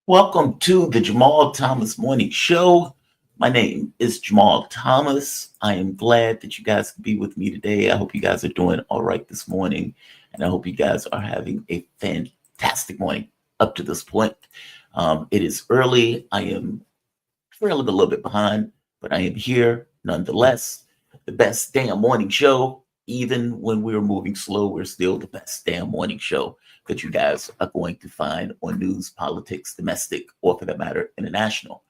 Welcome to the Jamal Thomas Morning Show. My name is Jamal Thomas. I am glad that you guys could be with me today. I hope you guys are doing all right this morning, and I hope you guys are having a fantastic morning up to this point. It is early. I am trailing a little bit behind, but I am here nonetheless. The best damn morning show. Even when we're moving slow, we're still the best damn morning show that you guys are going to find on news, politics, domestic, or for that matter, international.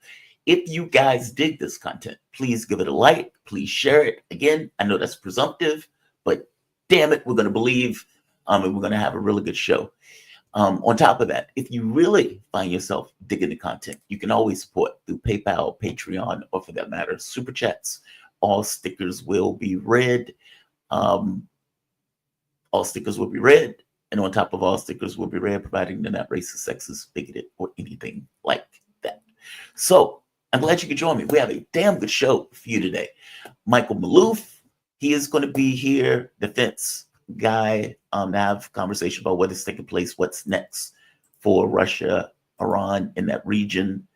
If you guys dig this content, please give it a like. Please share it. Again, I know that's presumptive, but damn it, we're going to believe and we're going to have a really good show. On top of that, if you really find yourself digging the content, you can always support through PayPal, Patreon, or for that matter, Super Chats. All stickers will be read. All stickers will be read. And on top of all stickers will be read, providing they're not racist, sexist, bigoted, or anything like that. So I'm glad you could join me. We have a damn good show for you today. Michael Maloof, he is going to be here, defense guy, to have a conversation about what is taking place, what's next for Russia, Iran in that region.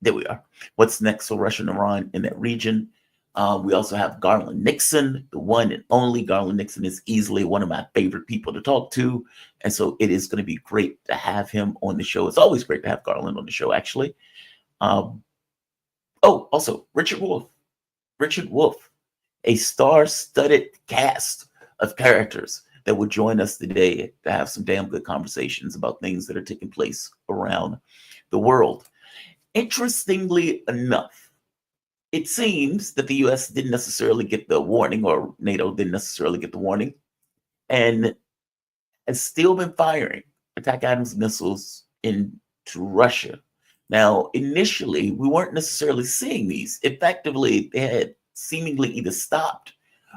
There we are. What's next for Russia and Iran in that region? We also have Garland Nixon, the one and only. Garland Nixon is easily one of my favorite people to talk to. And so it is going to be great to have him on the show. It's always great to have Garland on the show, actually. Also, Richard Wolff. Richard Wolff, a star-studded cast of characters that will join us today to have some damn good conversations about things that are taking place around the world. Interestingly enough, it seems that the U.S. didn't necessarily get the warning, or NATO didn't necessarily get the warning, and has still been firing ATACMS missiles into Russia. Now, initially, we weren't necessarily seeing these. Effectively, they had seemingly either stopped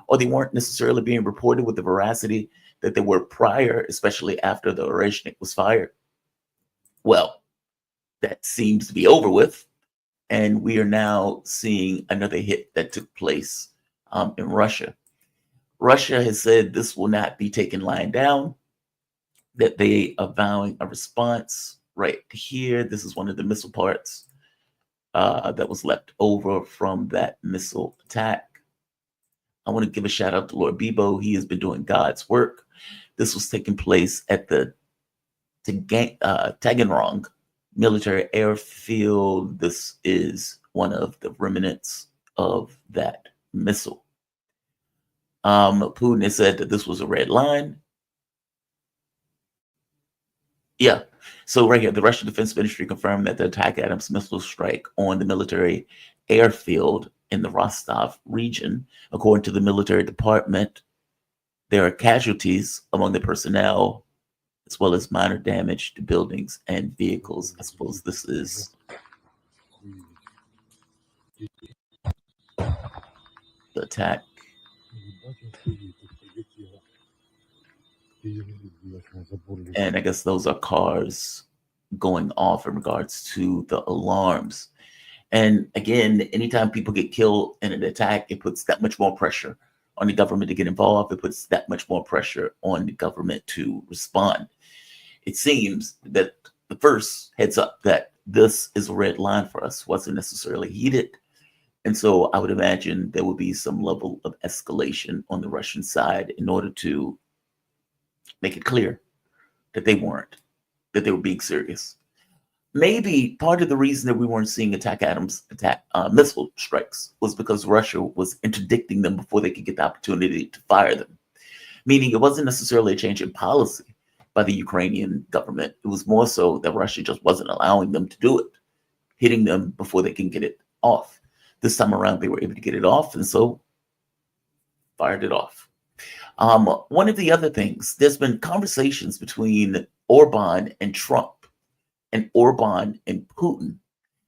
or they weren't necessarily being reported with the veracity that they were prior, especially after the Oreshnik was fired. Well, that seems to be over with. And we are now seeing another hit that took place in Russia. Russia has said this will not be taken lying down, that they are vowing a response right here. This is one of the missile parts that was left over from that missile attack. I want to give a shout out to Lord Bibo. He has been doing God's work. This was taking place at the Taganrog military airfield. This is one of the remnants of that missile. Putin has said that this was a red line. Yeah. So right here, the Russian Defense Ministry confirmed that the ATACMS missile strike on the military airfield in the Rostov region. According to the military department, there are casualties among the personnel, as well as minor damage to buildings and vehicles. I suppose this is the attack. And I guess those are cars going off in regards to the alarms. And again, anytime people get killed in an attack, it puts that much more pressure on the government to get involved. It puts that much more pressure on the government to respond. It seems that the first heads up that this is a red line for us wasn't necessarily heeded. And so I would imagine there would be some level of escalation on the Russian side in order to make it clear that they weren't, that they were being serious. Maybe part of the reason that we weren't seeing ATACMS missile strikes was because Russia was interdicting them before they could get the opportunity to fire them. Meaning it wasn't necessarily a change in policy by the Ukrainian government. It was more so that Russia just wasn't allowing them to do it, hitting them before they can get it off. This time around, they were able to get it off, and so fired it off. One of the other things, there's been conversations between Orban and Trump and Orban and Putin.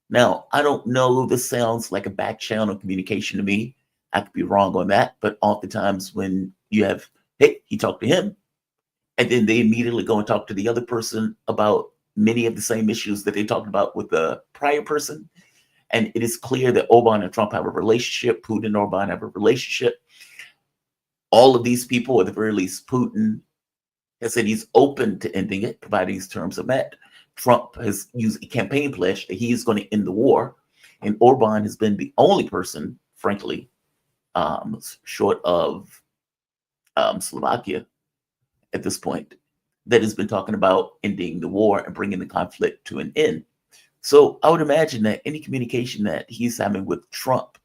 Now, I don't know, this sounds like a back channel communication to me. I could be wrong on that, but oftentimes when you have, hey, he talked to him, and then they immediately go and talk to the other person about many of the same issues that they talked about with the prior person. And it is clear that Orban and Trump have a relationship. Putin and Orban have a relationship. All of these people, or at the very least Putin, has said he's open to ending it, providing his terms are met. Trump has used a campaign pledge that he is going to end the war. And Orban has been the only person, frankly, short of Slovakia at this point, that has been talking about ending the war and bringing the conflict to an end. So I would imagine that any communication that he's having with Trump,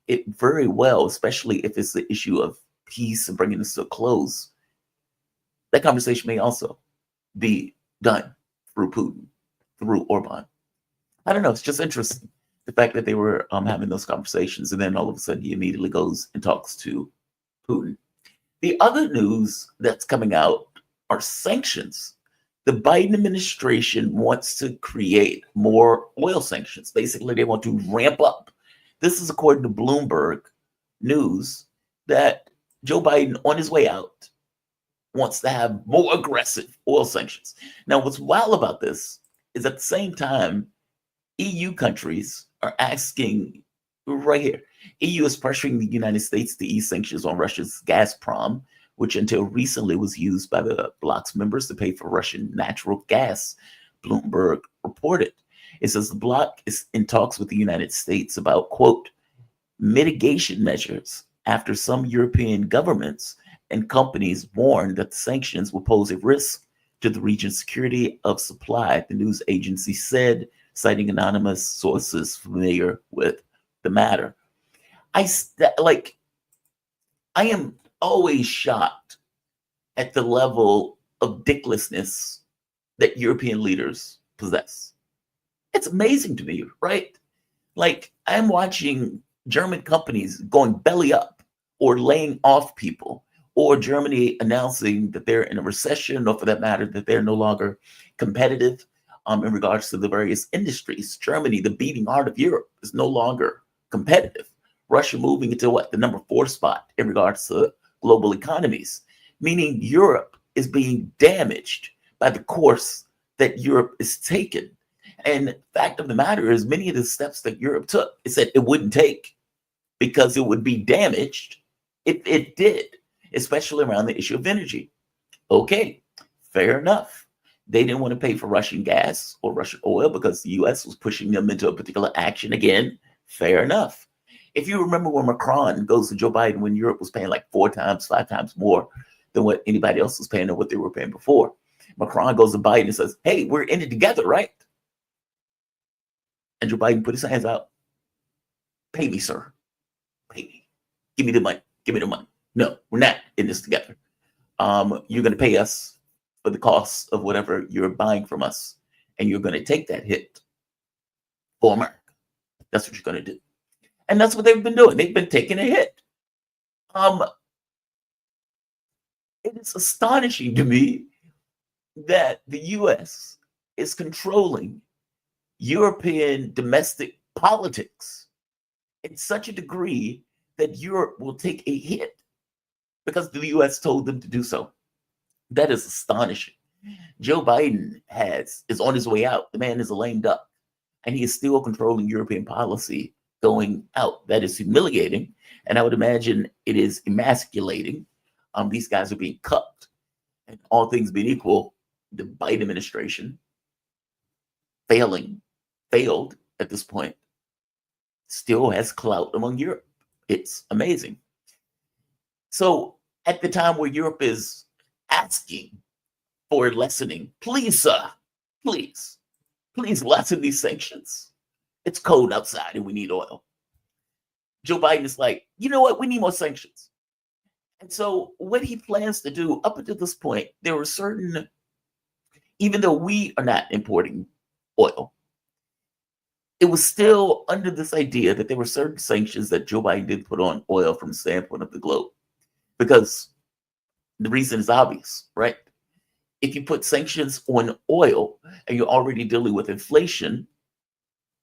it very well, especially if it's the issue of peace and bringing this to a close, that conversation may also be done through Putin, through Orban. I don't know. It's just interesting, the fact that they were having those conversations, and then all of a sudden he immediately goes and talks to Putin. The other news that's coming out are sanctions. The Biden administration wants to create more oil sanctions. Basically, they want to ramp up. This is according to Bloomberg News, that Joe Biden, on his way out, wants to have more aggressive oil sanctions. Now, what's wild about this is at the same time, EU countries are asking right here. EU is pressuring the United States to ease sanctions on Russia's Gazprom, which until recently was used by the bloc's members to pay for Russian natural gas, Bloomberg reported. It says the bloc is in talks with the United States about, quote, mitigation measures after some European governments and companies warned that the sanctions will pose a risk to the region's security of supply, the news agency said, citing anonymous sources familiar with the matter. I am always shocked at the level of dicklessness that European leaders possess. It's amazing to me, right? Like, I'm watching German companies going belly up or laying off people, or Germany announcing that they're in a recession, or for that matter, that they're no longer competitive in regards to the various industries. Germany, the beating heart of Europe, is no longer competitive. Russia moving into what? The number 4 spot in regards to global economies, meaning Europe is being damaged by the course that Europe is taking. And the fact of the matter is, many of the steps that Europe took, it said it wouldn't take because it would be damaged if it did, especially around the issue of energy. Okay, fair enough. They didn't want to pay for Russian gas or Russian oil because the US was pushing them into a particular action. Again, fair enough. If you remember when Macron goes to Joe Biden when Europe was paying like 4 times, 5 times more than what anybody else was paying or what they were paying before, Macron goes to Biden and says, hey, we're in it together, right? And Joe Biden put his hands out. Pay me, sir. Pay me. Give me the money. Give me the money. No, we're not in this together. You're going to pay us for the cost of whatever you're buying from us, and you're going to take that hit for America. That's what you're going to do. And that's what they've been doing. They've been taking a hit. It is astonishing to me that the U.S. is controlling European domestic politics in such a degree that Europe will take a hit because the U.S. told them to do so. That is astonishing. Joe Biden is on his way out. The man is a lame duck, and he is still controlling European policy going out. That is humiliating, and I would imagine it is emasculating. These guys are being cut, and all things being equal, the Biden administration failed at this point, still has clout among Europe. It's amazing. So at the time where Europe is asking for lessening, please, sir, please lessen these sanctions. It's cold outside and we need oil. Joe Biden is like, you know what? We need more sanctions. And so what he plans to do up until this point, there were certain, even though we are not importing oil, it was still under this idea that there were certain sanctions that Joe Biden did put on oil from the standpoint of the globe. Because the reason is obvious, right? If you put sanctions on oil and you're already dealing with inflation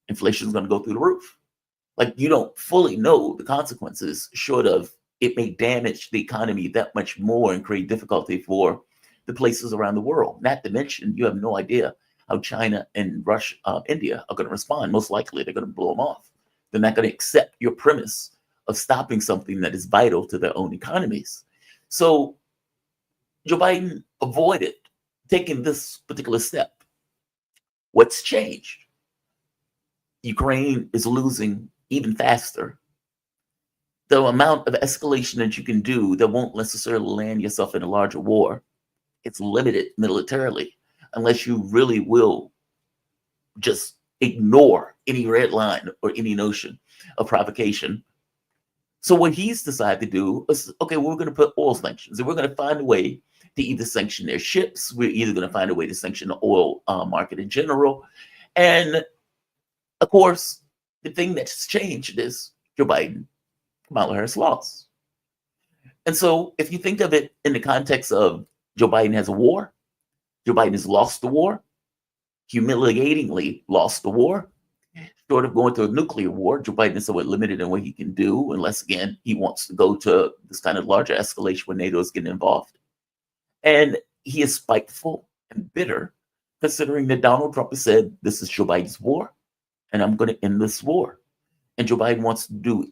is going to go through the roof. Like, you don't fully know the consequences, short of it may damage the economy that much more and create difficulty for the places around the world. Not to mention, you have no idea how China and Russia, India are going to respond. Most likely, they're going to blow them off. They're not going to accept your premise of stopping something that is vital to their own economies. So Joe Biden avoided taking this particular step. What's changed? Ukraine is losing even faster. The amount of escalation that you can do that won't necessarily land yourself in a larger war, it's limited militarily, unless you really will just ignore any red line or any notion of provocation. So what he's decided to do is, okay, we're going to put oil sanctions, and we're going to find a way to either sanction their ships. We're either going to find a way to sanction the oil market in general. And of course, the thing that's changed is Joe Biden, Kamala Harris lost. And so if you think of it in the context of Joe Biden has a war, Joe Biden has lost the war, humiliatingly lost the war. Short of going to a nuclear war, Joe Biden is somewhat limited in what he can do, unless, again, he wants to go to this kind of larger escalation where NATO is getting involved. And he is spiteful and bitter, considering that Donald Trump has said, this is Joe Biden's war, and I'm going to end this war. And Joe Biden wants to do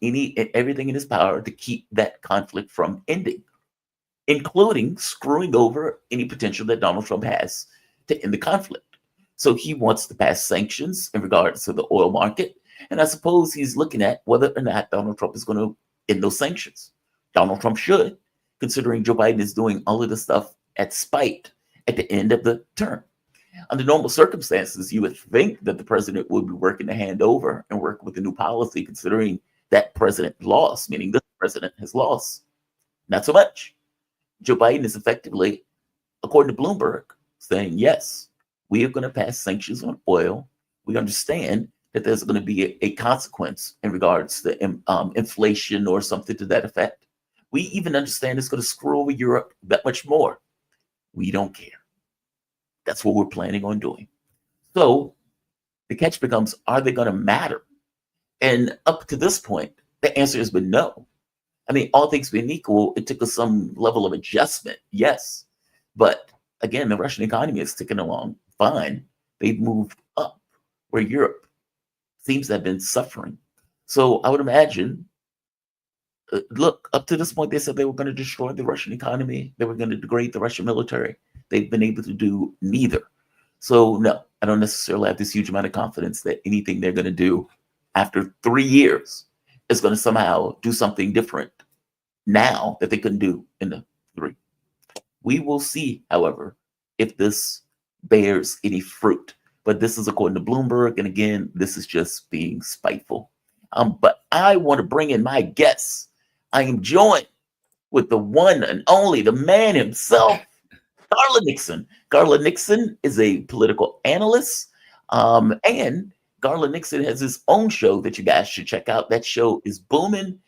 everything in his power to keep that conflict from ending, including screwing over any potential that Donald Trump has to end the conflict. So he wants to pass sanctions in regards to the oil market. And I suppose he's looking at whether or not Donald Trump is going to end those sanctions. Donald Trump should, considering Joe Biden is doing all of this stuff at spite at the end of the term. Under normal circumstances, you would think that the president would be working to hand over and work with a new policy, considering that president lost, meaning this president has lost. Not so much. Joe Biden is effectively, according to Bloomberg, saying, yes, we are going to pass sanctions on oil. We understand that there's going to be a consequence in regards to inflation or something to that effect. We even understand it's going to screw over Europe that much more. We don't care. That's what we're planning on doing. So the catch becomes, are they going to matter? And up to this point, the answer has been no. I mean, all things being equal, it took us some level of adjustment, yes. But again, the Russian economy is ticking along fine. They've moved up where Europe seems to have been suffering. So I would imagine, look, up to this point, they said they were going to destroy the Russian economy. They were going to degrade the Russian military. They've been able to do neither. So no, I don't necessarily have this huge amount of confidence that anything they're going to do after 3 years is going to somehow do something different now that they couldn't do in the 3. We will see, however, if this bears any fruit. But this is according to Bloomberg. And again, this is just being spiteful. But I want to bring in my guests. I am joined with the one and only, the man himself, Garland Nixon. Garland Nixon is a political analyst. And Garland Nixon has his own show that you guys should check out. That show is booming.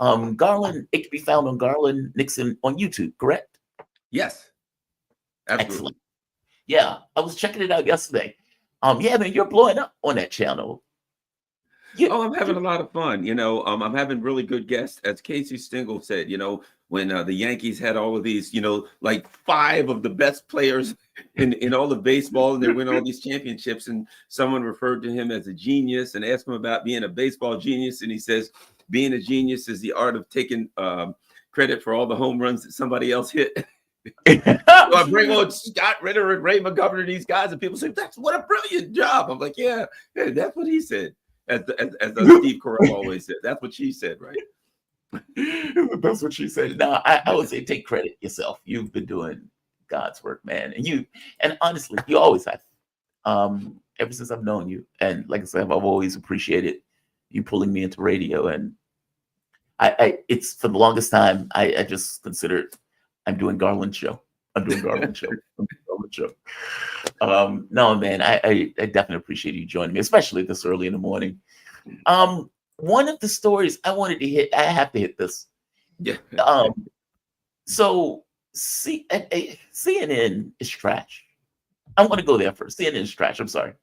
Garland, it can be found on Garland Nixon on YouTube, correct? Yes. Absolutely. Excellent. Yeah, I was checking it out yesterday. Yeah, man, you're blowing up on that channel. I'm having a lot of fun. I'm having really good guests. As Casey Stengel said, when the Yankees had all of these, like 5 of the best players in all of baseball, and they win all these championships, and someone referred to him as a genius and asked him about being a baseball genius. And he says, being a genius is the art of taking credit for all the home runs that somebody else hit. So I bring on Scott Ritter and Ray McGovern, these guys, and people say, "That's what a brilliant job." I'm like, "Yeah, that's what he said." As Steve Carell always said, that's what she said, right? That's what she said. No, I would say take credit yourself. You've been doing God's work, man, and honestly, you always have. Ever since I've known you, and like I said, I've always appreciated you pulling me into radio, and it's for the longest time I just considered. I'm doing Garland show. I'm doing Garland show. No, man, I definitely appreciate you joining me, especially this early in the morning. One of the stories I wanted to hit, I have to hit this. Yeah. So CNN is trash. I want to go there first. CNN is trash. I'm sorry.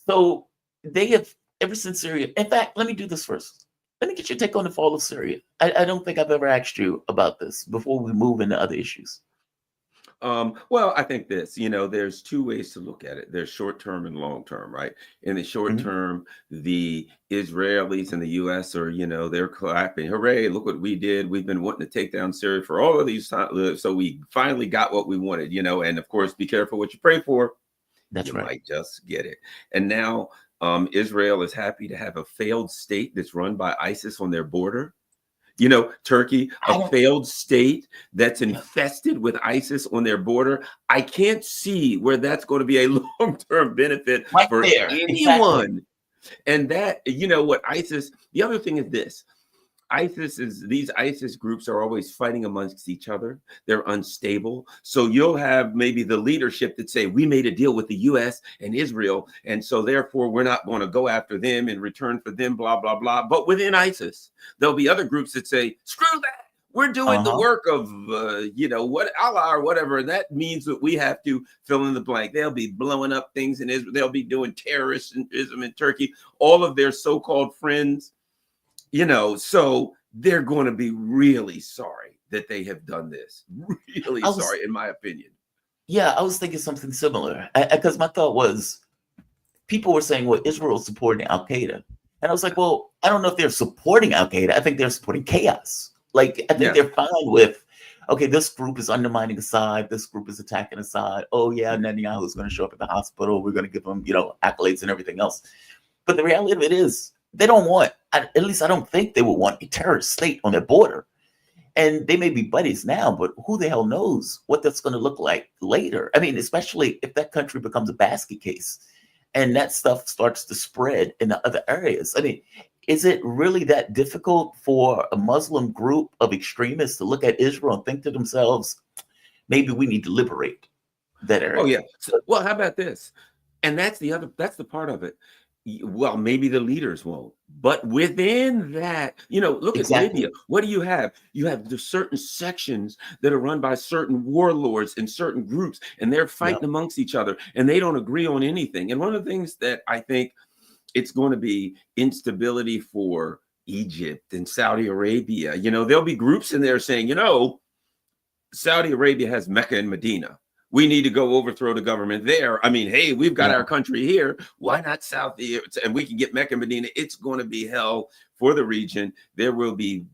So they have, ever since Syria. In fact, let me do this first. Let me get your take on the fall of Syria. I don't think I've ever asked you about this before we move into other issues. Well, I think this, there's two ways to look at it. There's short term and long term, right? In the short Mhm. term, the Israelis and the US are, they're clapping, hooray, look what we did. We've been wanting to take down Syria for all of these times. So we finally got what we wanted, and of course, be careful what you pray for. That's You right. might just get it. And now Israel is happy to have a failed state that's run by ISIS on their border. Turkey, I a don't. failed state that's Yeah. infested with ISIS on their border. I can't see where that's going to be a long-term benefit Right for there. Exactly. anyone. And that, what ISIS, the other thing is this. These ISIS groups are always fighting amongst each other. They're unstable. So you'll have maybe the leadership that say, we made a deal with the US and Israel, and so therefore we're not going to go after them in return for them, blah, blah, blah. But within ISIS, there'll be other groups that say, screw that. We're doing the Uh-huh. work of, what Allah or whatever. And that means that we have to fill in the blank. They'll be blowing up things in Israel. They'll be doing terrorism in Turkey. All of their so-called friends, so they're going to be really sorry that they have done this. Really sorry, in my opinion. Yeah, I was thinking something similar because my thought was people were saying, well, Israel's supporting Al Qaeda. And I was like, well, I don't know if they're supporting Al Qaeda. I think they're supporting chaos. Like, I think they're fine with, okay, this group is undermining Assad. This group is attacking Assad. Oh, yeah, Netanyahu's going to show up at the hospital. We're going to give him, accolades and everything else. But the reality of it is, they don't want, at least I don't think they would want a terrorist state on their border. And they may be buddies now, but who the hell knows what that's going to look like later? I mean, especially if that country becomes a basket case and that stuff starts to spread into other areas. I mean, is it really that difficult for a Muslim group of extremists to look at Israel and think to themselves, maybe we need to liberate that area? Oh, yeah. Well, how about this? And that's the part of it. Well, maybe the leaders won't, but within that, look at Libya. What do you have? You have the certain sections that are run by certain warlords and certain groups, and they're fighting amongst each other, and they don't agree on anything. And one of the things that I think it's going to be instability for Egypt and Saudi Arabia. There'll be groups in there saying, Saudi Arabia has Mecca and Medina. We need to go overthrow the government there. I mean, hey, we've got our country here. Why not Saudi? And we can get Mecca and Medina. It's going to be hell for the region. There will be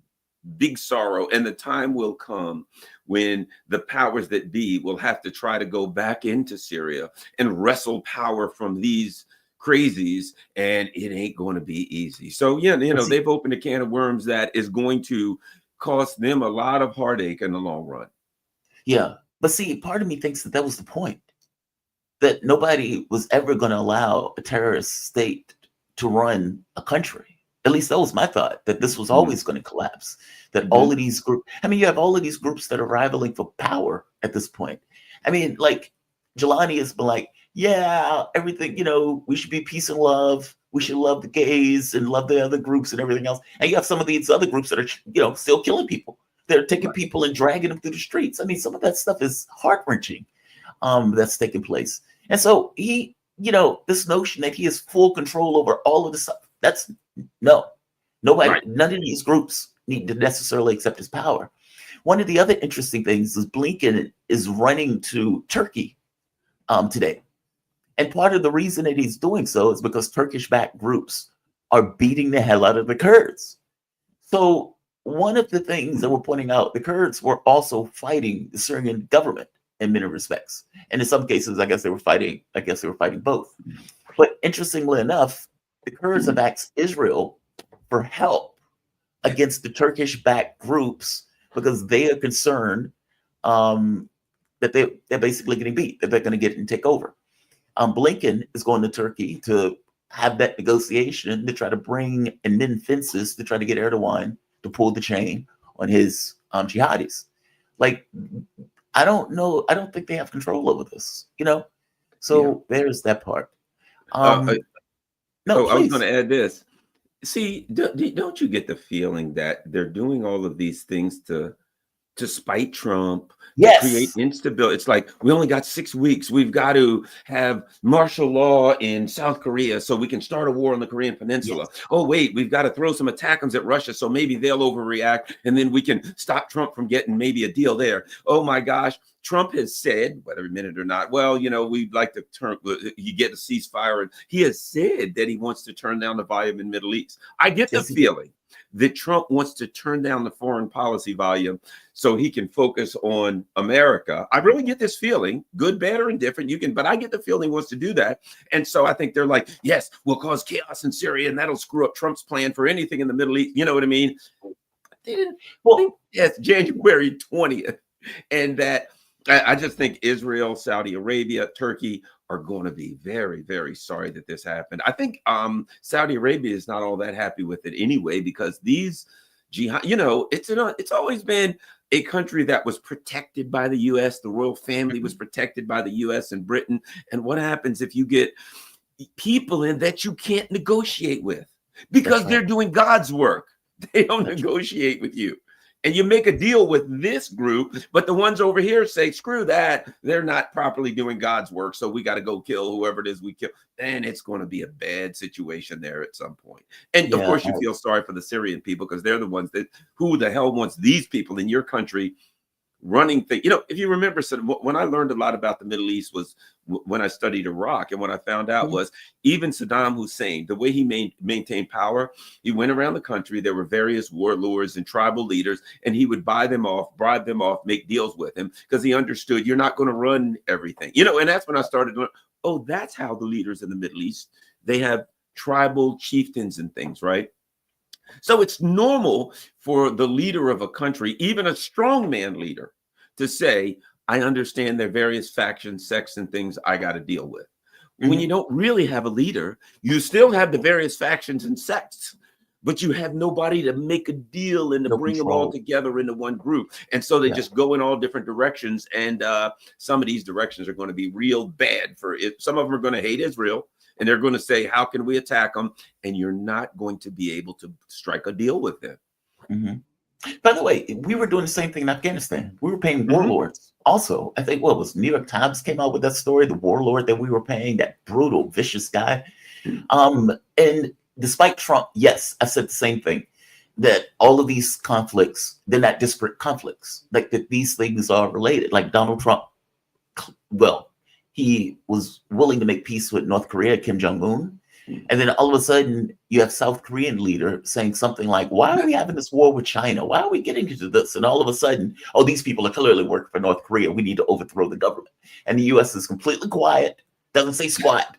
big sorrow. And the time will come when the powers that be will have to try to go back into Syria and wrestle power from these crazies. And it ain't going to be easy. So, they've opened a can of worms that is going to cost them a lot of heartache in the long run. Yeah. But see, part of me thinks that was the point, that nobody was ever going to allow a terrorist state to run a country. At least that was my thought, that this was always going to collapse, that all of these groups, you have all of these groups that are rivaling for power at this point. I mean, like Jelani has been like, yeah, everything, we should be peace and love. We should love the gays and love the other groups and everything else. And you have some of these other groups that are, still killing people. They're taking people and dragging them through the streets. I mean, some of that stuff is heart-wrenching that's taking place. And so he, this notion that he has full control over all of this stuff, that's nobody, none of these groups need to necessarily accept his power. One of the other interesting things is Blinken is running to Turkey today. And part of the reason that he's doing so is because Turkish-backed groups are beating the hell out of the Kurds. So one of the things that we're pointing out, the Kurds were also fighting the Syrian government in many respects. And in some cases, I guess they were fighting both. But interestingly enough, the Kurds have asked Israel for help against the Turkish-backed groups because they are concerned that they're basically getting beat, that they're going to get and take over. Blinken is going to Turkey to have that negotiation to try to bring and then fences to try to get Erdogan to pull the chain on his jihadis. Like, I don't know. I don't think they have control over this, So there's that part. I was going to add this. See, don't you get the feeling that they're doing all of these things to to spite Trump, to create Yes. instability. It's like, we only got 6 weeks. We've got to have martial law in South Korea so we can start a war on the Korean Peninsula. Yes. Oh, wait, we've got to throw some ATACMS at Russia so maybe they'll overreact and then we can stop Trump from getting maybe a deal there. Oh my gosh. Trump has said, whether he meant it or not, well, you know, we'd like to you get a ceasefire. And he has said that he wants to turn down the volume in the Middle East. I get the feeling that Trump wants to turn down the foreign policy volume so he can focus on America. I really get this feeling, good, bad, or indifferent. But I get the feeling he wants to do that. And so I think they're like, yes, we'll cause chaos in Syria and that'll screw up Trump's plan for anything in the Middle East. You know what I mean? They didn't. Well, yes, January 20th. And that I just think Israel, Saudi Arabia, Turkey are going to be very, very sorry that this happened. I think Saudi Arabia is not all that happy with it anyway, because these jihad, you know, it's always been a country that was protected by the U.S. The royal family was protected by the U.S. and Britain. And what happens if you get people in that you can't negotiate with because they're doing God's work? They don't negotiate with you. And you make a deal with this group, but the ones over here say, screw that. They're not properly doing God's work. So we got to go kill whoever it is we kill. And it's going to be a bad situation there at some point. And of course, you feel sorry for the Syrian people because they're the ones that, who the hell wants these people in your country running things? You know, if you remember, when I learned a lot about the Middle East was when I studied Iraq. And what I found out was even Saddam Hussein, the way he maintained power, he went around the country. There were various warlords and tribal leaders, and he would buy them off, bribe them off, make deals with them because he understood you're not going to run everything. You know, and that's when I started to learn, oh, that's how the leaders in the Middle East, they have tribal chieftains and things, right? So it's normal for the leader of a country, even a strongman leader, to say, I understand there are various factions, sects, and things I got to deal with. When you don't really have a leader, you still have the various factions and sects, but you have nobody to make a deal and to bring them all together into one group. And so they just go in all different directions. And some of these directions are going to be real bad for it. Some of them are going to hate Israel. And they're going to say, how can we attack them? And you're not going to be able to strike a deal with them. By the way, we were doing the same thing in Afghanistan. We were paying warlords. Also, I think what was New York Times came out with that story, the warlord that we were paying, that brutal, vicious guy. And despite Trump, yes, I said the same thing, that all of these conflicts, they're not disparate conflicts, like that these things are related. Like Donald Trump, well, he was willing to make peace with North Korea, Kim Jong-un. And then all of a sudden you have South Korean leader saying something like, why are we having this war with China? Why are we getting into this? And all of a sudden, oh, these people are clearly working for North Korea. We need to overthrow the government. And the U.S. is completely quiet, doesn't say squat.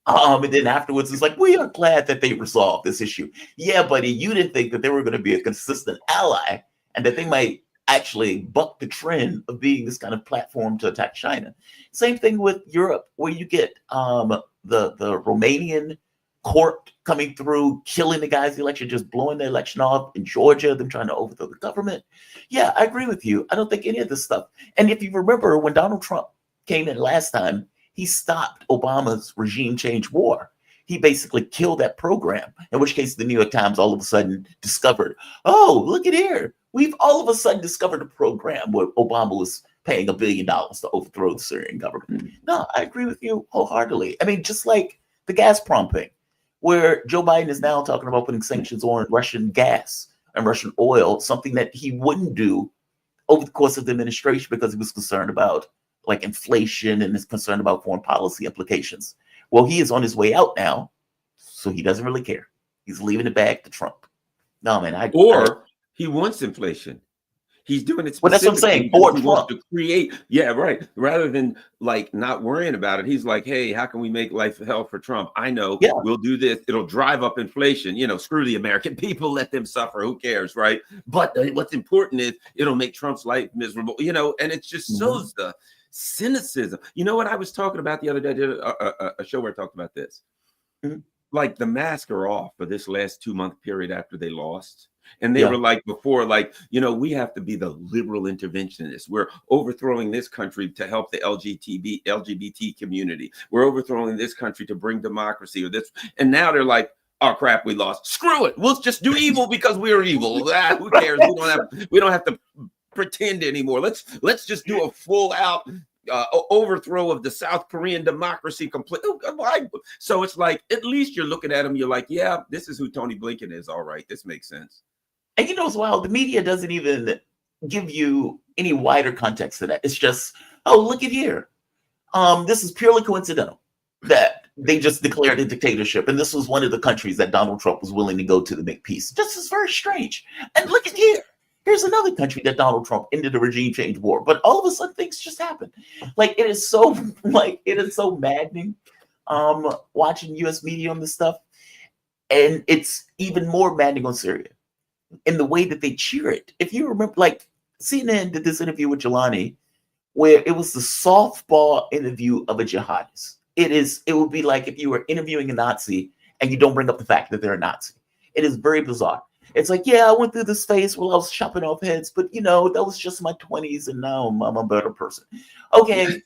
And then afterwards, it's like, we are glad that they resolved this issue. Yeah, buddy, you didn't think that they were going to be a consistent ally and that they might actually buck the trend of being this kind of platform to attack China. Same thing with Europe, where you get the Romanian court coming through, killing the guy's election, just blowing the election off. In Georgia, them trying to overthrow the government. Yeah, I agree with you. I don't think any of this stuff. And if you remember, when Donald Trump came in last time, he stopped Obama's regime change war. He basically killed that program, in which case the New York Times all of a sudden discovered, oh, look at here. We've all of a sudden discovered a program where Obama was paying $1 billion to overthrow the Syrian government. No, I agree with you wholeheartedly. I mean, just like the Gazprom thing, where Joe Biden is now talking about putting sanctions on Russian gas and Russian oil, something that he wouldn't do over the course of the administration because he was concerned about like inflation and is concerned about foreign policy implications. Well, he is on his way out now, so he doesn't really care. He's leaving it back to Trump. No, man. He wants inflation. He's doing it. Well, that's what I'm saying. For Trump. Wants to create, yeah, right. Rather than like not worrying about it, he's like, hey, how can we make life hell for Trump? I know, we'll do this. It'll drive up inflation. You know, screw the American people, let them suffer. Who cares, right? But what's important is it'll make Trump's life miserable. You know, and it just shows the cynicism. You know what I was talking about the other day? I did a show where I talked about this. Like the masks are off for this last 2-month period after they lost. And they were like before, like, you know, we have to be the liberal interventionists. We're overthrowing this country to help the LGBT community. We're overthrowing this country to bring democracy or this. And now they're like, oh, crap, we lost. Screw it. We'll just do evil because we're evil. Who cares? We don't have to pretend anymore. Let's just do a full out overthrow of the South Korean democracy complete. So it's like, at least you're looking at him, you're like, yeah, this is who Tony Blinken is. All right, this makes sense. And you know, as well, the media doesn't even give you any wider context to that. It's just, oh, look at here. This is purely coincidental that they just declared a dictatorship, and this was one of the countries that Donald Trump was willing to go to make peace. This is very strange. And look at here. Here's another country that Donald Trump ended a regime change war, but all of a sudden things just happen. Like it is so maddening watching U.S. media on this stuff, and it's even more maddening on Syria in the way that they cheer it. If you remember, like CNN did this interview with Jelani, where it was the softball interview of a jihadist. It would be like if you were interviewing a Nazi and you don't bring up the fact that they're a Nazi. It is very bizarre. It's like, yeah, I went through this phase while I was chopping off heads, but you know, that was just my 20s, and now I'm a better person. Okay,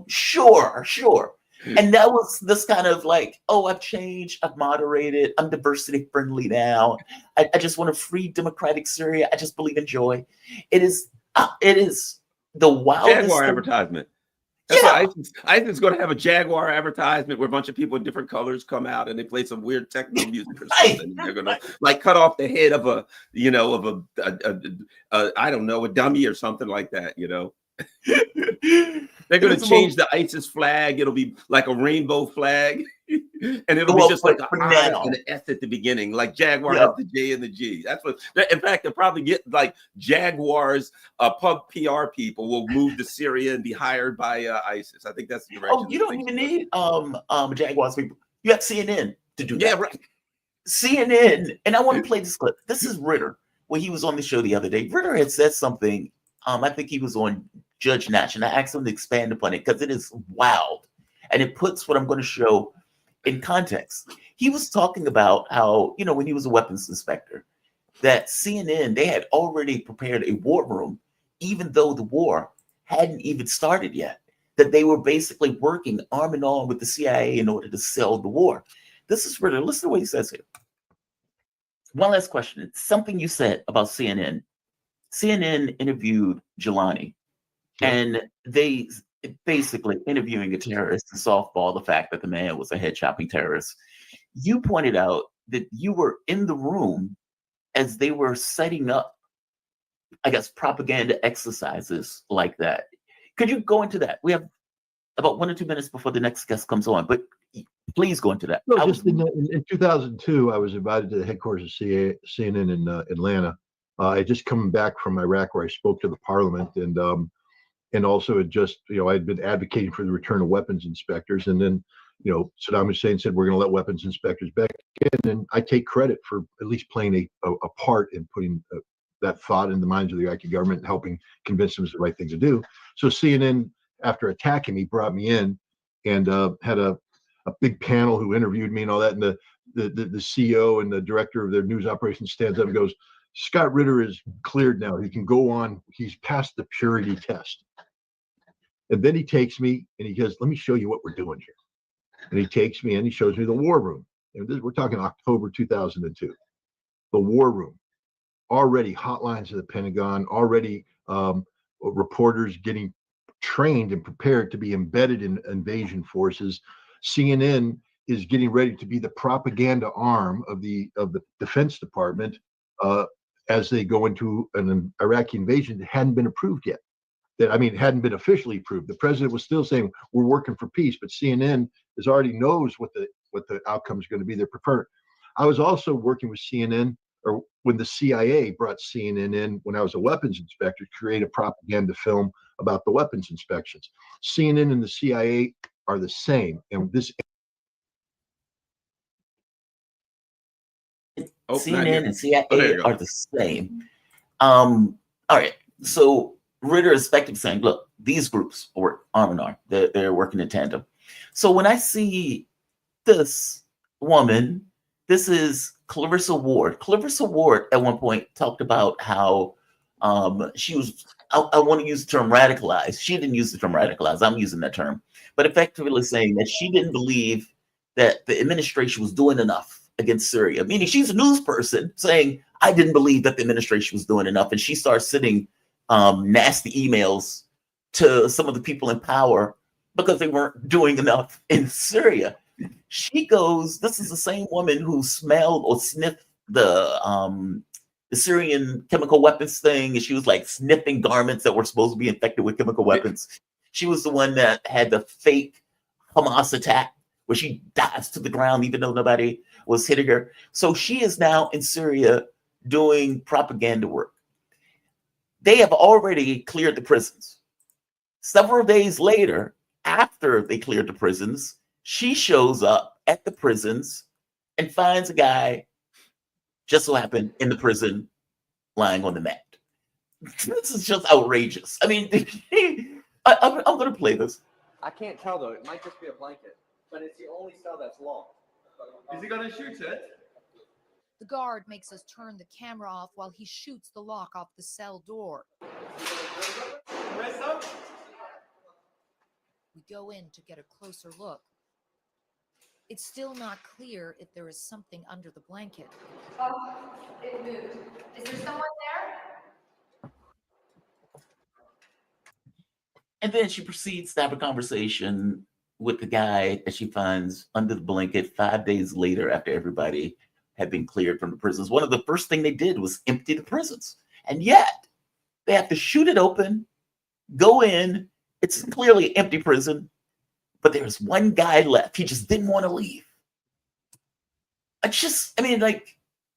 sure. And that was this kind of like, oh, I've changed, I've moderated, I'm diversity friendly now. I just want a free democratic Syria. I just believe in joy. It is the wildest Jaguar advertisement. That's ISIS going to have a Jaguar advertisement where a bunch of people in different colors come out and they play some weird techno music or something. They're going to like cut off the head of a I don't know, a dummy or something like that, you know. They're going to change the ISIS flag. It'll be like a rainbow flag, and it'll be just like an I and an S at the beginning, like Jaguar has the J and the G. That's what. In fact, they'll probably get like Jaguars. Pub PR people will move to Syria and be hired by ISIS. I think that's the direction. Oh, you don't even need Jaguars people. You have CNN to do that. Yeah, right. CNN, and I want to play this clip. This is Ritter when he was on the show the other day. Ritter had said something. I think he was on Judge Natch, and I asked him to expand upon it because it is wild, and it puts what I'm going to show in context. He was talking about how, you know, when he was a weapons inspector, that CNN, they had already prepared a war room, even though the war hadn't even started yet, that they were basically working arm in arm with the CIA in order to sell the war. This is Ritter. Listen to what he says here. One last question. It's something you said about CNN. CNN interviewed Jelani, and they basically interviewing a terrorist and softball the fact that the man was a head chopping terrorist. You pointed out that you were in the room as they were setting up, I guess, propaganda exercises like that. Could you go into that? We have about 1 or 2 minutes before the next guest comes on, but please go into that. No, just in 2002, I was invited to the headquarters of CNN in Atlanta. I had just come back from Iraq, where I spoke to the parliament, and also had just, you know, I had been advocating for the return of weapons inspectors, and then, you know, Saddam Hussein said we're going to let weapons inspectors back in, and I take credit for at least playing a part in putting that thought in the minds of the Iraqi government and helping convince them it's the right thing to do. So CNN, after attacking me, brought me in and had a big panel who interviewed me and all that, and the CEO and the director of their news operations stands up and goes, Scott Ritter is cleared now. He can go on. He's passed the purity test. And then he takes me and he goes, let me show you what we're doing here. And he takes me in, he shows me the war room. And we're talking October 2002. The war room. Already hotlines of the Pentagon, already reporters getting trained and prepared to be embedded in invasion forces. CNN is getting ready to be the propaganda arm of the Defense Department as they go into an Iraqi invasion that hadn't been approved yet. Hadn't been officially approved. The president was still saying we're working for peace, but CNN already knows what the outcome is going to be. They're prepared. I was also working with CNN, or when the CIA brought CNN in when I was a weapons inspector, to create a propaganda film about the weapons inspections. CNN and the CIA are the same, and this. CNN and CIA are the same. All right. So Ritter is effectively saying, look, these groups work arm in arm. They're working in tandem. So when I see this woman, this is Clarissa Ward. Clarissa Ward at one point talked about how she was, I want to use the term radicalized. She didn't use the term radicalized. I'm using that term. But effectively saying that she didn't believe that the administration was doing enough against Syria, meaning she's a news person saying, I didn't believe that the administration was doing enough. And she starts sitting nasty emails to some of the people in power because they weren't doing enough in Syria. She goes, this is the same woman who smelled or sniffed the Syrian chemical weapons thing, and she was like sniffing garments that were supposed to be infected with chemical weapons. She was the one that had the fake Hamas attack where she dives to the ground even though nobody was hitting her. So she is now in Syria doing propaganda work. They have already cleared the prisons. Several days later, after they cleared the prisons, she shows up at the prisons and finds a guy, just so happened, in the prison lying on the mat. This is just outrageous. I mean, I'm going to play this. I can't tell though. It might just be a blanket, but it's the only cell that's long. Is he gonna shoot it? The guard makes us turn the camera off while he shoots the lock off the cell door. We go in to get a closer look. It's still not clear if there is something under the blanket. Oh, it moved. Is there someone there? And then she proceeds to have a conversation with the guy that she finds under the blanket 5 days later after everybody had been cleared from the prisons. One of the first thing they did was empty the prisons. And yet they have to shoot it open, go in. It's clearly an empty prison, but there's one guy left. He just didn't want to leave. This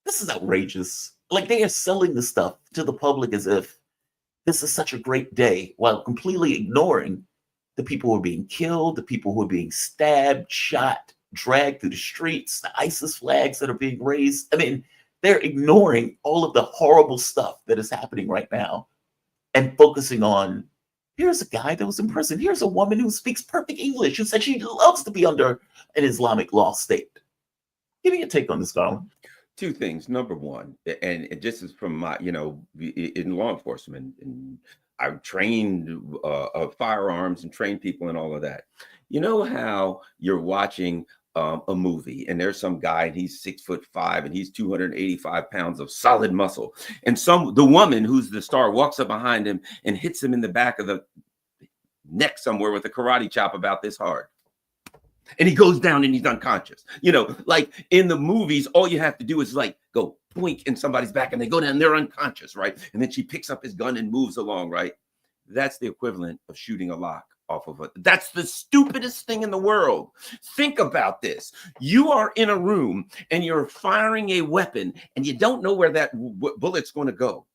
is outrageous. Like, they are selling the stuff to the public as if this is such a great day, while completely ignoring the people who are being killed, the people who are being stabbed, shot, dragged through the streets, the ISIS flags that are being raised. I mean, they're ignoring all of the horrible stuff that is happening right now and focusing on, here's a guy that was in prison. Here's a woman who speaks perfect English, who said she loves to be under an Islamic law state. Give me a take on this, Garland. Two things. Number one, and this is from my, in law enforcement, and I've trained firearms and trained people and all of that. You know how you're watching a movie and there's some guy and he's 6'5" and he's 285 pounds of solid muscle, and the woman who's the star walks up behind him and hits him in the back of the neck somewhere with a karate chop about this hard. And he goes down and he's unconscious. Like in the movies, all you have to do is like go boink in somebody's back and they go down, they're unconscious, right? And then she picks up his gun and moves along, right? That's the equivalent of shooting a lock off of it. That's the stupidest thing in the world. Think about this. You are in a room and you're firing a weapon and you don't know where that bullet's going to go.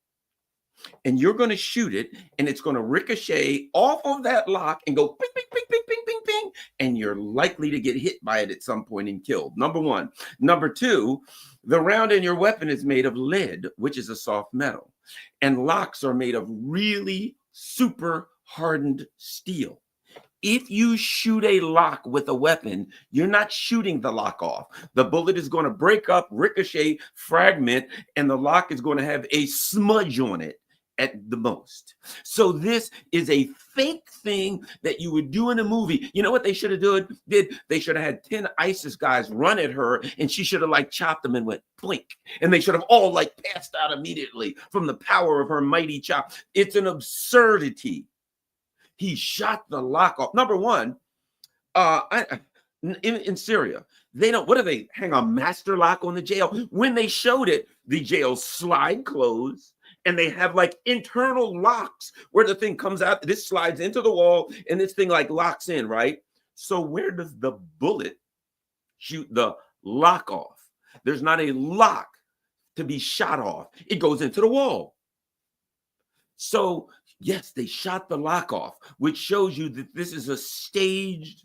And you're going to shoot it and it's going to ricochet off of that lock and go ping, ping, ping, ping, ping, ping, ping. And you're likely to get hit by it at some point and killed. Number one. Number two, the round in your weapon is made of lead, which is a soft metal. And locks are made of really super hardened steel. If you shoot a lock with a weapon, you're not shooting the lock off. The bullet is going to break up, ricochet, fragment, and the lock is going to have a smudge on it at the most. So this is a fake thing that you would do in a movie. You know what they should have did? They should have had 10 ISIS guys run at her and she should have like chopped them and went blink. And they should have all like passed out immediately from the power of her mighty chop. It's an absurdity. He shot the lock off. Number one, in Syria, they don't, what do they hang a master lock on the jail? When they showed it, the jails slide closed. And they have like internal locks where the thing comes out. This slides into the wall and this thing like locks in, right? So where does the bullet shoot the lock off? There's not a lock to be shot off. It goes into the wall. So yes, they shot the lock off, which shows you that this is a staged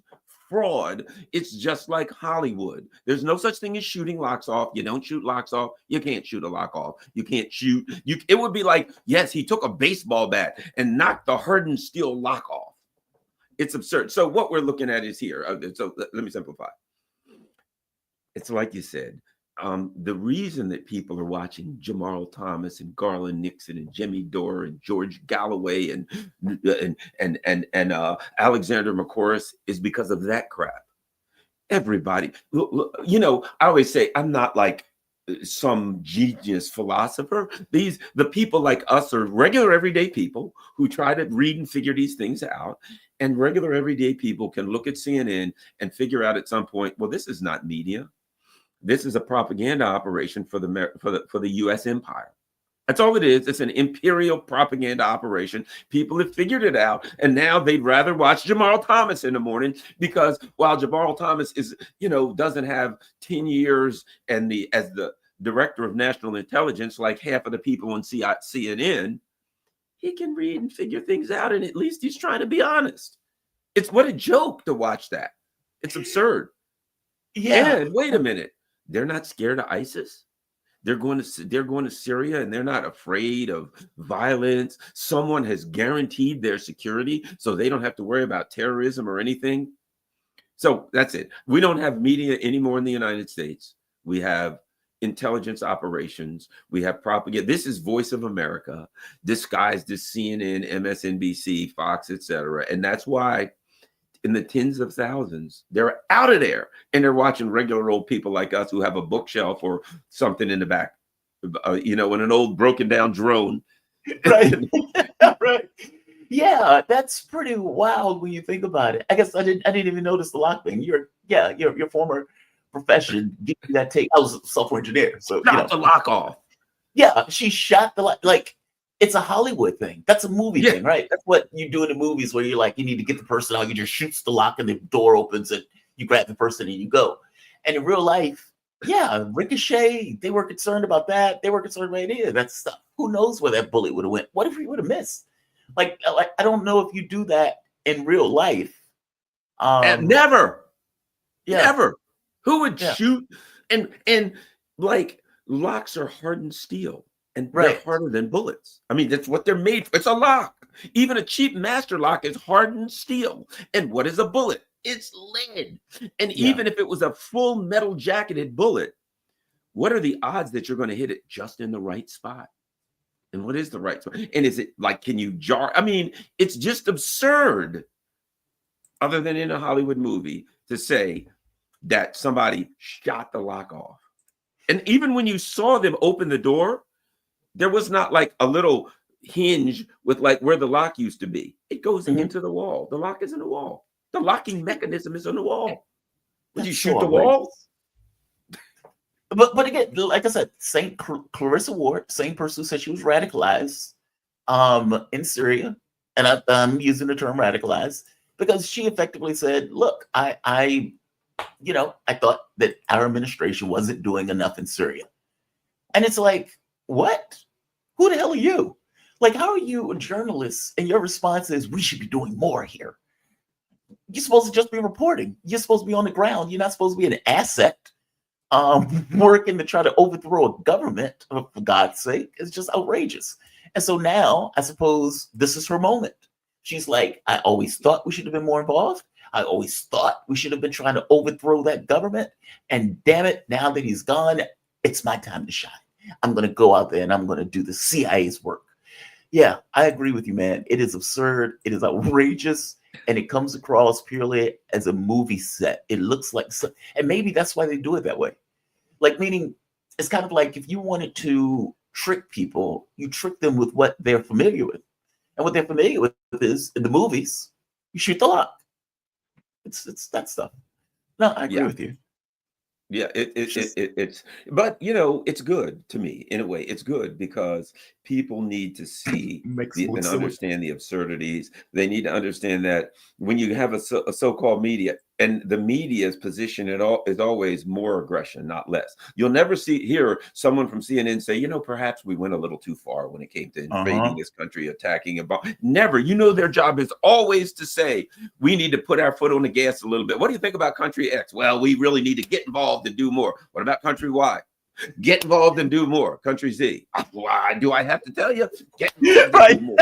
fraud. It's just like Hollywood. There's no such thing as shooting locks off. You don't shoot locks off. You can't shoot a lock off. You can't shoot. It would be like, yes, he took a baseball bat and knocked the hardened steel lock off. It's absurd. So what we're looking at is here. So let me simplify. It's like you said. The reason that people are watching Jamal Thomas and Garland Nixon and Jimmy Dore and George Galloway and Alexander McCorris is because of that crap. Everybody, I always say I'm not like some genius philosopher. The people like us are regular everyday people who try to read and figure these things out. And regular everyday people can look at CNN and figure out at some point, well, this is not media. This is a propaganda operation for the U.S. empire. That's all it is. It's an imperial propaganda operation. People have figured it out, and now they'd rather watch Jamal Thomas in the morning, because while Jamal Thomas is, doesn't have 10 years and as the director of national intelligence like half of the people on CNN, he can read and figure things out, and at least he's trying to be honest. It's what a joke to watch that. It's absurd. Yeah. And wait a minute, they're not scared of ISIS. They're going to Syria, and they're not afraid of violence. Someone has guaranteed their security, so they don't have to worry about terrorism or anything. So that's it. We don't have media anymore in the United States. We have intelligence operations. We have propaganda. This is Voice of America disguised as CNN, MSNBC, Fox, etc. And that's why in the tens of thousands, they're out of there, and they're watching regular old people like us who have a bookshelf or something in the back, in an old broken down drone. Right. Right. Yeah, that's pretty wild when you think about it. I guess I didn't even notice the lock thing. Your former profession gave you that take. I was a software engineer, so Shot the lock off. Yeah, she shot the lock. Like, it's a Hollywood thing. That's a movie thing, right? That's what you do in the movies, where you're like, you need to get the person out. You just shoots the lock and the door opens and you grab the person and you go. And in real life, yeah, Ricochet, they were concerned about that. They were concerned about any of that stuff. Who knows where that bullet would have went? What if he would have missed? Like, I don't know if you do that in real life. And never. Yeah. Never. Who would shoot? And like, locks are hardened steel. And they're harder than bullets. I mean, that's what they're made for. It's a lock. Even a cheap master lock is hardened steel. And what is a bullet? It's lead. And even if it was a full metal jacketed bullet, what are the odds that you're going to hit it just in the right spot? And what is the right spot? And is it like, can you jar? I mean, it's just absurd, other than in a Hollywood movie, to say that somebody shot the lock off. And even when you saw them open the door, there was not like a little hinge with like where the lock used to be. It goes into the wall. The lock is in the wall. The locking mechanism is on the wall. Would you shoot the wall? But again, like I said, St. Clarissa Ward, same person who said she was radicalized in Syria. And I'm using the term radicalized because she effectively said, look, I thought that our administration wasn't doing enough in Syria. And it's like, what? Who the hell are you? Like, how are you a journalist and your response is, we should be doing more here? You're supposed to just be reporting. You're supposed to be on the ground. You're not supposed to be an asset working to try to overthrow a government, for God's sake. It's just outrageous. And so now, I suppose this is her moment. She's like, I always thought we should have been more involved. I always thought we should have been trying to overthrow that government. And damn it, now that he's gone, it's my time to shine. I'm going to go out there and I'm going to do the CIA's work. Yeah, I agree with you, man. It is absurd. It is outrageous. And it comes across purely as a movie set. It looks like, and maybe that's why they do it that way. Like, meaning, it's kind of like if you wanted to trick people, you trick them with what they're familiar with. And what they're familiar with is, in the movies, you shoot the lock. It's that stuff. No, I agree with you. Yeah, it's, but it's good to me in a way. It's good because people need to see and understand the absurdities. They need to understand that when you have a so-called media, and the media's position is always more aggression, not less. You'll never hear someone from CNN say, perhaps we went a little too far when it came to invading this country, attacking a bomb. Never. Their job is always to say, we need to put our foot on the gas a little bit. What do you think about country X? Well, we really need to get involved and do more. What about country Y? Get involved and do more. Country Z. Why do I have to tell you? Get involved and do more.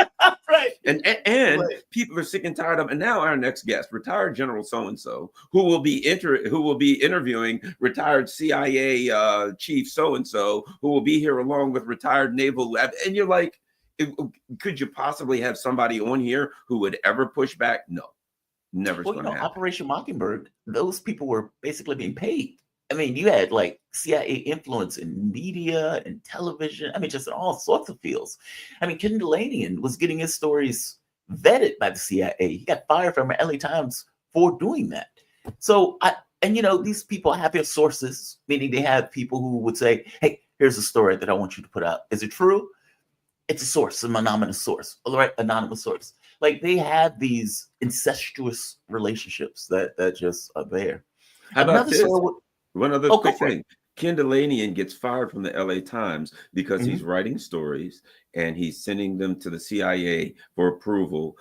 Right. And people are sick and tired of. And now our next guest, retired General so-and-so, who will be interviewing retired CIA chief so-and-so, who will be here along with retired naval lab. And you're like, could you possibly have somebody on here who would ever push back? No, never. Well, Operation Mockingbird, those people were basically being paid. I mean, you had like CIA influence in media and television. I mean, just in all sorts of fields. I mean, Ken Delanian was getting his stories vetted by the CIA. He got fired from the LA Times for doing that. So and you know, these people have their sources, meaning they have people who would say, hey, here's a story that I want you to put out. Is it true? It's a source, an anonymous source, all right, anonymous source. Like they have these incestuous relationships that just are there. How about Another this? story. One other Oh, quick go for it. thing. Ken Delanian gets fired from the LA Times because he's Mhm. writing stories and he's sending them to the CIA for approval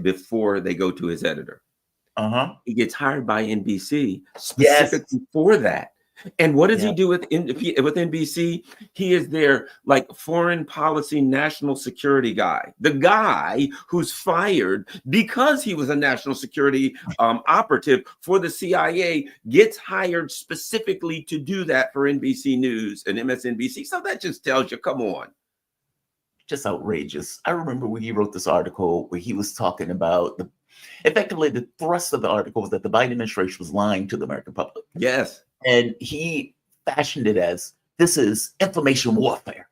before they go to his editor. Uh-huh. He gets hired by NBC Yes. specifically for that. And what does Yeah. he do with NBC? He is their like foreign policy national security guy, the guy who's fired because he was a national security operative for the CIA, gets hired specifically to do that for NBC News and MSNBC. So that just tells you, come on. Just outrageous. I remember when he wrote this article where he was talking about effectively the thrust of the article was that the Biden administration was lying to the American public. Yes. And he fashioned it as this is information warfare.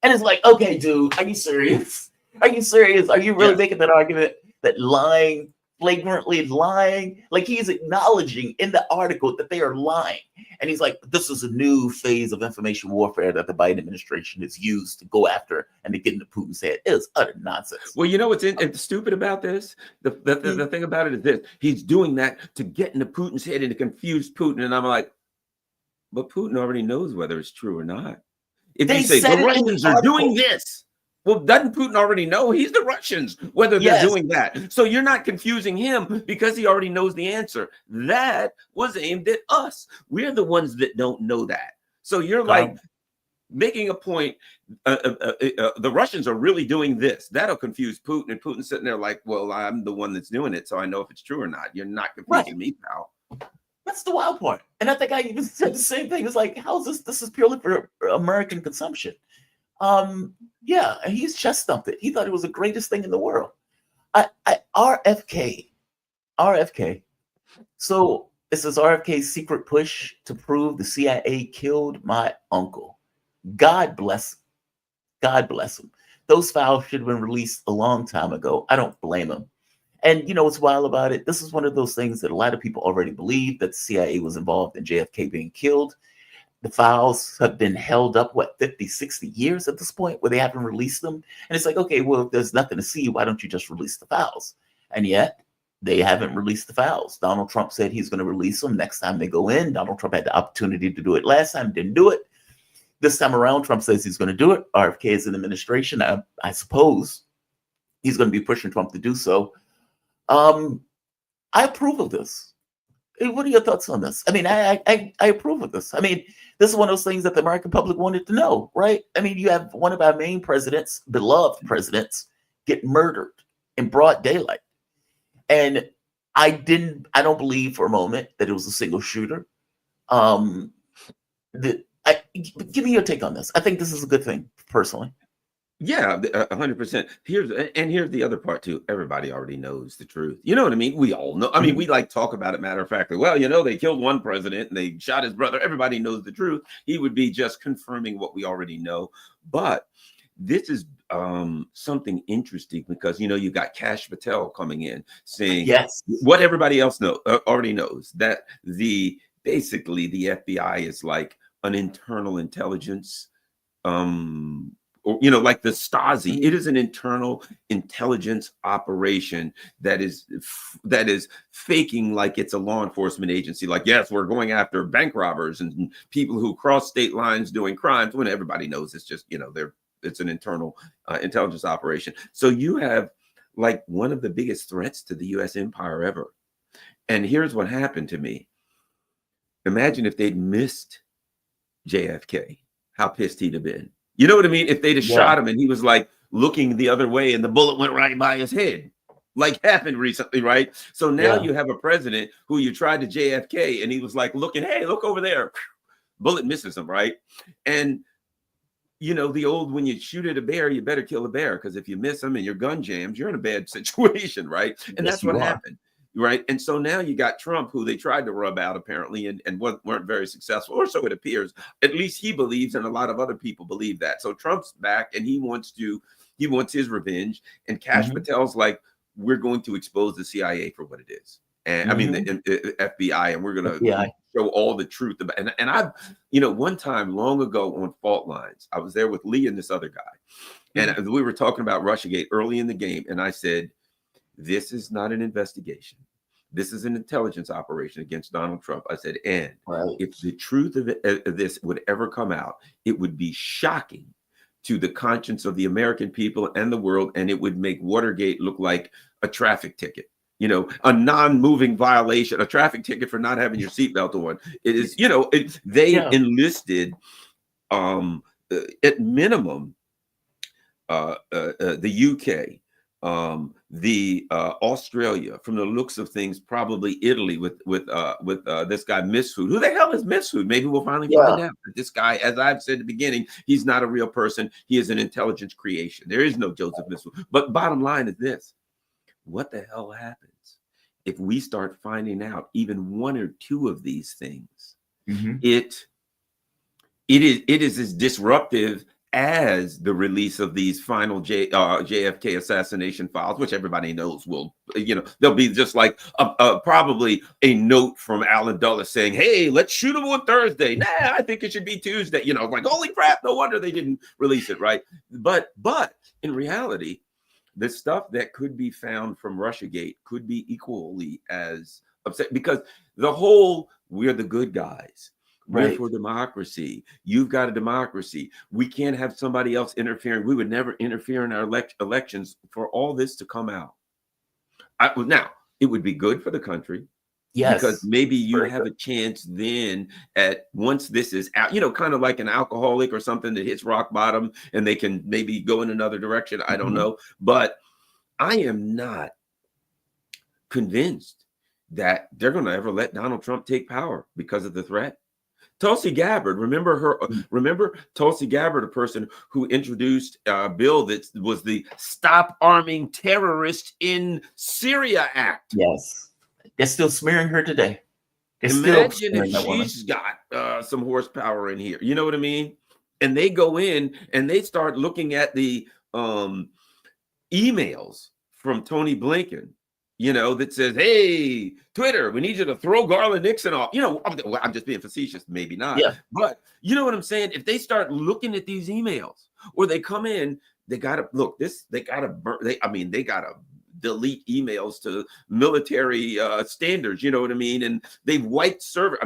And it's like, okay, dude, are you serious? Are you serious? Are you really making that argument that lying, flagrantly lying? Like he's acknowledging in the article that they are lying. And he's like, this is a new phase of information warfare that the Biden administration has used to go after and to get into Putin's head. It is utter nonsense. Well, you know what's stupid about this? The thing about it is this. He's doing that to get into Putin's head and to confuse Putin. And I'm like, but Putin already knows whether it's true or not. If They you say said the it in the Russians are article. doing this, well, doesn't Putin already know? He's the Russians, whether they're Yes. doing that. So you're not confusing him because he already knows the answer. That was aimed at us. We're the ones that don't know that. So you're like making a point. The Russians are really doing this. That'll confuse Putin. And Putin's sitting there like, well, I'm the one that's doing it, so I know if it's true or not. You're not confusing me, pal. That's the wild part. And I think I even said the same thing. It's like, how's this? This is purely for American consumption. Yeah, and he's chest thumped it. He thought it was the greatest thing in the world. RFK. So this is RFK's secret push to prove the CIA killed my uncle. God bless him. God bless him. Those files should have been released a long time ago. I don't blame him. And you know what's wild about it? This is one of those things that a lot of people already believe, that the CIA was involved in JFK being killed. The files have been held up, 50, 60 years at this point, where they haven't released them. And it's like, okay, well, if there's nothing to see, why don't you just release the files? And yet they haven't released the files. Donald Trump said he's going to release them next time they go in. Donald Trump had the opportunity to do it last time, didn't do it. This time around, Trump says he's going to do it. RFK is in administration. I suppose he's going to be pushing Trump to do so. I approve of this. What are your thoughts on this? I mean, I approve of this. I mean, this is one of those things that the American public wanted to know, right? I mean, you have one of our main presidents, beloved presidents, get murdered in broad daylight. And I don't believe for a moment that it was a single shooter. Give me your take on this. I think this is a good thing, personally. Yeah, 100%. Here's the other part too. Everybody already knows the truth. You know what I mean? We all know. I mean, we like talk about it matter of factly. Well, you know, they killed one president and they shot his brother. Everybody knows the truth. He would be just confirming what we already know. But this is something interesting because, you know, you got Kash Patel coming in saying what everybody else already knows, that basically the FBI is like an internal intelligence, or, you know, like the Stasi. It is an internal intelligence operation that is faking like it's a law enforcement agency. Like, yes, we're going after bank robbers and people who cross state lines doing crimes, when everybody knows it's just, you know, it's an internal intelligence operation. So you have like one of the biggest threats to the U.S. empire ever. And here's what happened to me. Imagine if they'd missed JFK, how pissed he'd have been. You know what I mean? If they'd have shot him and he was like looking the other way and the bullet went right by his head, like happened recently, right? So now you have a president who you tried to JFK and he was like looking, hey, look over there. Bullet misses him, right? And you know, the old, when you shoot at a bear, you better kill a bear, because if you miss him and your gun jams, you're in a bad situation, right? And that's what happened. right? And so now you got Trump, who they tried to rub out apparently, and weren't very successful, or so it appears. At least he believes, and a lot of other people believe that. So Trump's back, and he wants his revenge. And Kash Patel's like, we're going to expose the CIA for what it is, and I mean the FBI, and we're going to show all the truth about. And I've, one time long ago on Fault Lines, I was there with Lee and this other guy, and we were talking about Russiagate early in the game, and I said, this is not an investigation. This is an intelligence operation against Donald Trump. I said, and if the truth of this would ever come out, it would be shocking to the conscience of the American people and the world, and it would make Watergate look like a traffic ticket, a non-moving violation, a traffic ticket for not having your seatbelt on. It is, they enlisted at minimum the UK, Australia, from the looks of things, probably Italy with this guy Misfood. Who the hell is Misfood? Maybe we'll finally find out. This guy, as I've said at the beginning, he's not a real person. He is an intelligence creation. There is no Joseph Misfood. But bottom line is this: what the hell happens if we start finding out even one or two of these things? It is as disruptive as the release of these final JFK assassination files, which everybody knows will, they'll be just like probably a note from Alan Dulles saying, hey, let's shoot him on Thursday. Nah, I think it should be Tuesday. Like, holy crap, no wonder they didn't release it, right? But in reality, the stuff that could be found from Russiagate could be equally as upset, because the whole, we're the good guys. We're for democracy. You've got a democracy. We can't have somebody else interfering. We would never interfere in our elections. For all this to come out, now it would be good for the country. Yes, because maybe you have a chance then at, once this is out, kind of like an alcoholic or something that hits rock bottom and they can maybe go in another direction. I don't know. But I am not convinced that they're going to ever let Donald Trump take power because of the threat. Tulsi Gabbard, remember her? Remember Tulsi Gabbard, a person who introduced a bill that was the Stop Arming Terrorists in Syria Act. Yes, they're still smearing her today. Imagine if she's got some horsepower in here. You know what I mean? And they go in and they start looking at the emails from Tony Blinken, that says, hey, Twitter, we need you to throw Garland Nixon off. I'm just being facetious, maybe not. Yeah. But you know what I'm saying? If they start looking at these emails, or they come in, they got to look this, they got to burn. They got to delete emails to military standards. You know what I mean? And they've wiped server.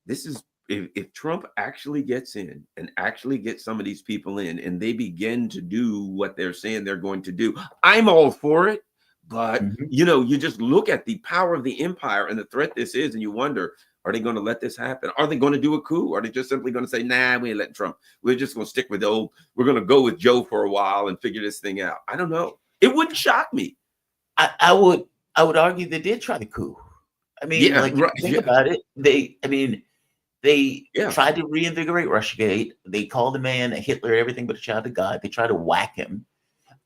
This is, if Trump actually gets in and actually gets some of these people in, and they begin to do what they're saying they're going to do, I'm all for it. But, you just look at the power of the empire and the threat this is, and you wonder, are they going to let this happen? Are they going to do a coup? Are they just simply going to say, nah, we ain't letting Trump. We're just going to stick with we're going to go with Joe for a while and figure this thing out. I don't know. It wouldn't shock me. I would argue they did try the coup. Think about it. They tried to reinvigorate Russiagate. They called the man a Hitler, everything but a child of God. They tried to whack him.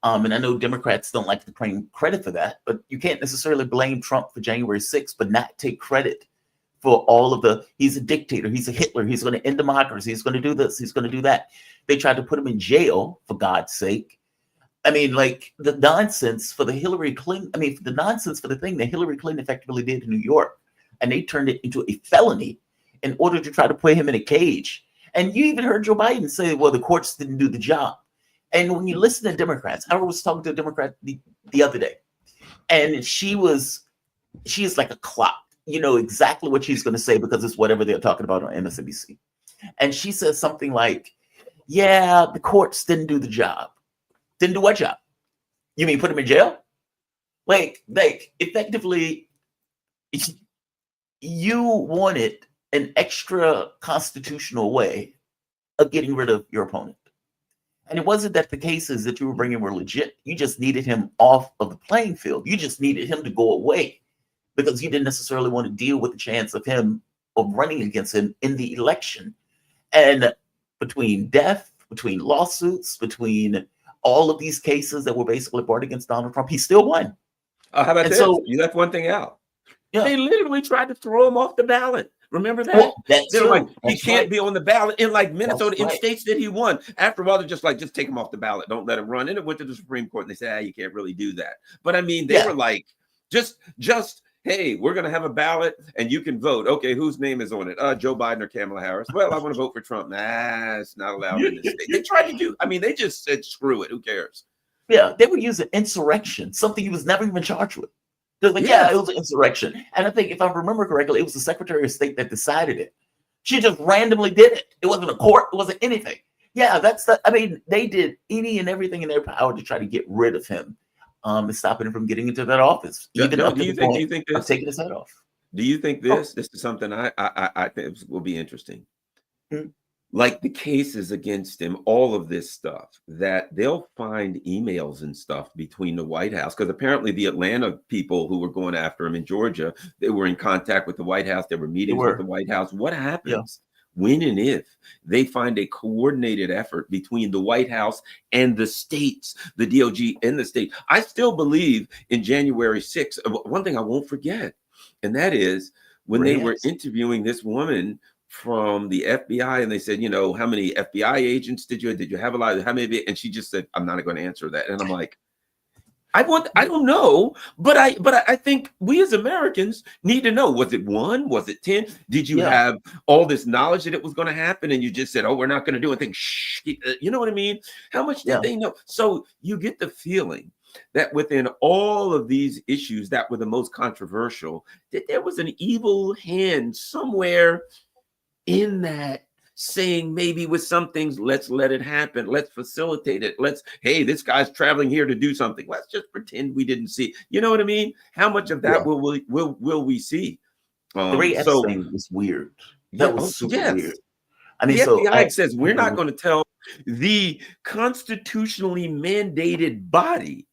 And I know Democrats don't like to claim credit for that, but you can't necessarily blame Trump for January 6th, but not take credit for all of he's a dictator, he's a Hitler, he's going to end democracy, he's going to do this, he's going to do that. They tried to put him in jail, for God's sake. The nonsense for the Hillary Clinton, the nonsense for the thing that Hillary Clinton effectively did in New York, and they turned it into a felony in order to try to put him in a cage. And you even heard Joe Biden say, well, the courts didn't do the job. And when you listen to Democrats, I was talking to a Democrat the other day, and she is like a clock. You know exactly what she's going to say because it's whatever they're talking about on MSNBC. And she says something like, yeah, the courts didn't do the job. Didn't do what job? You mean put him in jail? Like effectively, you wanted an extra constitutional way of getting rid of your opponent. And it wasn't that the cases that you were bringing were legit. You just needed him off of the playing field. You just needed him to go away because you didn't necessarily want to deal with the chance of running against him in the election. And between death, between lawsuits, between all of these cases that were basically brought against Donald Trump, he still won. How about And this? so, You left one thing out. yeah, They literally tried to throw him off the ballot. Remember that? well, that's They were like, true. he That's can't right. be on the ballot in like That's Minnesota, in right. states that he won. After a while, they're just like, just take him off the ballot. Don't let him run. And it went to the Supreme Court and they said, you can't really do that. But I mean, they Yeah. were like, just, hey, we're going to have a ballot and you can vote. Okay, whose name is on it? Joe Biden or Kamala Harris? Well, I want to vote for Trump. Nah, it's not allowed in this state. They tried to do, I mean, they just said, screw it. Who cares? Yeah, they would use an insurrection, something he was never even charged with. They're like, yeah, Yes. it was an insurrection. And I think if I remember correctly, it was the Secretary of State that decided it. She just randomly did it. It wasn't a court, it wasn't anything. Yeah, I mean, they did any and everything in their power to try to get rid of him, and stopping him from getting into that office. Even up to the point of taking his head off. Do you think this is something I think will be interesting? Hmm. Like the cases against him, all of this stuff, that they'll find emails and stuff between the White House, because apparently the Atlanta people who were going after him in Georgia, they were in contact with the White House. There were meetings with the White House. What happens when and if they find a coordinated effort between the White House and the states, the DOJ and the state? I still believe in January 6th. One thing I won't forget, and that is when they were interviewing this woman from the FBI, and they said, you know, how many FBI agents did you have a lot? How many? And she just said, I'm not going to answer that. And I'm like, I don't know, but I think we as Americans need to know. Was it 1? Was it 10? Did you have all this knowledge that it was going to happen, and you just said, oh, we're not going to do anything? Shh, you know what I mean? How much did they know? So you get the feeling that within all of these issues that were the most controversial, that there was an evil hand somewhere in that, saying maybe with some things, let's let it happen, let's facilitate it, hey, this guy's traveling here to do something, let's just pretend we didn't see. You know what I mean? How much of that will we see? The Ray Epps thing was weird. That was super weird. I mean, the FBI says we're not going to tell the constitutionally mandated body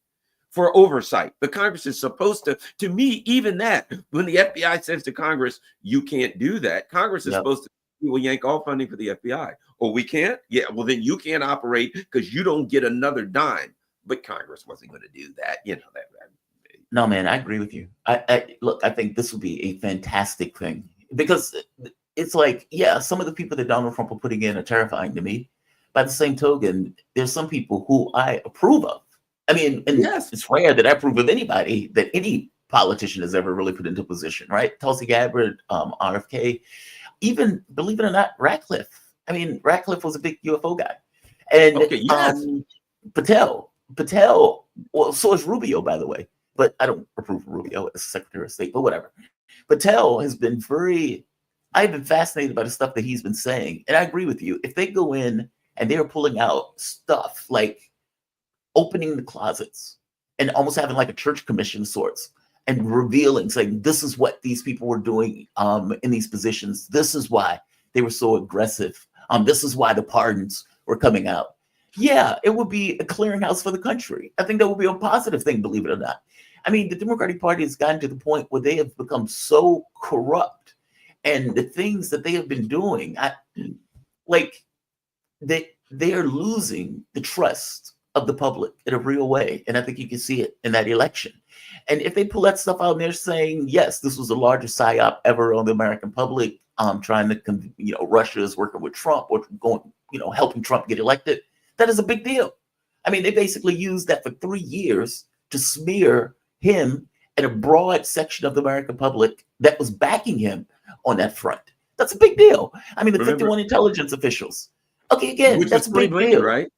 for oversight. The Congress is supposed to me, even that, when the FBI says to Congress, you can't do that, Congress is supposed to, we will yank all funding for the FBI. Or we can't? Yeah, well, then you can't operate because you don't get another dime. But Congress wasn't going to do that. You know, that. No, man, I agree with you. Look, I think this would be a fantastic thing, because it's like, yeah, some of the people that Donald Trump are putting in are terrifying to me. By the same token, there's some people who I approve of. I mean, and it's rare that I approve of anybody that any politician has ever really put into position, right? Tulsi Gabbard, RFK, even, believe it or not, Ratcliffe. I mean, Ratcliffe was a big UFO guy. And Patel, well, so is Rubio, by the way. But I don't approve of Rubio as Secretary of State, but whatever. Patel has been I've been fascinated by the stuff that he's been saying. And I agree with you. If they go in and they're pulling out stuff like opening the closets and almost having like a church commission of sorts, and revealing, saying, this is what these people were doing in these positions. This is why they were so aggressive. This is why the pardons were coming out. Yeah, it would be a clearinghouse for the country. I think that would be a positive thing, believe it or not. I mean, the Democratic Party has gotten to the point where they have become so corrupt, and the things that they have been doing, they are losing the trust of the public in a real way. And I think you can see it in that election. And if they pull that stuff out and they're saying, yes, this was the largest psyop ever on the American public, trying to, Russia is working with Trump or going, helping Trump get elected, that is a big deal. I mean, they basically used that for 3 years to smear him and a broad section of the American public that was backing him on that front. That's a big deal. I mean, the 51 intelligence officials. Okay, again, which that's a big Blinken, deal, right?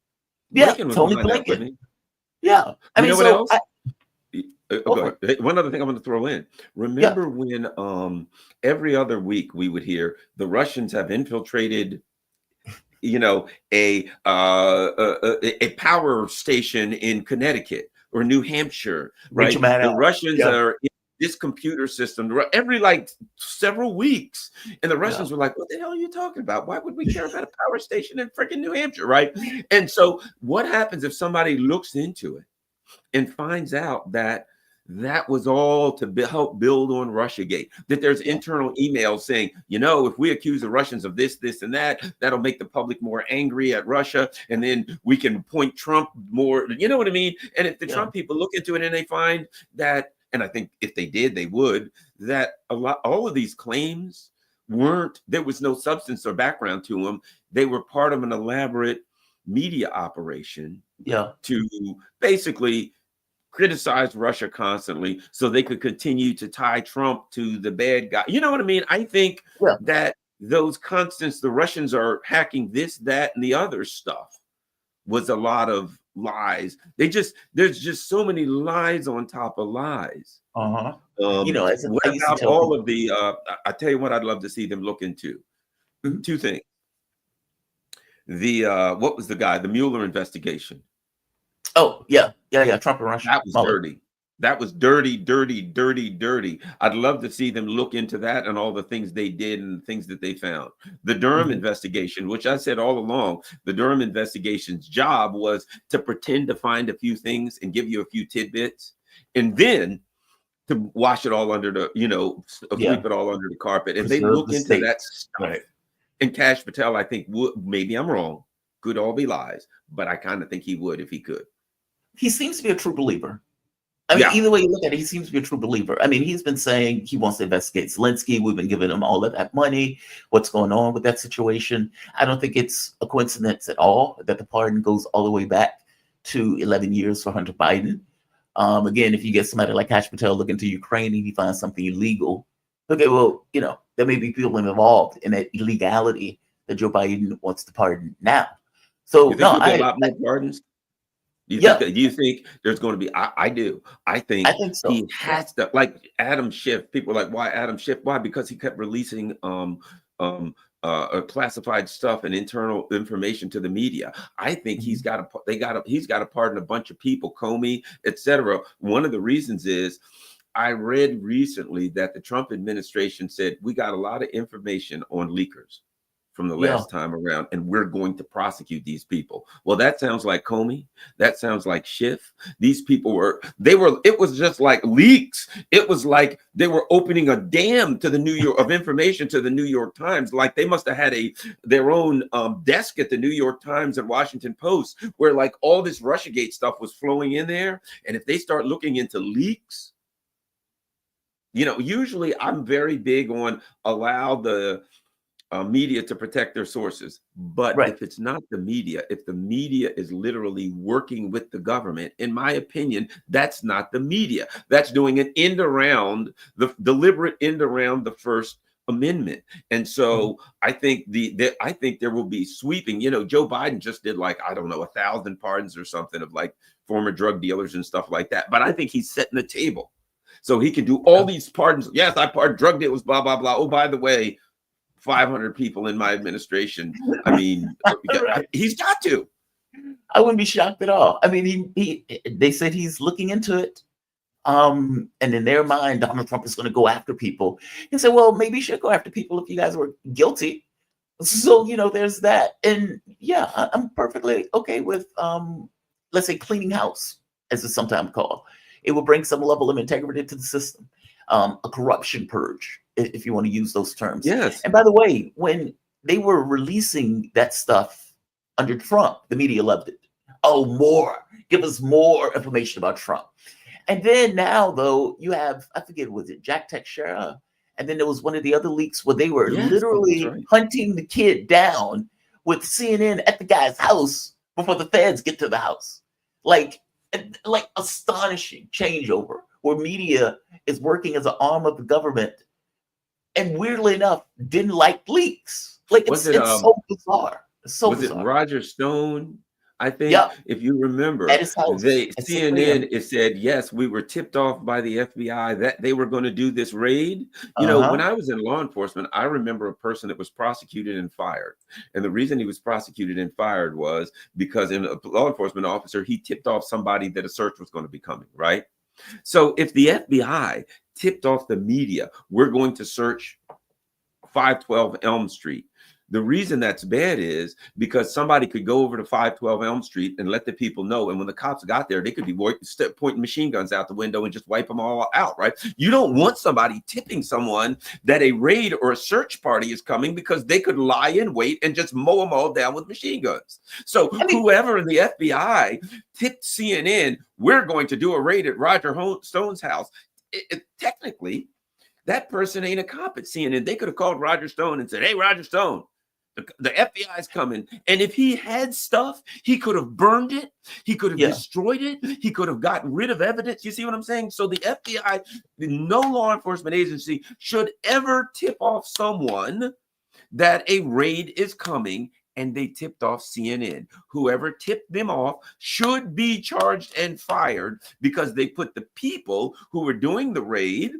Yeah, Blinken Tony Blinken. Yeah, I mean, what else? Okay. One other thing I want to throw in. Remember when every other week we would hear the Russians have infiltrated, a power station in Connecticut or New Hampshire, right? The Russians are in this computer system every several weeks, and the Russians were like, "What the hell are you talking about? Why would we care about a power station in freaking New Hampshire, right?" And so, what happens if somebody looks into it and finds out that that was all to help build on Russiagate, that there's internal emails saying, if we accuse the Russians of this, this, and that, that'll make the public more angry at Russia. And then we can point Trump more, you know what I mean? And if the Trump people look into it and they find that and I think if they did, they would, that all of these claims there was no substance or background to them. They were part of an elaborate media operation to basically criticize Russia constantly so they could continue to tie Trump to the bad guy. You know what I mean? I think that those constants, the Russians are hacking this, that, and the other stuff, was a lot of lies. There's just so many lies on top of lies. You know, what about all of the I tell you what I'd love to see them look into. Two things. The what was the guy, the Mueller investigation? Oh, yeah, Trump and Russia. That was dirty. That was dirty, dirty, dirty, dirty. I'd love to see them look into that and all the things they did and the things that they found. The Durham investigation, which I said all along, the Durham investigation's job was to pretend to find a few things and give you a few tidbits, and then to wash it all under the, sweep it all under the carpet. And they look into that stuff. And Kash Patel, I think, maybe I'm wrong, could all be lies, but I kind of think he would if he could. He seems to be a true believer. I mean, either way you look at it, he seems to be a true believer. I mean, he's been saying he wants to investigate Zelensky. We've been giving him all of that money. What's going on with that situation? I don't think it's a coincidence at all that the pardon goes all the way back to 11 years for Hunter Biden. Again, if you get somebody like Kash Patel looking into Ukraine and he finds something illegal, okay, well, there may be people involved in that illegality that Joe Biden wants to pardon now. So, a lot more pardons. Do you think there's going to be? I do. I think so. He has to, like Adam Schiff. People are like, why Adam Schiff? Why? Because he kept releasing classified stuff and internal information to the media. I think he's got to pardon a bunch of people, Comey, etc. One of the reasons is I read recently that the Trump administration said we got a lot of information on leakers from the last time around, and we're going to prosecute these people. Well, that sounds like Comey. That sounds like Schiff. These people it was just like leaks. It was like they were opening a dam to the New York of information to the New York Times. Like they must have had their own desk at the New York Times and Washington Post where like all this Russiagate stuff was flowing in there. And if they start looking into leaks, usually I'm very big on allow the media to protect their sources. But if it's not the media, if the media is literally working with the government, in my opinion, that's not the media. That's doing an deliberate end around the First Amendment. And so I think I think there will be sweeping, Joe Biden just did 1,000 pardons or something of like former drug dealers and stuff like that. But I think he's setting the table so he can do all these pardons. Yes, I pardon drug dealers, blah, blah, blah. Oh, by the way, 500 people in my administration. I mean, he's got to. I wouldn't be shocked at all. I mean, they said he's looking into it. And in their mind, Donald Trump is going to go after people. He said, well, maybe he should go after people if you guys were guilty. So, there's that. And I'm perfectly okay with, let's say, cleaning house, as it's sometimes called. It will bring some level of integrity to the system. A corruption purge, if you want to use those terms. Yes. And by the way, when they were releasing that stuff under Trump, the media loved it. Oh, give us more information about Trump. And then now, though, you have, I forget, was it Jack Teixeira? And then there was one of the other leaks where they were literally hunting the kid down with CNN at the guy's house before the feds get to the house. Like astonishing changeover where media is working as an arm of the government, and weirdly enough, didn't like leaks. Like it's so bizarre. It's so bizarre. It Roger Stone? I think if you remember, CNN it said yes, we were tipped off by the FBI that they were going to do this raid. When I was in law enforcement, I remember a person that was prosecuted and fired, and the reason he was prosecuted and fired was because in a law enforcement officer he tipped off somebody that a search was going to be coming, right? So if the FBI tipped off the media, we're going to search 512 Elm Street. The reason that's bad is because somebody could go over to 512 Elm Street and let the people know. And when the cops got there, they could be pointing machine guns out the window and just wipe them all out, right? You don't want somebody tipping someone that a raid or a search party is coming because they could lie in wait and just mow them all down with machine guns. So whoever in the FBI tipped CNN, we're going to do a raid at Roger Stone's house. technically, that person ain't a cop at CNN. They could have called Roger Stone and said, "Hey, Roger Stone, the FBI is coming." And if he had stuff, he could have burned it. He could have destroyed it. He could have gotten rid of evidence. You see what I'm saying? So the FBI, no law enforcement agency should ever tip off someone that a raid is coming, and they tipped off CNN. Whoever tipped them off should be charged and fired because they put the people who were doing the raid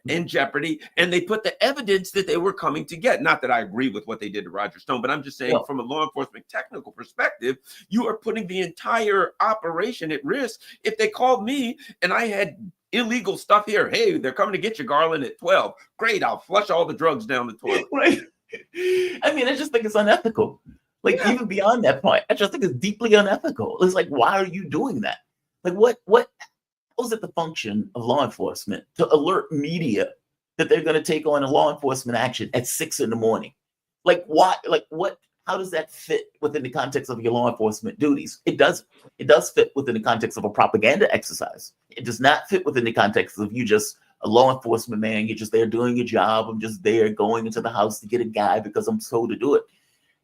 in jeopardy, and they put the evidence that they were coming to get. Not that I agree with what they did to Roger Stone, but I'm just saying from a law enforcement technical perspective, you are putting the entire operation at risk. If they called me and I had illegal stuff here, hey, they're coming to get you, Garland, at 12. Great, I'll flush all the drugs down the toilet. Right. I mean, I just think it's unethical. Like, even beyond that point, I just think it's deeply unethical. It's like, why are you doing that? Like, how is it the function of law enforcement to alert media that they're going to take on a law enforcement action at 6 a.m? Like, why? Like, what? How does that fit within the context of your law enforcement duties? It does. It does fit within the context of a propaganda exercise. It does not fit within the context of you just a law enforcement man. You're just there doing your job. I'm just there going into the house to get a guy because I'm told to do it.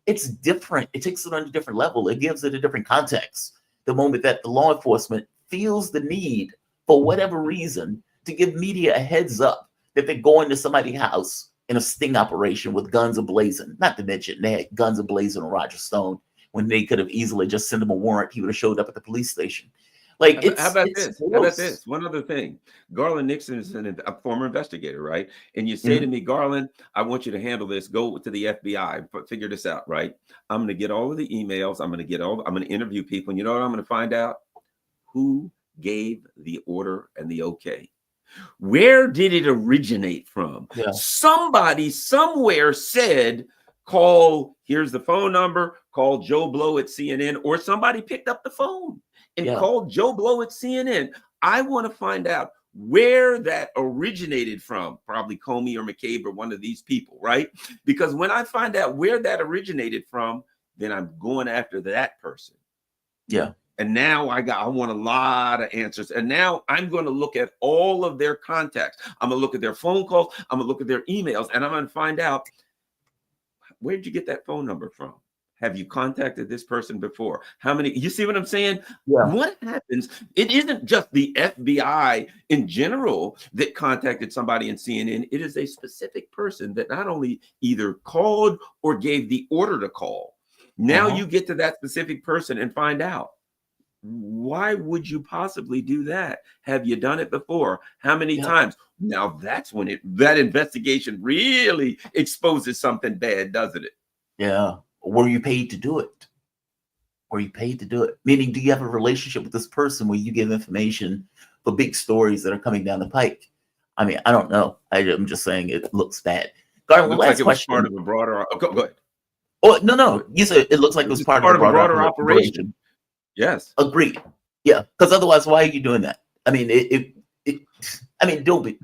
It's different. It takes it on a different level. It gives it a different context. The moment that the law enforcement feels the need, for whatever reason, to give media a heads up that they're going to somebody's house in a sting operation with guns ablazing. Not to mention they had guns ablazing on Roger Stone when they could have easily just sent him a warrant. He would have showed up at the police station. Like, how about this? How about this? One other thing. Garland Nixon is a former investigator, right? And you say to me, Garland, I want you to handle this. Go to the FBI, figure this out, right? I'm going to get all of the emails. I'm going to interview people. And you know what I'm going to find out? Who gave the order and the okay? Where did it originate from? Yeah. Somebody somewhere said, here's the phone number, call Joe Blow at CNN, or somebody picked up the phone and called Joe Blow at CNN. I want to find out where that originated from, probably Comey or McCabe or one of these people, right? Because when I find out where that originated from, then I'm going after that person. Yeah. And now I want a lot of answers. And now I'm going to look at all of their contacts. I'm going to look at their phone calls. I'm going to look at their emails, and I'm going to find out, where did you get that phone number from? Have you contacted this person before? How many? You see what I'm saying? Yeah. What happens? It isn't just the FBI in general that contacted somebody in CNN. It is a specific person that not only either called or gave the order to call. Now you get to that specific person and find out, why would you possibly do that? Have you done it before? How many times? Now that's when that investigation really exposes something bad, doesn't it? Yeah. Were you paid to do it? Were you paid to do it? Meaning, do you have a relationship with this person where you give information for big stories that are coming down the pike? I mean, I don't know. I'm just saying it looks bad. Garland, looks like it was part of a broader. Oh, go ahead. Oh, no. You said it looks like it was part of a broader operation. Yes. Agreed. Yeah. Because otherwise, why are you doing that? I mean, to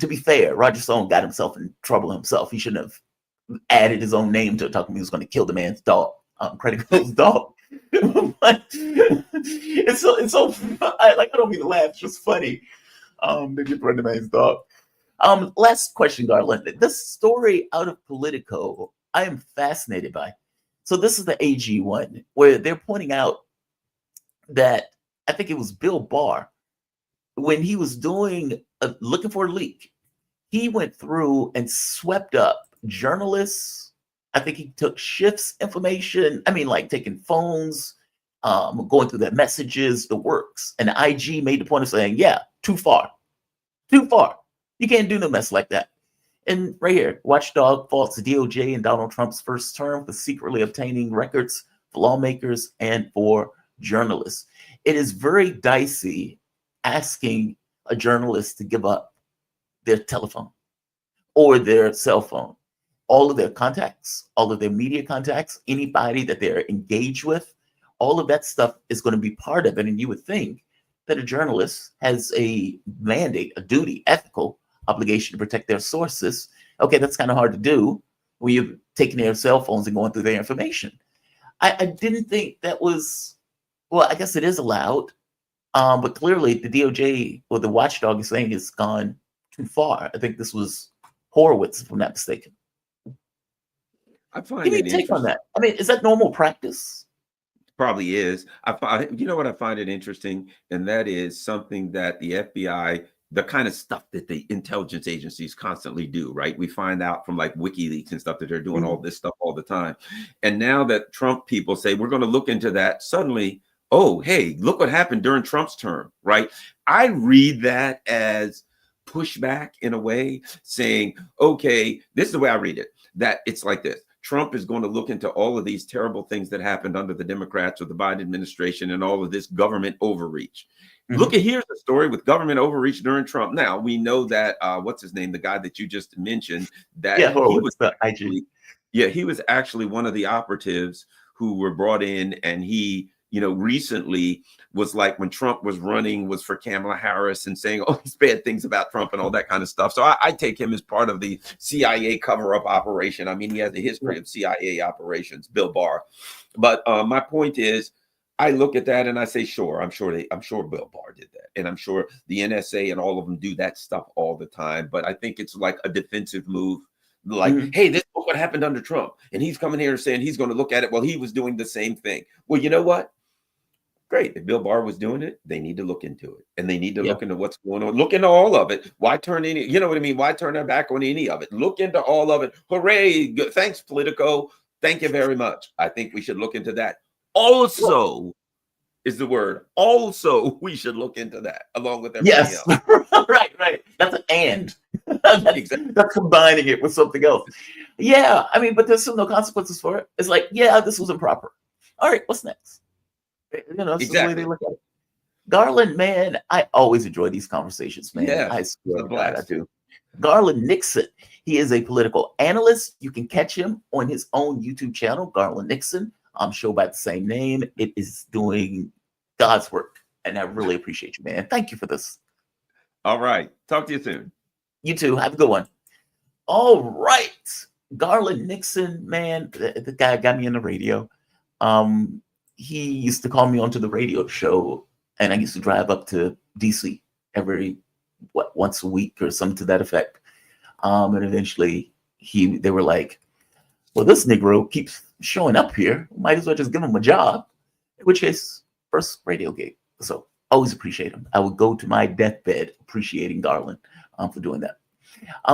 be fair, Roger Stone got himself in trouble himself. He shouldn't have added his own name to it, talking he was going to kill the man's dog, Credit Bill's dog. But it's so I don't mean to laugh. It's just funny. They just run the man's dog. Last question, Garland. This story out of Politico, I am fascinated by. So this is the AG one where they're pointing out that I think it was Bill Barr, when he was looking for a leak, he went through and swept up journalists. I think he took Schiff's information. I mean, like taking phones, going through their messages, the works. And the IG made the point of saying, yeah, too far. You can't do no mess like that. And right here, Watchdog faults the DOJ in Donald Trump's first term for secretly obtaining records for lawmakers and for journalists. It is very dicey asking a journalist to give up their telephone or their cell phone, all of their contacts, all of their media contacts, anybody that they're engaged with, all of that stuff is going to be part of it. And you would think that a journalist has a mandate, a duty, ethical obligation to protect their sources. Okay, that's kind of hard to do when you're taking their cell phones and going through their information. I didn't think that was, well, I guess it is allowed, but clearly the DOJ or the watchdog is saying it's gone too far. I think this was Horowitz, if I'm not mistaken. I find Give me it a take on interesting. that. I mean, is that normal practice? Probably is. You know what I find it interesting, and that is something that the FBI, the kind of stuff that the intelligence agencies constantly do, right? We find out from like WikiLeaks and stuff that they're doing all this stuff all the time. And now that Trump people say we're going to look into that, suddenly, oh, hey, look what happened during Trump's term, right? I read that as pushback in a way, saying, okay, this is the way I read it, that it's like this. Trump is going to look into all of these terrible things that happened under the Democrats or the Biden administration and all of this government overreach. Look at here's the story with government overreach during Trump. Now we know that what's his name, the guy that you just mentioned, that he was actually, he was actually one of the operatives who were brought in, and he, you know, recently was like when Trump was running, was for Kamala Harris and saying all these bad things about Trump and all that kind of stuff. So I take him as part of the CIA cover-up operation. I mean, he has a history of CIA operations, Bill Barr. But my point is, I look at that and I say, sure, I'm sure Bill Barr did that. And I'm sure the NSA and all of them do that stuff all the time. But I think it's like a defensive move. Like, hey, this is what happened under Trump. And he's coming here and saying he's going to look at it. Well, he was doing the same thing. Well, you know what? Great. If Bill Barr was doing it, they need to look into it. And they need to look into what's going on. Look into all of it. Why turn any, you know what I mean? Why turn their back on any of it? Look into all of it. Hooray. Good. Thanks, Politico. Thank you very much. I think we should look into that. Also is the word. Also, we should look into that along with everything else. Right. That's an and. That's combining it with something else. Yeah. I mean, but there's still no consequences for it. It's like, yeah, this was improper. All right, what's next? You know, that's the way they look at it. Garland, man, I always enjoy these conversations, man. Yeah, I swear to God, I do. Garland Nixon, he is a political analyst. You can catch him on his own YouTube channel, Garland Nixon. I'm sure by the same name. It is doing God's work, and I really appreciate you, man. Thank you for this. All right. Talk to you soon. You too. Have a good one. All right. Garland Nixon, man, the guy got me on the radio. He used to call me onto the radio show, and I used to drive up to DC every once a week or something to that effect. And eventually they were like, well, this Negro keeps showing up here. Might as well just give him a job, which is first radio gig. So always appreciate him. I would go to my deathbed appreciating Garland for doing that.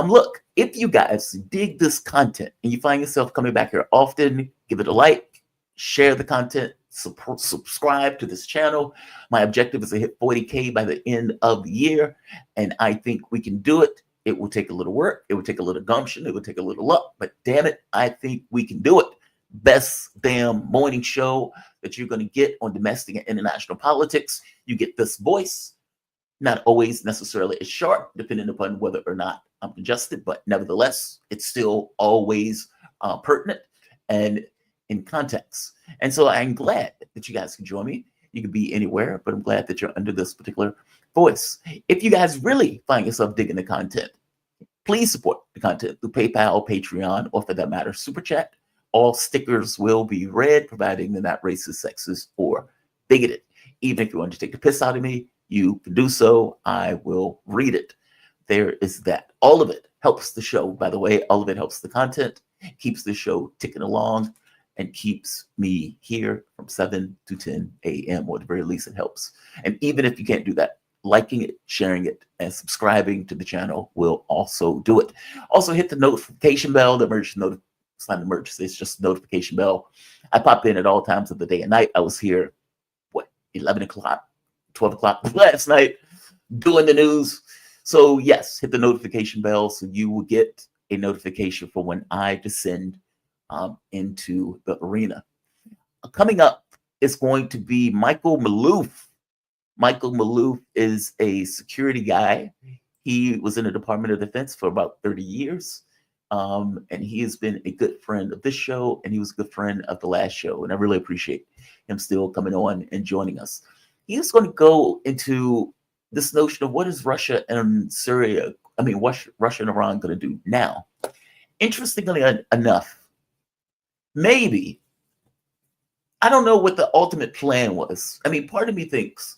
Look, if you guys dig this content and you find yourself coming back here often, give it a like, share the content, subscribe to this channel. My objective is to hit 40K by the end of the year, and I think we can do it. It will take a little work. It will take a little gumption. It will take a little luck, but damn it, I think we can do it. Best damn morning show that you're going to get on domestic and international politics. You get this voice, not always necessarily as sharp, depending upon whether or not I'm adjusted, but nevertheless, it's still always pertinent and in context. And so I'm glad that you guys can join me. You can be anywhere, but I'm glad that you're under this particular voice. If you guys really find yourself digging the content, please support the content through PayPal, Patreon, or for that matter, Super Chat. All stickers will be read, providing they're not racist, sexist, or bigoted. Even if you want to take the piss out of me, you can do so. I will read it. There is that. All of it helps the show, by the way. All of it helps the content, keeps the show ticking along, and keeps me here from 7 to 10 a.m. or at the very least it helps. And even if you can't do that, liking it, sharing it, and subscribing to the channel will also do it. Also hit the notification bell, the emergency notification. It's not an emergency, it's just a notification bell. I pop in at all times of the day and night. I was here, 11 o'clock, 12 o'clock last night doing the news. So yes, hit the notification bell so you will get a notification for when I descend into the arena. Coming up is going to be Michael Maloof. Michael Maloof is a security guy. He was in the Department of Defense for about 30 years. And he has been a good friend of this show, and he was a good friend of the last show. And I really appreciate him still coming on and joining us. He's going to go into this notion of what is Russia and Syria, what's Russia and Iran going to do now? Interestingly enough, maybe, I don't know what the ultimate plan was. Part of me thinks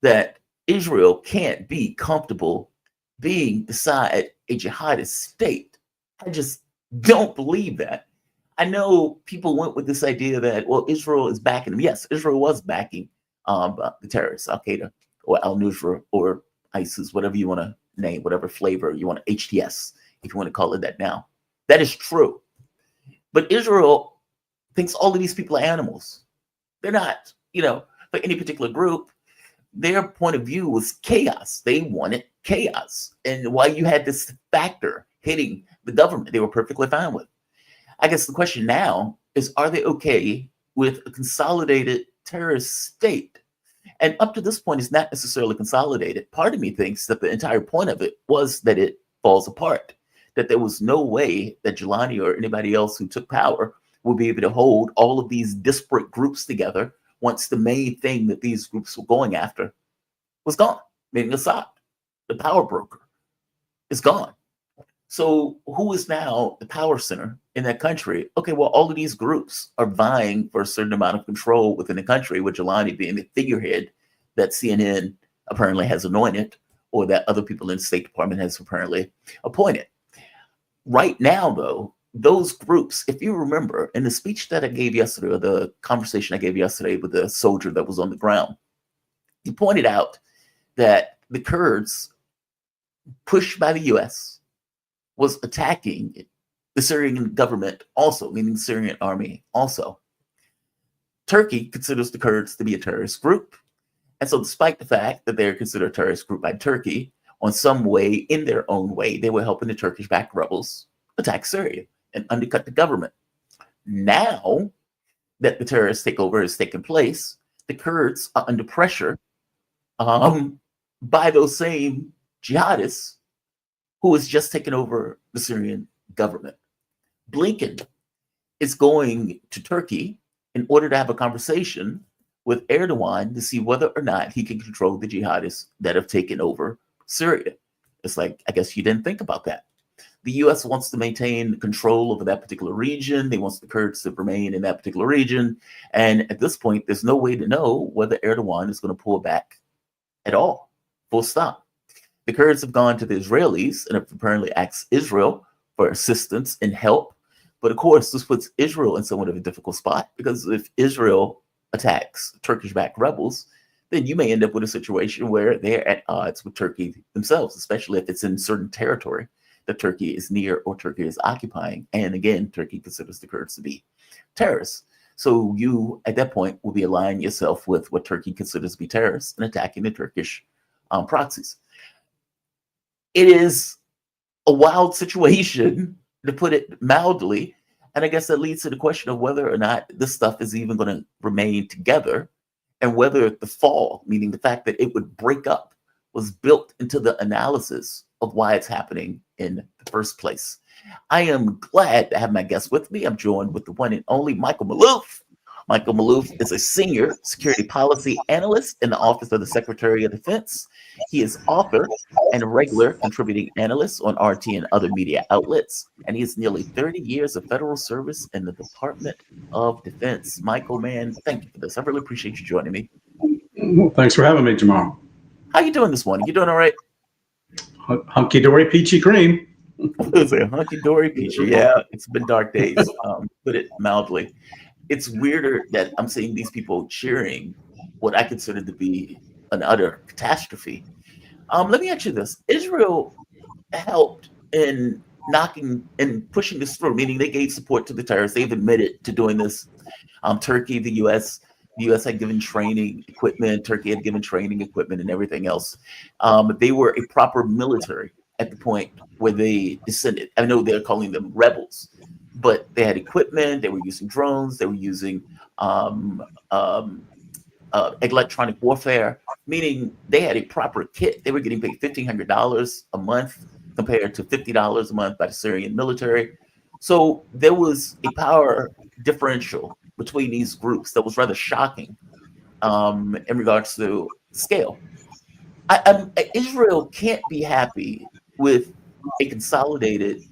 that Israel can't be comfortable being beside a jihadist state. I just don't believe that. I know people went with this idea that, well, Israel is backing them. Yes, Israel was backing the terrorists, Al Qaeda or Al Nusra or ISIS, whatever you want to name, whatever flavor you want, HTS, if you want to call it that now. That is true. But Israel thinks all of these people are animals. They're not, for any particular group. Their point of view was chaos. They wanted chaos. And while you had this factor hitting the government, they were perfectly fine with. I guess the question now is, are they okay with a consolidated terrorist state? And up to this point, it's not necessarily consolidated. Part of me thinks that the entire point of it was that it falls apart, that there was no way that Jelani or anybody else who took power would be able to hold all of these disparate groups together once the main thing that these groups were going after was gone, meaning Assad, the power broker, is gone. So who is now the power center in that country? Okay, well, all of these groups are vying for a certain amount of control within the country, with Jelani being the figurehead that CNN apparently has anointed, or that other people in the State Department has apparently appointed. Right now, though, those groups, if you remember, in the speech that I gave yesterday, or the conversation I gave yesterday with the soldier that was on the ground, he pointed out that the Kurds, pushed by the U.S., was attacking the Syrian government also, meaning the Syrian army also. Turkey considers the Kurds to be a terrorist group. And so despite the fact that they're considered a terrorist group by Turkey, on some way, in their own way, they were helping the Turkish-backed rebels attack Syria and undercut the government. Now that the terrorist takeover has taken place, the Kurds are under pressure by those same jihadists who has just taken over the Syrian government. Blinken is going to Turkey in order to have a conversation with Erdogan to see whether or not he can control the jihadists that have taken over Syria. It's like, I guess you didn't think about that. The U.S. wants to maintain control over that particular region. They want the Kurds to remain in that particular region. And at this point, there's no way to know whether Erdogan is going to pull back at all. Full stop. The Kurds have gone to the Israelis and have apparently asked Israel for assistance and help. But of course, this puts Israel in somewhat of a difficult spot, because if Israel attacks Turkish-backed rebels, then you may end up with a situation where they're at odds with Turkey themselves, especially if it's in certain territory that Turkey is near or Turkey is occupying. And again, Turkey considers the Kurds to be terrorists. So you, at that point, will be aligning yourself with what Turkey considers to be terrorists and attacking the Turkish proxies. It is a wild situation, to put it mildly. And I guess that leads to the question of whether or not this stuff is even going to remain together, and whether the fall, meaning the fact that it would break up, was built into the analysis of why it's happening in the first place. I am glad to have my guest with me. I'm joined with the one and only Michael Maloof. Michael Maloof is a senior security policy analyst in the Office of the Secretary of Defense. He is author and a regular contributing analyst on RT and other media outlets, and he has nearly 30 years of federal service in the Department of Defense. Michael, man, thank you for this. I really appreciate you joining me. Well, thanks for having me, Jamal. How you doing this morning? You doing all right? Hunky-dory, peachy cream. It's a hunky-dory peachy. Yeah, it's been dark days, put it mildly. It's weirder that I'm seeing these people cheering what I consider to be an utter catastrophe. Let me ask you this. Israel helped in knocking and pushing this through, meaning they gave support to the terrorists. They've admitted to doing this. Turkey, the U.S. had given training equipment. Turkey had given training equipment and everything else. They were a proper military at the point where they descended. I know they're calling them rebels, but they had equipment. They were using drones. They were using electronic warfare, meaning they had a proper kit. They were getting paid $1,500 a month compared to $50 a month by the Syrian military. So there was a power differential between these groups that was rather shocking in regards to scale. Israel can't be happy with a consolidated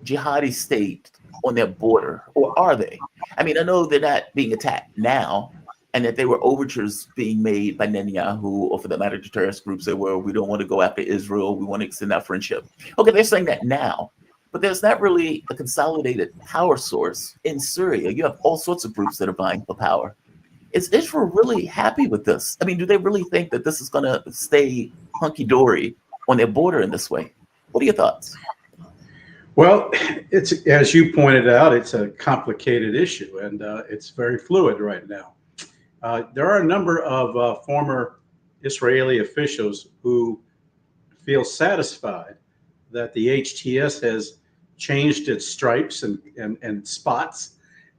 jihadi state on their border, or are they? I mean, I know they're not being attacked now, and that there were overtures being made by Netanyahu, or for that matter, to terrorist groups that were, we don't want to go after Israel, we want to extend our friendship. Okay, they're saying that now, but there's not really a consolidated power source in Syria. You have all sorts of groups that are vying for power. Is Israel really happy with this? I mean, do they really think that this is going to stay hunky-dory on their border in this way? What are your thoughts? Well, it's, as you pointed out, it's a complicated issue, and it's very fluid right now. There are a number of former Israeli officials who feel satisfied that the HTS has changed its stripes and spots,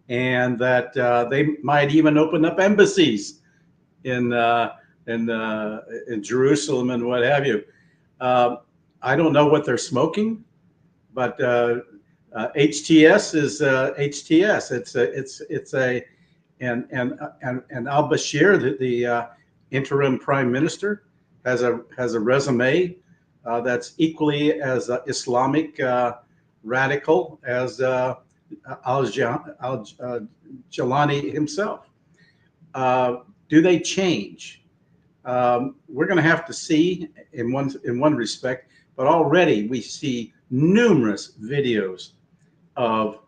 and that they might even open up embassies in Jerusalem and what have you. I don't know what they're smoking, but HTS is HTS. And al-Bashir, the interim prime minister, has a resume that's equally as Islamic radical as al-Jilani himself. Do they change? We're going to have to see in one respect, but already we see numerous videos of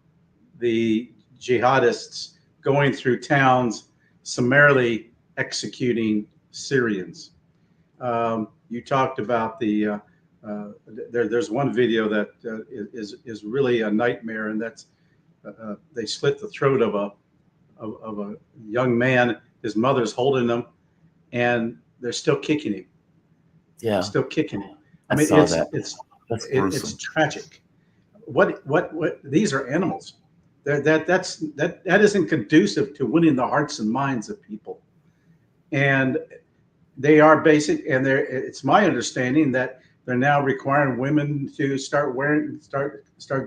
the jihadists going through towns, summarily executing Syrians. You talked about there's one video that is really a nightmare, and that's they slit the throat of a young man. His mother's holding him, and they're still kicking him. Yeah, still kicking him. I mean, it's tragic. What these are animals. That isn't conducive to winning the hearts and minds of people. And they are basic, and it's my understanding that they're now requiring women to start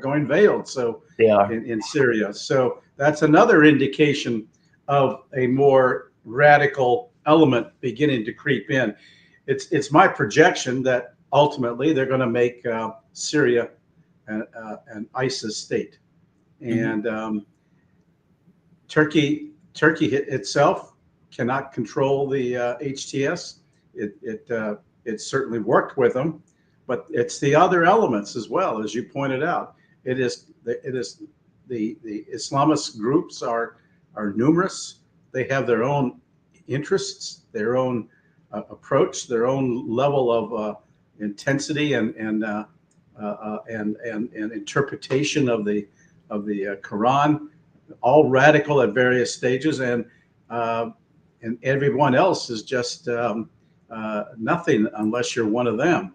going veiled. So they are in Syria. So that's another indication of a more radical element beginning to creep in. It's my projection that ultimately they're going to make Syria an ISIS state, and Turkey itself cannot control the HTS. It certainly worked with them, but it's the other elements as well, as you pointed out. It is the Islamist groups are numerous. They have their own interests, their own approach, their own level of intensity and interpretation of the Quran, all radical at various stages, and everyone else is just nothing unless you're one of them,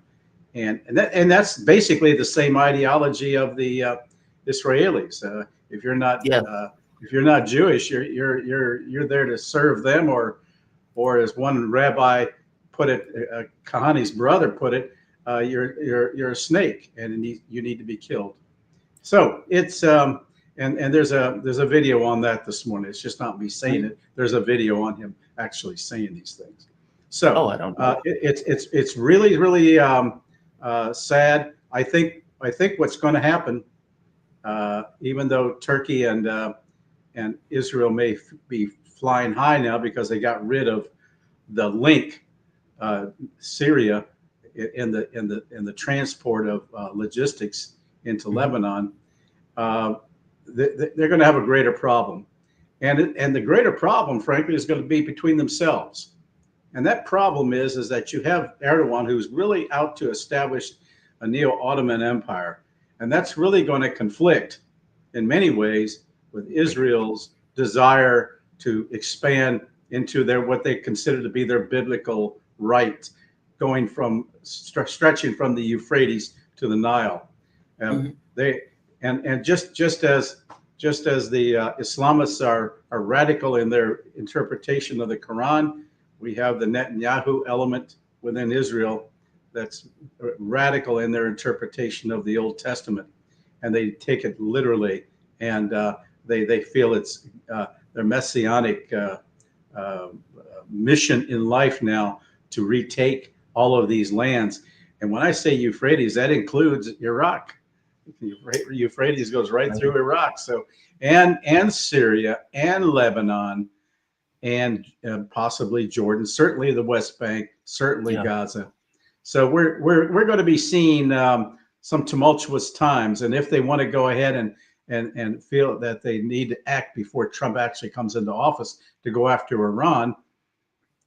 and that's basically the same ideology of the Israelis. If you're not Jewish, you're there to serve them, or as one rabbi put it, Kahani's brother put it, you're a snake, and you need to be killed. So it's and there's a video on that this morning. It's just not me saying it. There's a video on him actually saying these things. So I don't know. It's really sad. I think what's going to happen, even though Turkey and Israel may be flying high now because they got rid of the link, Syria, in the transport of logistics into Lebanon, they're going to have a greater problem, and the greater problem, frankly, is going to be between themselves. And that problem is that you have Erdogan, who's really out to establish a neo-Ottoman empire, and that's really going to conflict in many ways with Israel's desire to expand into what they consider to be their biblical right, going from stretching from the Euphrates to the Nile. Just as the Islamists are radical in their interpretation of the Quran, we have the Netanyahu element within Israel that's radical in their interpretation of the Old Testament, and they take it literally, and they feel it's their messianic mission in life now to retake all of these lands. And when I say Euphrates, that includes Iraq. Euphrates goes right through Iraq. So and Syria and Lebanon and possibly Jordan, certainly the West Bank, certainly Yeah. Gaza. So we're going to be seeing some tumultuous times, and if they want to go ahead and feel that they need to act before Trump actually comes into office to go after Iran,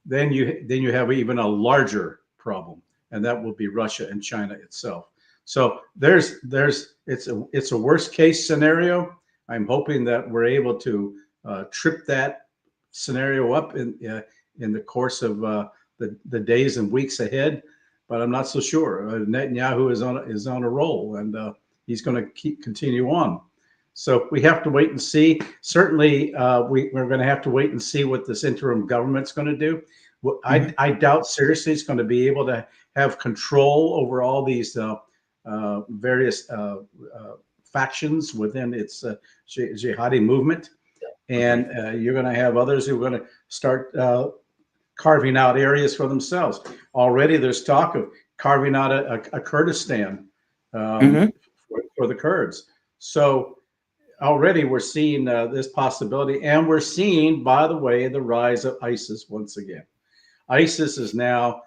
then you have even a larger problem, and that will be Russia and China itself. So it's a worst case scenario. I'm hoping that we're able to trip that scenario up in the course of the days and weeks ahead, but I'm not so sure. Netanyahu is on a roll, and he's going to continue on. So we have to wait and see. Certainly, we're going to have to wait and see what this interim government's going to do. Well, I doubt seriously it's going to be able to have control over all these various factions within its jihadi movement. And you're going to have others who are going to start carving out areas for themselves. Already there's talk of carving out a Kurdistan for the Kurds. So already we're seeing this possibility. And we're seeing, by the way, the rise of ISIS once again. ISIS is now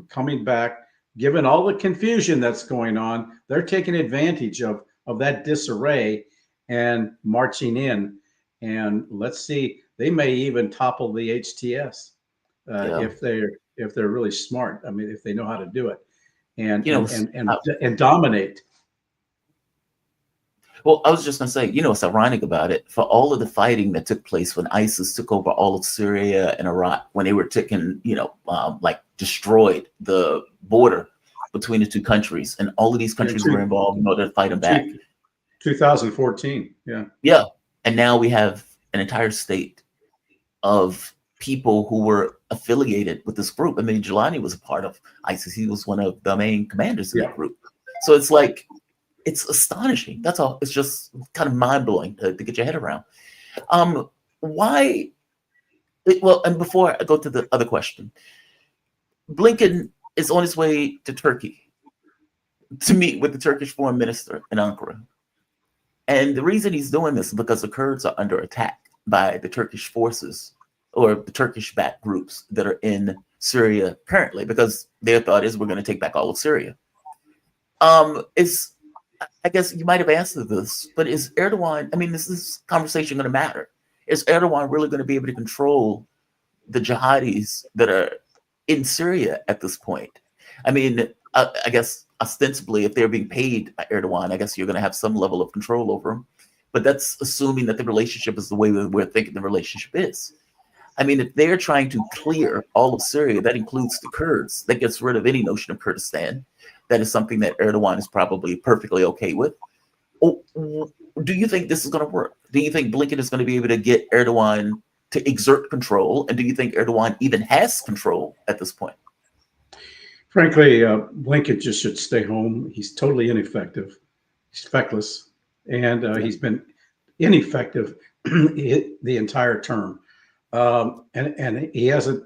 coming back. Given all the confusion that's going on, they're taking advantage of that disarray and marching in. And let's see, they may even topple the HTS if they're really smart. I mean, if they know how to do it and dominate. Well, I was just going to say, what's ironic about it, for all of the fighting that took place when ISIS took over all of Syria and Iraq, when they were taking, destroyed the border between the two countries, and all of these countries were involved in order to fight them back. 2014, yeah. Yeah, and now we have an entire state of people who were affiliated with this group. I mean, Jelani was a part of ISIS. He was one of the main commanders in that group. So it's like, it's astonishing. That's all. It's just kind of mind-blowing to get your head around. Why? Well, and before I go to the other question, Blinken is on his way to Turkey to meet with the Turkish foreign minister in Ankara. And the reason he's doing this is because the Kurds are under attack by the Turkish forces or the Turkish-backed groups that are in Syria currently, because their thought is we're going to take back all of Syria. I guess you might have answered this, but is Erdogan, is this conversation going to matter? Is Erdogan really going to be able to control the jihadis that are in Syria at this point? I guess ostensibly, if they're being paid by Erdogan, I guess you're going to have some level of control over them. But that's assuming that the relationship is the way we're thinking the relationship is. If they're trying to clear all of Syria, that includes the Kurds, that gets rid of any notion of Kurdistan. That is something that Erdogan is probably perfectly okay with. Do you think this is going to work? Do you think Blinken is going to be able to get Erdogan to exert control? And do you think Erdogan even has control at this point? Frankly, Blinken just should stay home. He's totally ineffective. He's feckless. And he's been ineffective the entire term. And he hasn't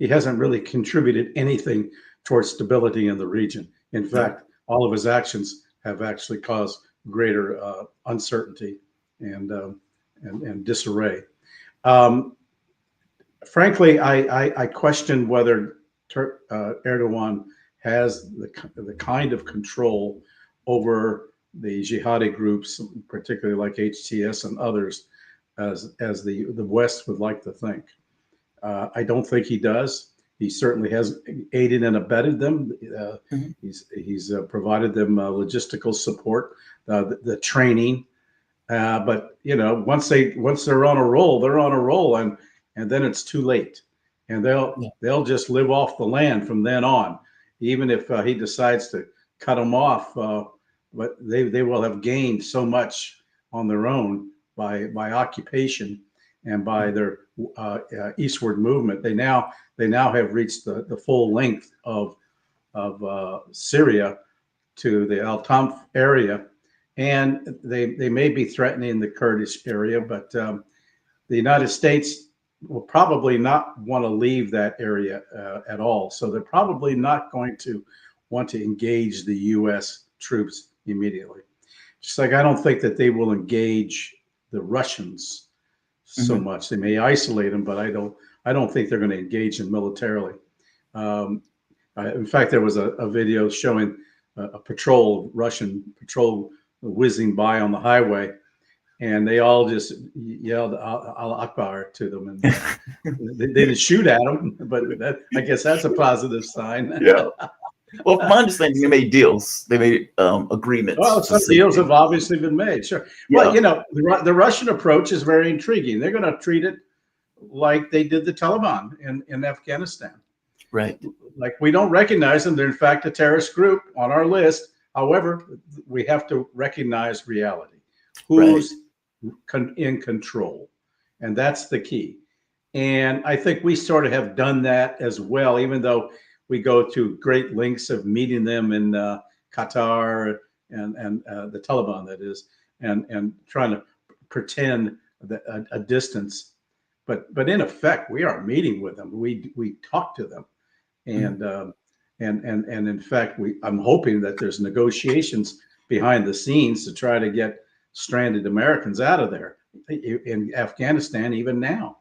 really contributed anything towards stability in the region. In fact, all of his actions have actually caused greater uncertainty and disarray. Frankly, I question whether Erdogan has the kind of control over the jihadi groups, particularly like HTS and others, as the West would like to think. I don't think he does. He certainly has aided and abetted them. He's provided them logistical support, the training. But once they're on a roll, they're on a roll, and then it's too late, and they'll just live off the land from then on. Even if he decides to cut them off, but they will have gained so much on their own by occupation and by their eastward movement. They now have reached the full length of Syria to the Al-Tanf area, and they may be threatening the Kurdish area, but the United States will probably not want to leave that area at all. So they're probably not going to want to engage the U.S. troops immediately. Just like I don't think that they will engage the Russians so much. They may isolate them, but I don't think they're going to engage them militarily. In fact, there was a video showing a Russian patrol whizzing by on the highway, and they all just yelled "Allah Akbar" to them, and they didn't shoot at them, but I guess that's a positive sign. Yeah. Well, from my understanding, they made deals. They made agreements. Well, some deals have obviously been made, sure. Yeah. But, you know, the Russian approach is very intriguing. They're going to treat it like they did the Taliban in Afghanistan. Right. Like, we don't recognize them. They're, in fact, a terrorist group on our list. However, we have to recognize reality. Who's in control? And that's the key. And I think we sort of have done that as well, even though we go to great lengths of meeting them in Qatar and the Taliban, that is, and trying to pretend that a distance. But in effect, we are meeting with them. We talk to them, and in fact, I'm hoping that there's negotiations behind the scenes to try to get stranded Americans out of there in Afghanistan, even now.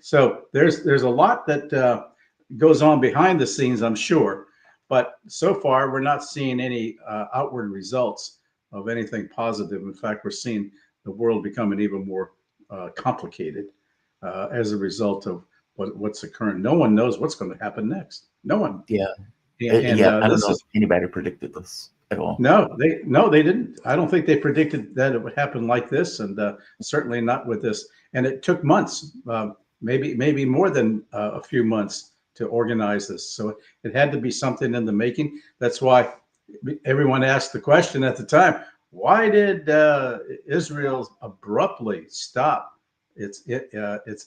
So there's a lot that goes on behind the scenes, I'm sure, but so far we're not seeing any outward results of anything positive. In fact, we're seeing the world becoming even more complicated as a result of what's occurring. No one knows what's going to happen next. No one. Yeah. And, I don't know if anybody predicted this at all. No, they didn't. I don't think they predicted that it would happen like this, and certainly not with this. And it took months, maybe more than a few months, to organize this. So it had to be something in the making. That's why everyone asked the question at the time, why did Israel abruptly stop its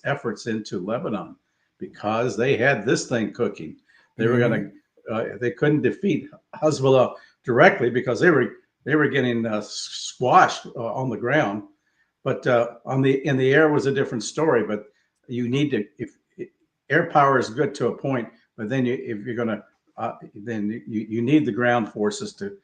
efforts into Lebanon? Because they had this thing cooking. They were going to, they couldn't defeat Hezbollah directly because they were getting squashed on the ground. But in the air was a different story. But you need to, if air power is good to a point, but then if you're going to, then you need the ground forces to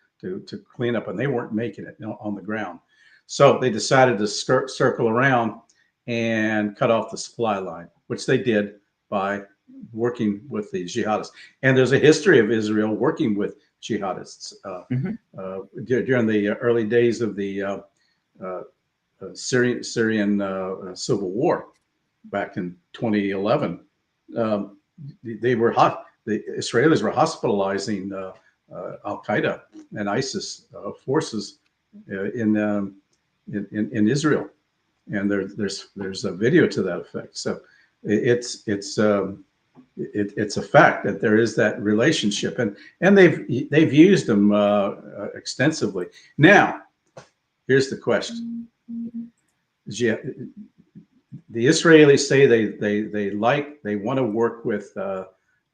clean up, and they weren't making it on the ground. So they decided to circle around and cut off the supply line, which they did by working with the jihadists. And there's a history of Israel working with jihadists during the early days of the Syrian civil war back in 2011. The Israelis were hospitalizing Al Qaeda and ISIS forces in Israel, and there's a video to that effect. So it's a fact that there is that relationship, and they've used them extensively. Now, here's the question. The Israelis say they want to work with the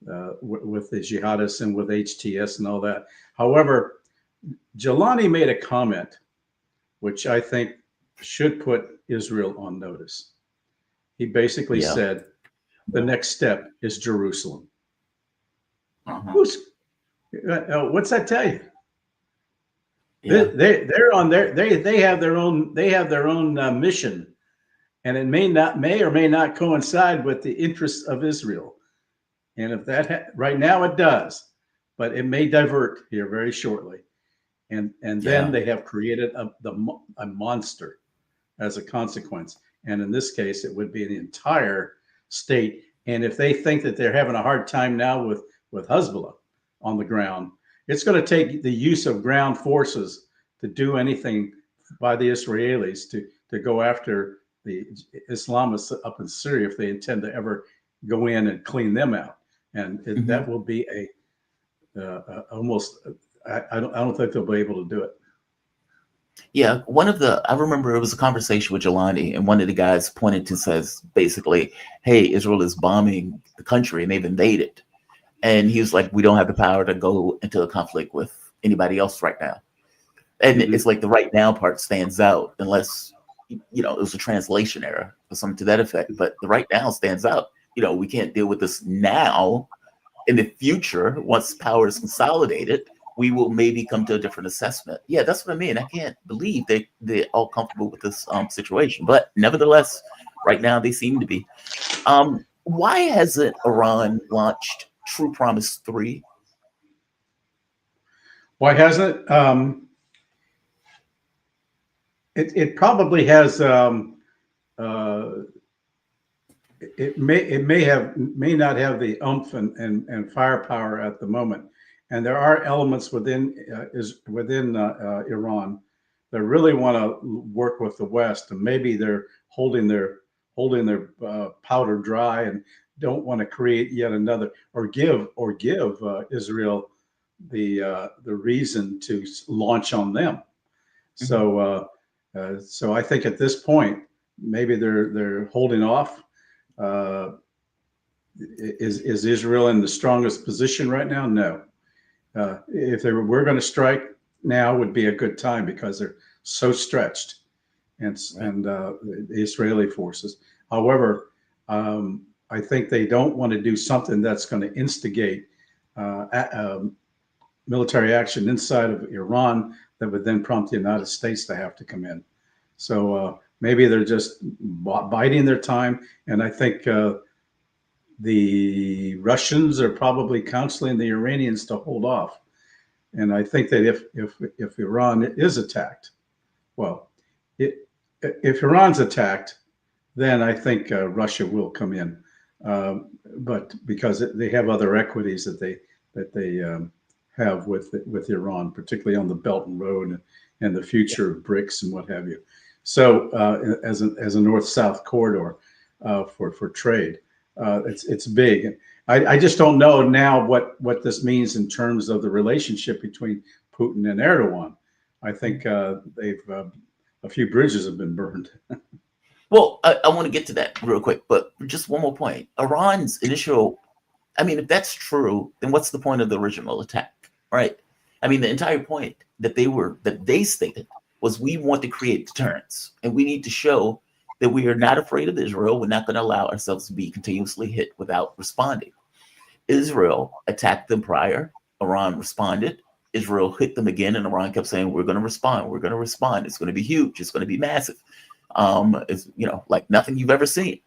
jihadists and with HTS and all that. However, Jelani made a comment which I think should put Israel on notice. He basically said the next step is Jerusalem. What's that tell you? Yeah. They're on they have their own mission. And it may or may not coincide with the interests of Israel. And if that right now it does, but it may divert here very shortly. And then they have created a monster as a consequence. And in this case, it would be the entire state. And if they think that they're having a hard time now with Hezbollah on the ground, it's going to take the use of ground forces to do anything by the Israelis to go after the Islamists up in Syria if they intend to ever go in and clean them out. And that will be almost, I don't think they'll be able to do it. Yeah, I remember it was a conversation with Jelani, and one of the guys pointed to says basically, hey, Israel is bombing the country and they've invaded. And he was like, we don't have the power to go into a conflict with anybody else right now. And it's like the right now part stands out, unless, it was a translation error or something to that effect. But the right now stands out. We can't deal with this now. In the future, once power is consolidated, we will maybe come to a different assessment. Yeah, that's what I mean. I can't believe they're all comfortable with this situation. But nevertheless, Right now, they seem to be. Why hasn't Iran launched True Promise 3? Why hasn't it probably has it may not have the oomph and firepower at the moment, and there are elements within Iran that really want to work with the West, and maybe they're holding their powder dry and don't want to create yet another or give Israel the reason to launch on them. So so I think at this point maybe they're holding off. Is Israel in the strongest position right now? No. If they were going to strike, now would be a good time because they're so stretched, and the Israeli forces. However, I think they don't want to do something that's going to instigate military action inside of Iran that would then prompt the United States to have to come in. So maybe they're just biding their time, and I think the Russians are probably counseling the Iranians to hold off. And I think that if Iran is attacked, well, if Iran's attacked, then I think Russia will come in, but because they have other equities that they have with Iran, particularly on the Belt and Road and the future of BRICS and what have you. So as a north-south corridor for trade, it's big. I just don't know now what this means in terms of the relationship between Putin and Erdogan. I think a few bridges have been burned. Well, I want to get to that real quick, but just one more point. Iran's initial, I mean, if that's true, then what's the point of the original attack, right? I mean, the entire point that they stated was we want to create deterrence, and we need to show that we are not afraid of Israel. We're not going to allow ourselves to be continuously hit without responding. Israel attacked them prior. Iran responded. Israel hit them again, and Iran kept saying, we're going to respond. We're going to respond. It's going to be huge. It's going to be massive. It's, like nothing you've ever seen.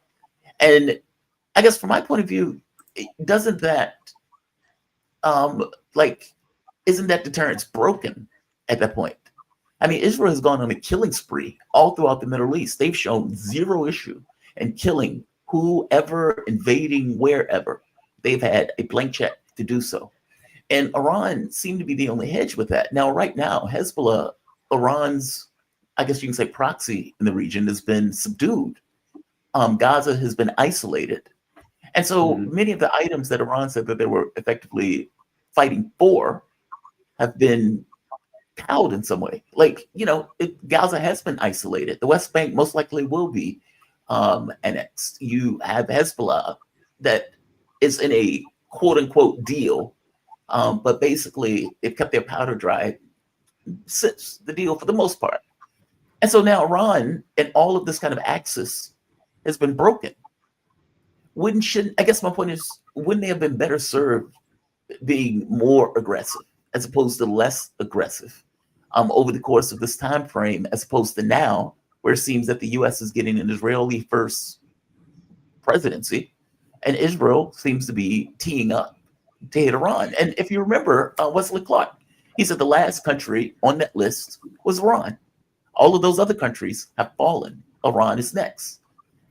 And I guess from my point of view, doesn't that, isn't that deterrence broken at that point? I mean, Israel has gone on a killing spree all throughout the Middle East. They've shown zero issue in killing whoever, invading wherever. They've had a blank check to do so. And Iran seemed to be the only hedge with that. Now, right now, Hezbollah, Iran's, I guess you can say, proxy in the region, has been subdued. Gaza has been isolated. And so many of the items that Iran said that they were effectively fighting for have been cowed in some way. Gaza has been isolated. The West Bank most likely will be annexed. You have Hezbollah that is in a quote unquote deal, but basically they've kept their powder dry since the deal for the most part. And so now Iran and all of this kind of axis has been broken. I guess my point is, wouldn't they have been better served being more aggressive as opposed to less aggressive over the course of this time frame, as opposed to now, where it seems that the U.S. is getting an Israeli first presidency, and Israel seems to be teeing up to hit Iran. And if you remember Wesley Clark, he said the last country on that list was Iran. All of those other countries have fallen. Iran is next.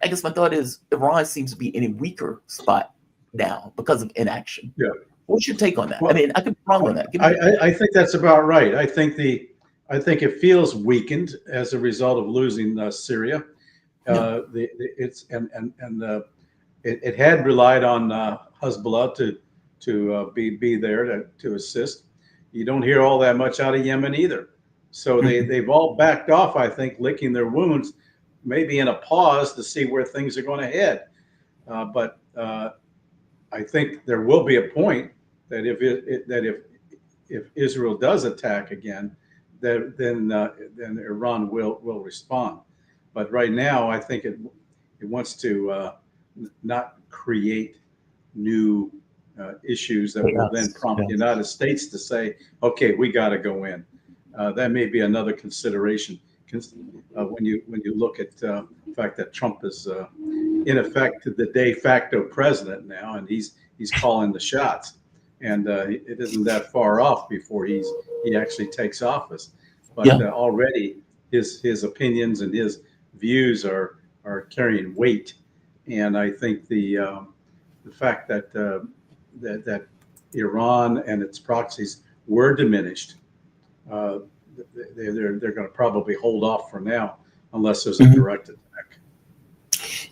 I guess my thought is Iran seems to be in a weaker spot now because of inaction. Yeah. What's your take on that? Well, I mean, I could be wrong on that. I think that's about right. I think it feels weakened as a result of losing Syria. It had relied on Hezbollah to be there to assist. You don't hear all that much out of Yemen either. So they've all backed off, I think, licking their wounds, maybe in a pause to see where things are going to head. But I think there will be a point that if Israel does attack again, then Iran will respond. But right now, I think it wants to not create new issues that will then prompt the United States to say, okay, we got to go in. That may be another consideration, when you look at the fact that Trump is in effect the de facto president now, and he's calling the shots, and it isn't that far off before he actually takes office. But already his opinions and his views are carrying weight, and I think the fact that that Iran and its proxies were diminished, they're going to probably hold off for now unless there's a direct attack.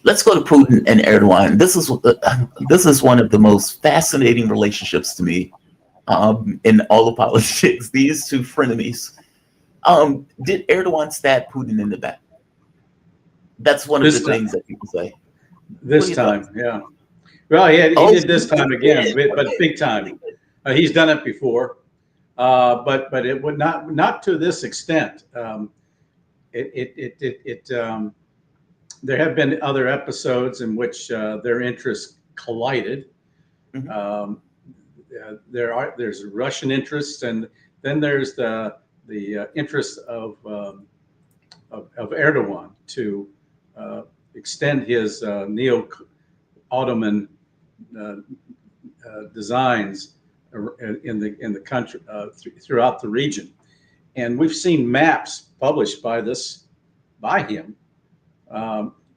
Let's go to Putin and Erdogan. This is one of the most fascinating relationships to me in all of politics. These two frenemies. Did Erdogan stab Putin in the back? That's one of the things that people say. This time, yeah. Well, he did this time again, but big time. He's done it before, but it would not to this extent. There have been other episodes in which their interests collided. There's Russian interests, and then there's the interest of Erdogan to extend his neo-Ottoman designs in the country throughout the region, and we've seen maps published by him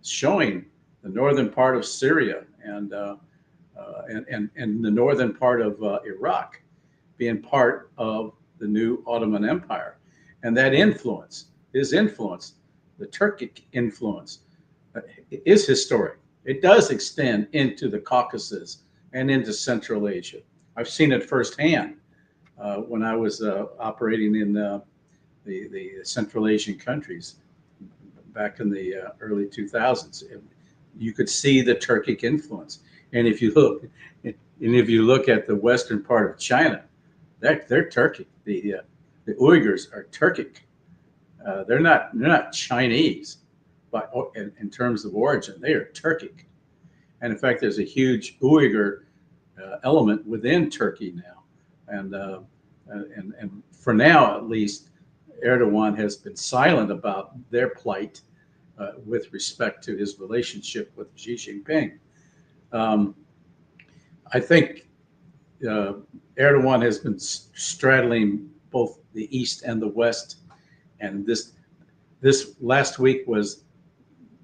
showing the northern part of Syria and the northern part of Iraq being part of the new Ottoman Empire, and that his influence, the Turkic influence, is historic. It does extend into the Caucasus and into Central Asia. I've seen it firsthand when I was operating in the Central Asian countries back in the early 2000s. You could see the Turkic influence, and if you look at the western part of China, they're Turkic. The Uyghurs are Turkic. They're not Chinese, but in terms of origin, they are Turkic. And in fact, there's a huge Uyghur element within Turkey now, and for now at least, Erdogan has been silent about their plight with respect to his relationship with Xi Jinping. I think Erdogan has been straddling both the East and the West, and this last week was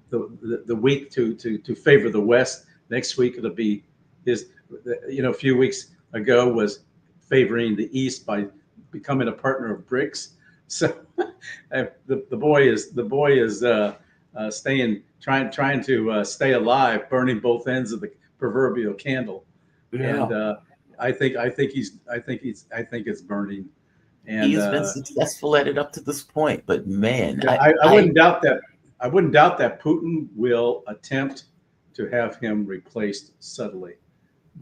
the week to favor the West. Next week it'll be a few weeks ago was favoring the East by becoming a partner of BRICS. So the boy is trying to stay alive, burning both ends of the proverbial candle. Yeah. And I think it's burning. And he's been successful at it up to this point, but man, I wouldn't doubt that. I wouldn't doubt that Putin will attempt to have him replaced subtly,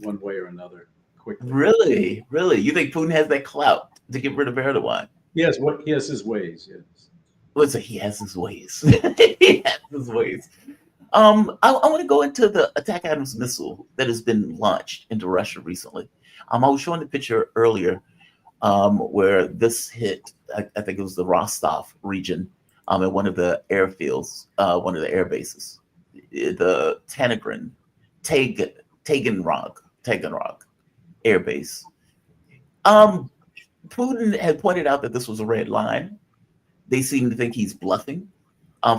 one way or another, quickly. Really? You think Putin has that clout to get rid of Erdogan? He has his ways. Yes. Let's say he has his ways. He has his ways. I want to go into the ATACMS missile that has been launched into Russia recently. I was showing the picture earlier where this hit, I think it was the Rostov region, at one of the airfields, one of the air bases, the Taganrog air base. Putin had pointed out that this was a red line. They seem to think he's bluffing.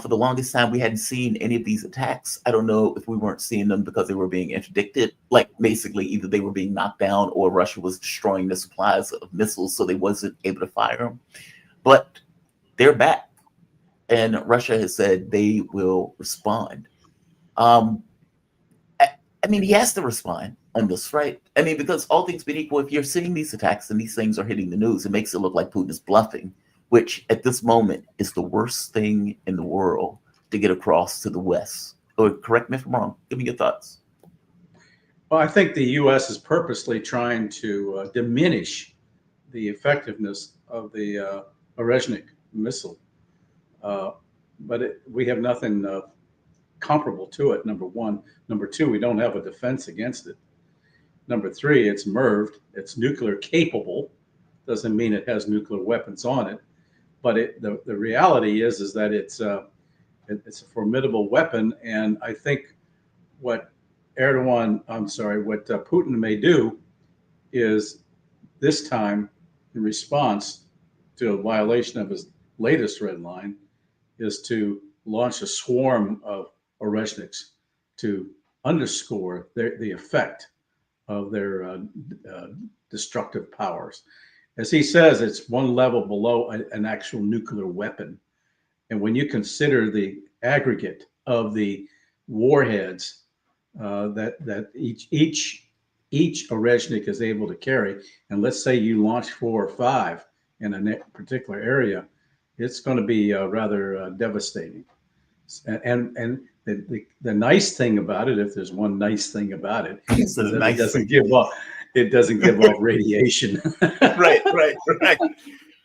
For the longest time, we hadn't seen any of these attacks. I don't know if we weren't seeing them because they were being interdicted. Like basically either they were being knocked down or Russia was destroying the supplies of missiles, so they wasn't able to fire them. But they're back. And Russia has said they will respond. I mean, he has to respond on this, right? I mean, because all things being equal, if you're seeing these attacks and these things are hitting the news, it makes it look like Putin is bluffing, which at this moment is the worst thing in the world to get across to the West. Or correct me if I'm wrong. Give me your thoughts. Well, I think the U.S. is purposely trying to diminish the effectiveness of the Orezhnik missile. But we have nothing comparable to it, number one. Number two, we don't have a defense against it. Number three, it's MIRVed. It's nuclear capable. Doesn't mean it has nuclear weapons on it. but the reality is that it's a formidable weapon, and I think what Putin may do is this time, in response to a violation of his latest red line, is to launch a swarm of Oreshniks to underscore the effect of their destructive powers. As he says, it's one level below an actual nuclear weapon. And when you consider the aggregate of the warheads that each Oreshnik is able to carry, and let's say you launch 4 or 5 in a particular area, it's going to be rather devastating. And the nice thing about it, if there's one nice thing about it, is that it doesn't give off radiation. Right.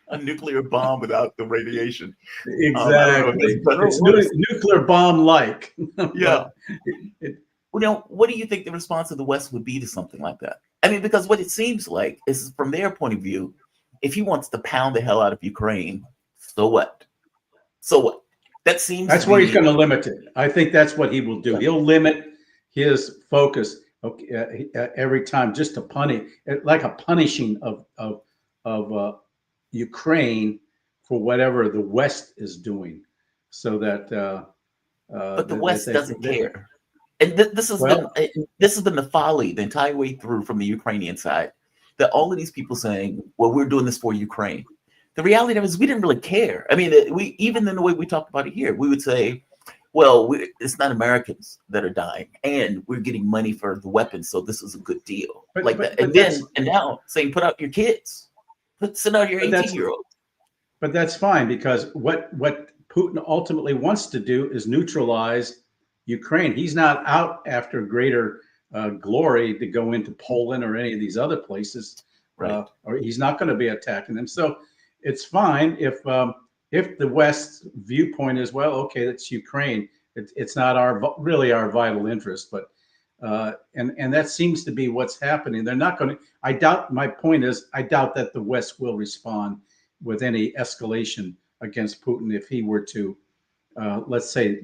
A nuclear bomb without the radiation. Exactly. It's nuclear bomb-like. Yeah. What do you think the response of the West would be to something like that? I mean, because what it seems like is, from their point of view, if he wants to pound the hell out of Ukraine, so what? That's where he's going to limit it. I think that's what he will do. He'll limit his focus every time, just to punish, like a punishing of Ukraine for whatever the West is doing, so that. But the West doesn't care, and this has been the folly the entire way through from the Ukrainian side. That all of these people saying, "Well, we're doing this for Ukraine." The reality of it is we didn't really care. I mean, we even in the way we talked about it here, we would say, well, it's not Americans that are dying, and we're getting money for the weapons, so this is a good deal. And now saying, put out your kids, send out your 18-year-olds. But that's fine, because what Putin ultimately wants to do is neutralize Ukraine. He's not out after greater glory to go into Poland or any of these other places, right? Or he's not going to be attacking them. So it's fine if the West's viewpoint is, well, okay, that's Ukraine. It's not really our vital interest, but and that seems to be what's happening. They're not going to. My point is, I doubt that the West will respond with any escalation against Putin if he were to, let's say,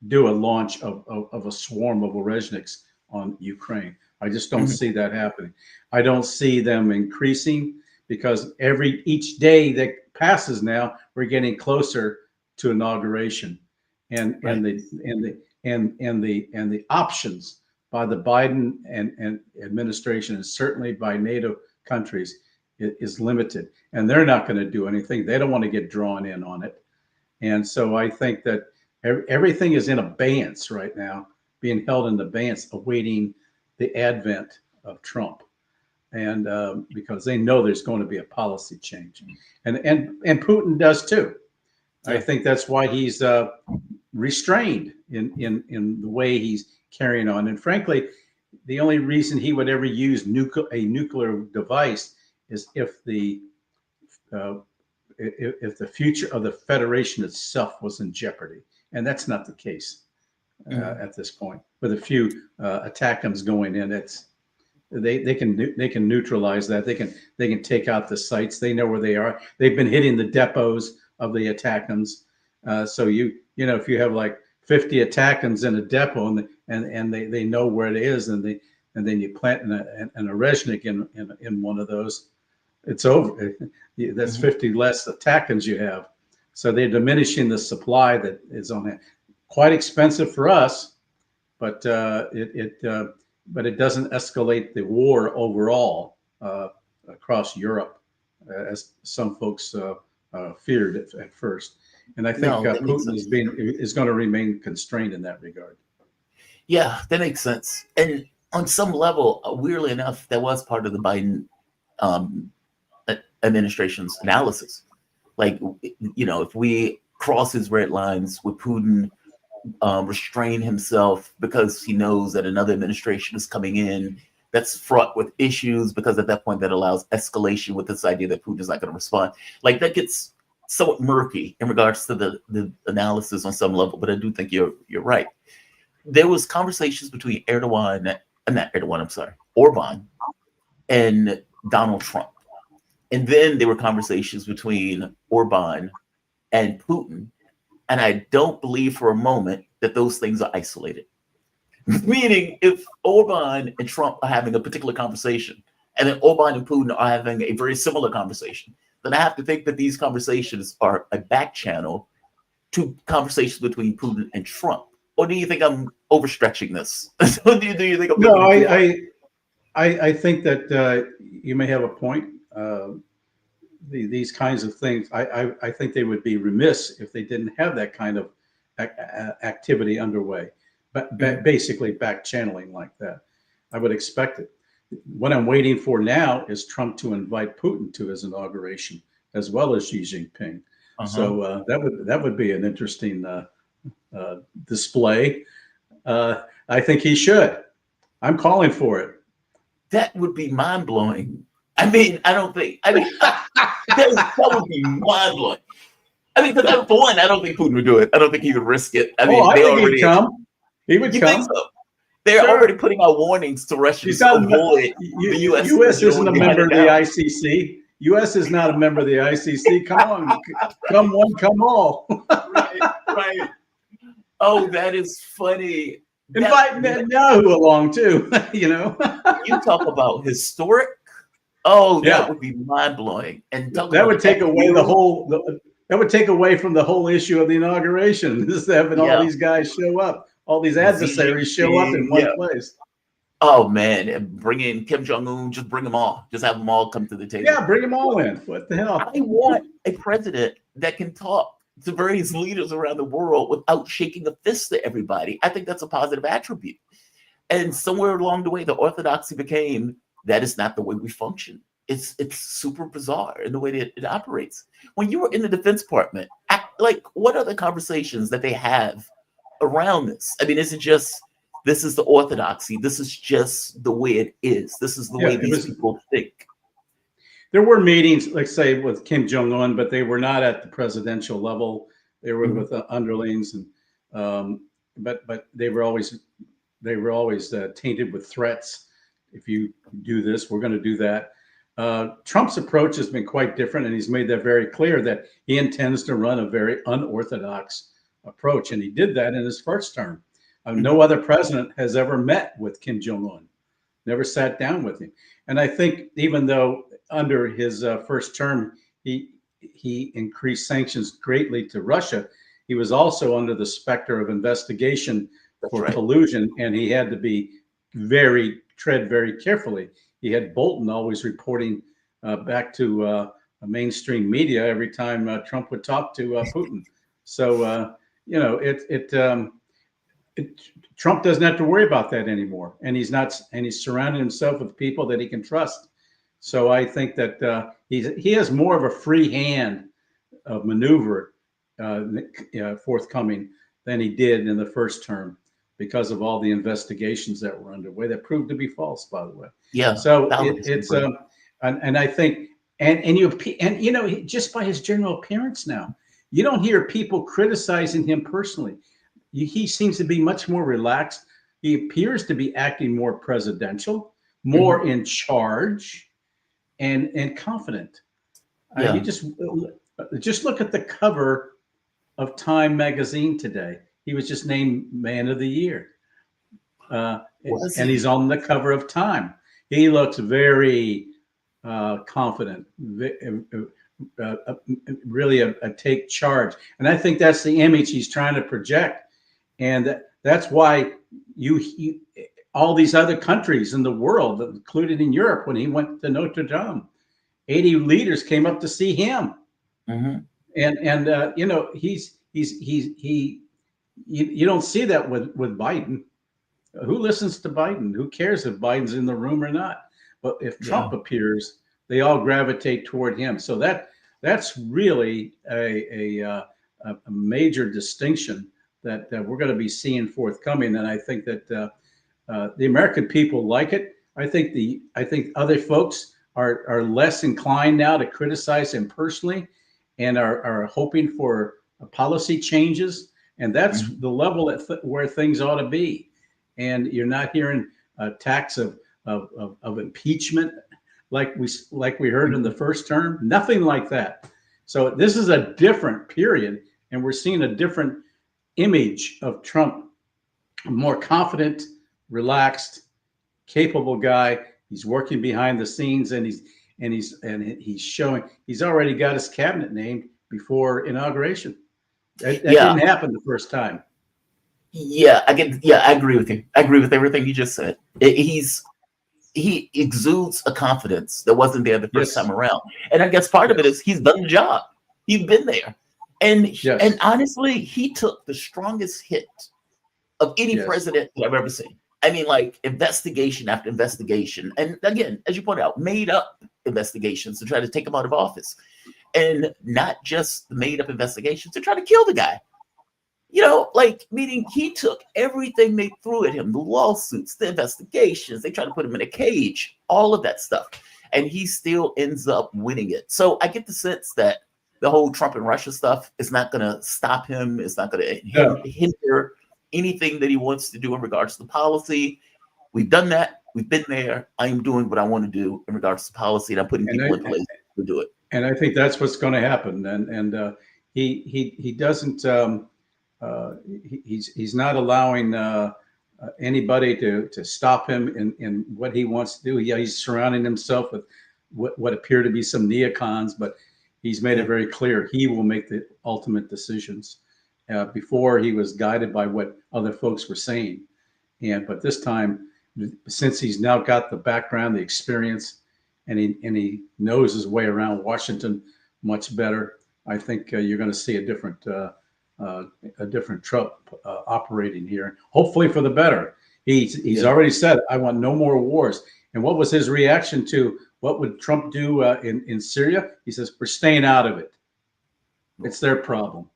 do a launch of a swarm of Oreshniks on Ukraine. I just don't see that happening. I don't see them increasing, because each day that passes now, we're getting closer to inauguration, and the options by the Biden and administration, and certainly by NATO countries, is limited, and they're not going to do anything. They don't want to get drawn in on it, and so I think that everything is in abeyance right now, being held in abeyance, awaiting the advent of Trump. And because they know there's going to be a policy change, and Putin does too. I think that's why he's restrained in the way he's carrying on. And frankly, the only reason he would ever use a nuclear device is if the future of the Federation itself was in jeopardy, and that's not the case at this point. With a few ATACMS going in, they can neutralize that. They can take out the sites. They know where they are. They've been hitting the depots of the ATACMS. So if you have like 50 ATACMS in a depot, and they know where it is, and then you plant an Oreshnik in one of those, it's over. That's 50 less ATACMS you have. So they're diminishing the supply that is on it. Quite expensive for us, but it doesn't escalate the war overall across Europe, as some folks feared at first. And I think Putin is going to remain constrained in that regard. Yeah, that makes sense. And on some level, weirdly enough, that was part of the Biden administration's analysis. Like, if we cross his red lines with Putin, restrain himself because he knows that another administration is coming in that's fraught with issues, because at that point that allows escalation with this idea that Putin is not going to respond. Like, that gets somewhat murky in regards to the analysis on some level, but I do think you're right. There was conversations between Orban and Donald Trump. And then there were conversations between Orban and Putin. And I don't believe for a moment that those things are isolated. Meaning, if Orban and Trump are having a particular conversation, and then Orban and Putin are having a very similar conversation, then I have to think that these conversations are a back channel to conversations between Putin and Trump. Or do you think I'm overstretching this? do you think I'm No, I think that you may have a point. These kinds of things, I think they would be remiss if they didn't have that kind of activity underway, but basically back channeling like that. I would expect it. What I'm waiting for now is Trump to invite Putin to his inauguration, as well as Xi Jinping. So that would be an interesting display. I think he should. I'm calling for it. That would be mind blowing. I mean, I don't think. I mean, that would be mind blowing. I mean, because for one, I don't think Putin would do it. I don't think he would risk it. I mean, I they think already he'd come. He would you come. think so? They're already putting out warnings to Russians to avoid the U.S. U.S. isn't a member of the ICC. U.S. is not a member of the ICC. Come on, come one, come all. Right. Oh, that is funny. Invite Netanyahu along too. You know, you talk about historic. Oh, yeah, that would be mind blowing, and that would take away the whole. That would take away from the whole issue of the inauguration. Just having all these guys show up, all these adversaries show up in one place. Oh man, and bring in Kim Jong-un, just bring them all. Just have them all come to the table. Yeah, bring them all in. What the hell? I want a president that can talk to various leaders around the world without shaking a fist at everybody. I think that's a positive attribute. And somewhere along the way, the orthodoxy became that is not the way we function. It's super bizarre in the way that it operates. When you were in the Defense Department, like what are the conversations that they have around this? I mean, is it just this is the orthodoxy? This is just the way it is. This is the way these people think. There were meetings, like say, with Kim Jong-un, but they were not at the presidential level. They were with the underlings, and but they were always tainted with threats. If you do this, we're going to do that. Trump's approach has been quite different, and he's made that very clear that he intends to run a very unorthodox approach, and he did that in his first term. No other president has ever met with Kim Jong-un, never sat down with him. And I think even though under his first term, he increased sanctions greatly to Russia, he was also under the specter of investigation for collusion, and he had to be tread very carefully. He had Bolton always reporting back to mainstream media every time Trump would talk to Putin. So you know, Trump doesn't have to worry about that anymore, and he's surrounded himself with people that he can trust. So I think that he has more of a free hand of maneuver forthcoming than he did in the first term, because of all the investigations that were underway that proved to be false, by the way. Yeah. So it's and I think and you know, just by his general appearance now, you don't hear people criticizing him personally. He seems to be much more relaxed. He appears to be acting more presidential, more in charge, and confident. You just look at the cover of Time magazine today. He was just named Man of the Year, and he's on the cover of Time. He looks very confident, really a take charge, and I think that's the image he's trying to project. And that's why all these other countries in the world, including in Europe, when he went to Notre Dame, 80 leaders came up to see him. And you know, you don't see that with Biden. Who listens to Biden? Who cares if Biden's in the room or not? But if Trump appears, they all gravitate toward him. So that's really a major distinction that we're going to be seeing forthcoming. And I think that the American people like it. I think other folks are less inclined now to criticize him personally, and are hoping for policy changes. And that's the level where things ought to be. And you're not hearing attacks of impeachment. like we heard in the first term. Nothing like that. So this is a different period, and we're seeing a different image of Trump, a more confident, relaxed, capable guy. He's working behind the scenes, and he's showing he's already got his cabinet named before inauguration. That didn't happen the first time. Yeah, I agree with you. I agree with everything you just said. He exudes a confidence that wasn't there the first time around. And I guess part of it is he's done the job. He's been there. And and honestly, he took the strongest hit of any president that I've ever seen. I mean, like investigation after investigation. And again, as you point out, made up investigations to try to take him out of office. And not just made up investigations to try to kill the guy. You know, like, meaning he took everything they threw at him, the lawsuits, the investigations, they tried to put him in a cage, all of that stuff. And he still ends up winning it. So I get the sense that the whole Trump and Russia stuff is not going to stop him. It's not going to hinder anything that he wants to do in regards to policy. We've done that. We've been there. I am doing what I want to do in regards to policy, and I'm putting people in place to do it. And I think that's what's going to happen. And he doesn't. He's not allowing anybody to stop him in what he wants to do. Yeah, he's surrounding himself with what appear to be some neocons, but he's made it very clear he will make the ultimate decisions. Before, he was guided by what other folks were saying, but this time, since he's now got the background, the experience, and he knows his way around Washington much better, I think you're going to see a different Trump operating here, hopefully for the better. He's already said, I want no more wars. And what was his reaction to what would Trump do in Syria? He says, we're staying out of it. It's their problem.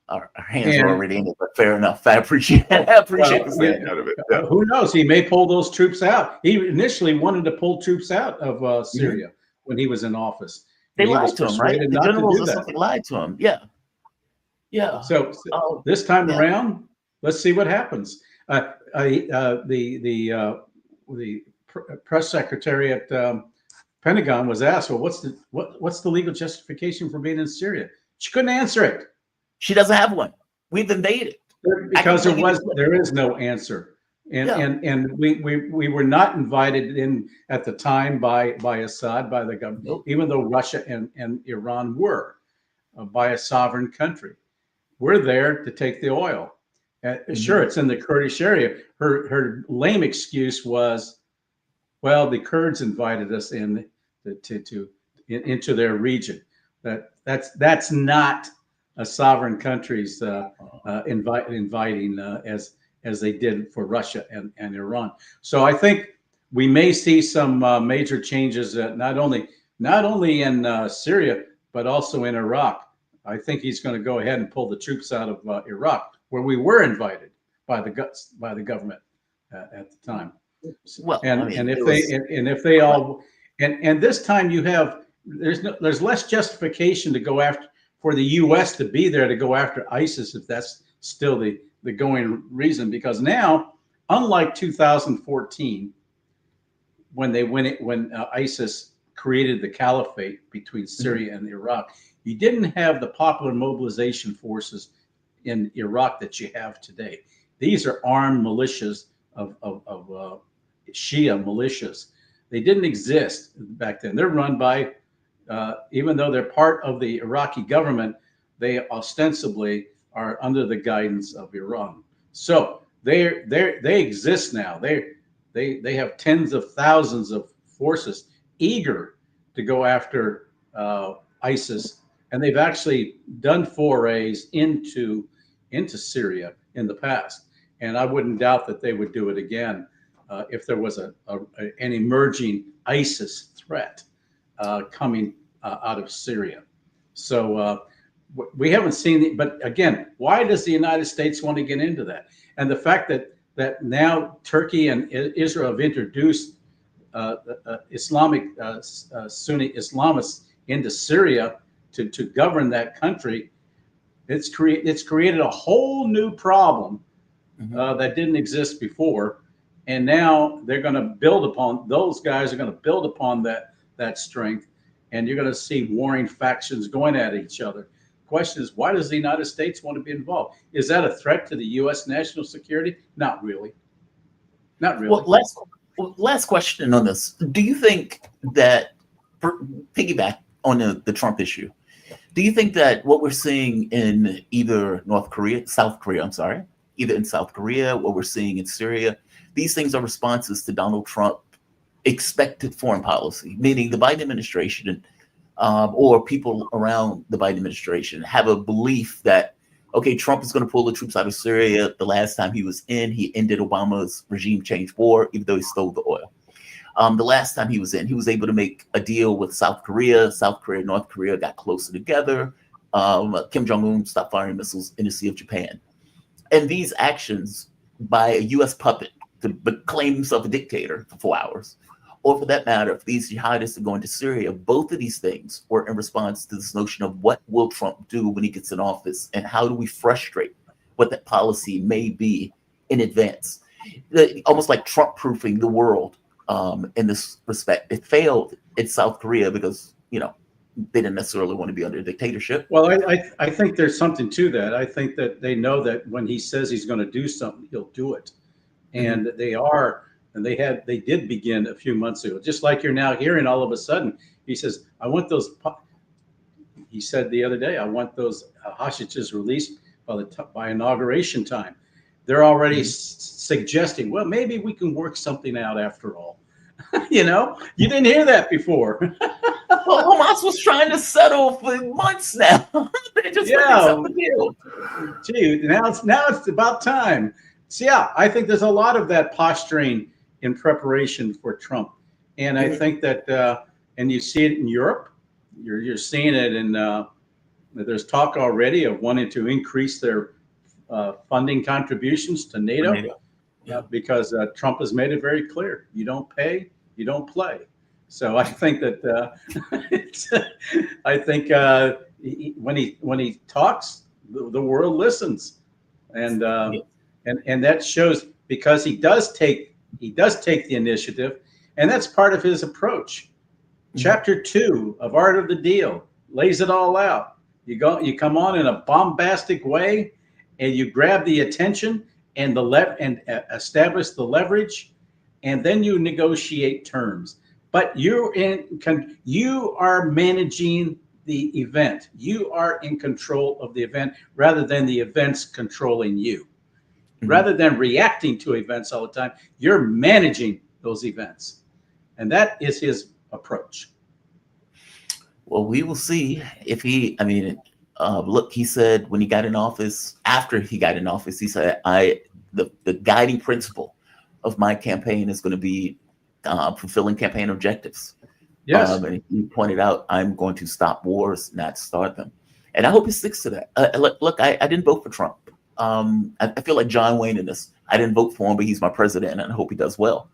Our hands are already in it, but fair enough. I appreciate the staying out of it. Yeah. Who knows? He may pull those troops out. He initially wanted to pull troops out of Syria when he was in office. They lied to him, right? The generals or something lied to him. Yeah. Yeah. So this time around, let's see what happens. The press secretary at Pentagon was asked, "Well, what's the legal justification for being in Syria?" She couldn't answer it. She doesn't have one. We've invaded because there is no answer, and we were not invited in at the time by Assad, by the government, even though Russia and Iran were by a sovereign country. We're there to take the oil. Sure, it's in the Kurdish area. Her lame excuse was, well, the Kurds invited us into their region. That's not a sovereign country's inviting as they did for Russia and Iran. So I think we may see some major changes not only in Syria but also in Iraq. I think he's going to go ahead and pull the troops out of Iraq, where we were invited by the government at the time. Well, and this time you have there's less justification to go after for the U.S. to be there to go after ISIS if that's still the going reason, because now, unlike 2014, when ISIS created the caliphate between Syria and Iraq, you didn't have the popular mobilization forces in Iraq that you have today. These are armed militias of Shia militias. They didn't exist back then. They're run by, even though they're part of the Iraqi government, they ostensibly are under the guidance of Iran. So they exist now. They have tens of thousands of forces eager to go after ISIS, and they've actually done forays into Syria in the past. And I wouldn't doubt that they would do it again if there was an emerging ISIS threat coming out of Syria. So we haven't seen it, but again, why does the United States want to get into that? And the fact that now Turkey and Israel have introduced Islamic Sunni Islamists into Syria to govern that country, it's created a whole new problem that didn't exist before. And now they're going to build upon, those guys are going to build upon that strength, and you're going to see warring factions going at each other. Question is, why does the United States want to be involved? Is that a threat to the U.S. national security? Not really. Not really. Well, last question on this. Do you think that, piggyback on the Trump issue, do you think that what we're seeing in either South Korea, either in South Korea, what we're seeing in Syria, these things are responses to Donald Trump expected foreign policy, meaning the Biden administration or people around the Biden administration have a belief that, okay, Trump is going to pull the troops out of Syria. The last time he was in, he ended Obama's regime change war, even though he stole the oil. The last time he was in, he was able to make a deal with South Korea. South Korea and North Korea got closer together. Kim Jong-un stopped firing missiles in the Sea of Japan. And these actions by a U.S. puppet to claim himself a dictator for 4 hours, or for that matter, if these jihadists are going to Syria, both of these things were in response to this notion of what will Trump do when he gets in office, and how do we frustrate what that policy may be in advance. Almost like Trump-proofing the world in this respect. It failed in South Korea because, they didn't necessarily want to be under a dictatorship. Well, I think there's something to that. I think that they know that when he says he's going to do something, he'll do it. And they did begin a few months ago, just like you're now hearing all of a sudden. He says, he said the other day, I want those hostages released by inauguration time. They're already suggesting, well, maybe we can work something out after all. You didn't hear that before. Well, Hamas was trying to settle for months now. They just Gee, now it's about time. So yeah, I think there's a lot of that posturing in preparation for Trump, and I think that and you see it in Europe. You're seeing it in. There's talk already of wanting to increase their funding contributions to NATO. Because Trump has made it very clear: you don't pay, you don't play. So I think that when he talks, the world listens, and that shows because he does take the initiative, and that's part of his approach. Chapter 2 of Art of the Deal lays it all out. You come on in a bombastic way, and you grab the attention and establish the leverage, and then you negotiate terms. But you are managing the event. You are in control of the event rather than the events controlling you. Rather than reacting to events all the time, you're managing those events. And that is his approach. Well, we will see if look, he said when he got in office, after he got in office, he said, the guiding principle of my campaign is going to be fulfilling campaign objectives. Yes. And he pointed out, I'm going to stop wars, not start them. And I hope he sticks to that. Look, I didn't vote for Trump. I feel like John Wayne in this. I didn't vote for him, but he's my president, and I hope he does well.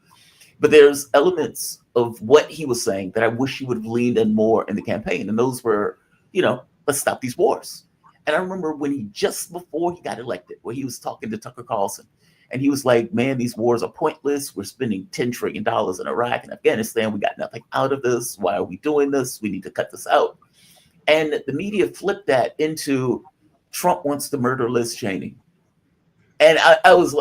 But there's elements of what he was saying that I wish he would have leaned in more in the campaign. And those were, let's stop these wars. And I remember when just before he got elected, where he was talking to Tucker Carlson, and he was like, man, these wars are pointless. We're spending $10 trillion in Iraq and Afghanistan. We got nothing out of this. Why are we doing this? We need to cut this out. And the media flipped that into Trump wants to murder Liz Cheney. And I was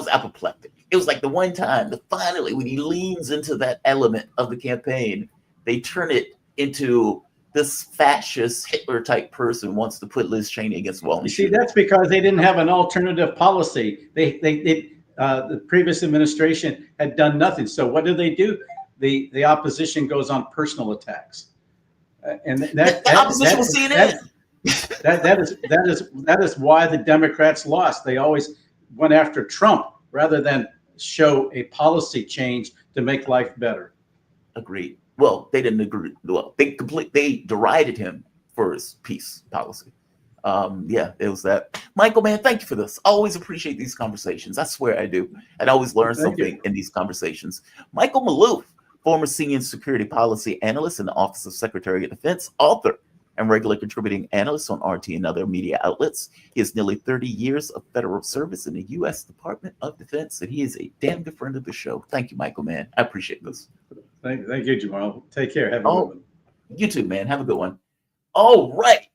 apoplectic. It was like the one time that finally, when he leans into that element of the campaign, they turn it into this fascist Hitler type person wants to put Liz Cheney against the wall. You see, that's because they didn't have an alternative policy. The previous administration had done nothing. So what do? The opposition goes on personal attacks, and the opposition was CNN. That is why the Democrats lost. They always went after Trump rather than show a policy change to make life better. Agreed. Well, they didn't agree. Well, they derided him for his peace policy. It was that. Michael, man, thank you for this. I always appreciate these conversations. I swear I do. And I always learn something in these conversations. Michael Maloof, former senior security policy analyst in the Office of Secretary of Defense, author, and regular contributing analyst on RT and other media outlets. He has nearly 30 years of federal service in the U.S. Department of Defense, and he is a damn good friend of the show. Thank you, Michael, man. I appreciate this. Thank you, Jamal. Take care. Have a Oh, good one. you too, man. Have a good one. All right.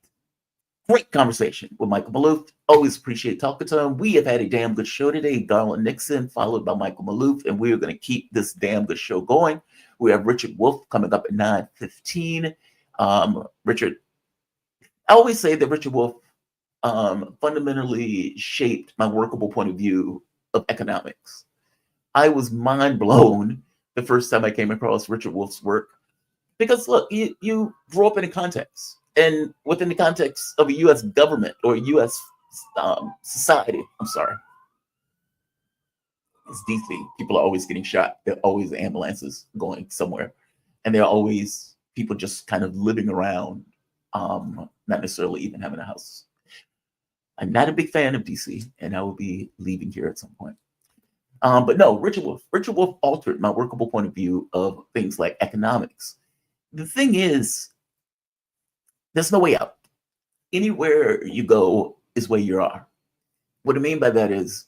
Great conversation with Michael Maloof. Always appreciate talking to him. We have had a damn good show today. Garland Nixon, followed by Michael Maloof, and we are going to keep this damn good show going. We have Richard Wolff coming up at 9:15. Richard, I always say that Richard Wolff fundamentally shaped my workable point of view of economics. I was mind blown the first time I came across Richard Wolff's work because, look, you grew up in a context. And within the context of a U.S. government or a U.S. society, I'm sorry, it's DC. People are always getting shot. There are always ambulances going somewhere. And there are always people just kind of living around, not necessarily even having a house. I'm not a big fan of DC, and I will be leaving here at some point. But no, Richard Wolff. Richard Wolff altered my workable point of view of things like economics. The thing is, there's no way out. Anywhere you go is where you are. What I mean by that is,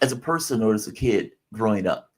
as a person or as a kid growing up,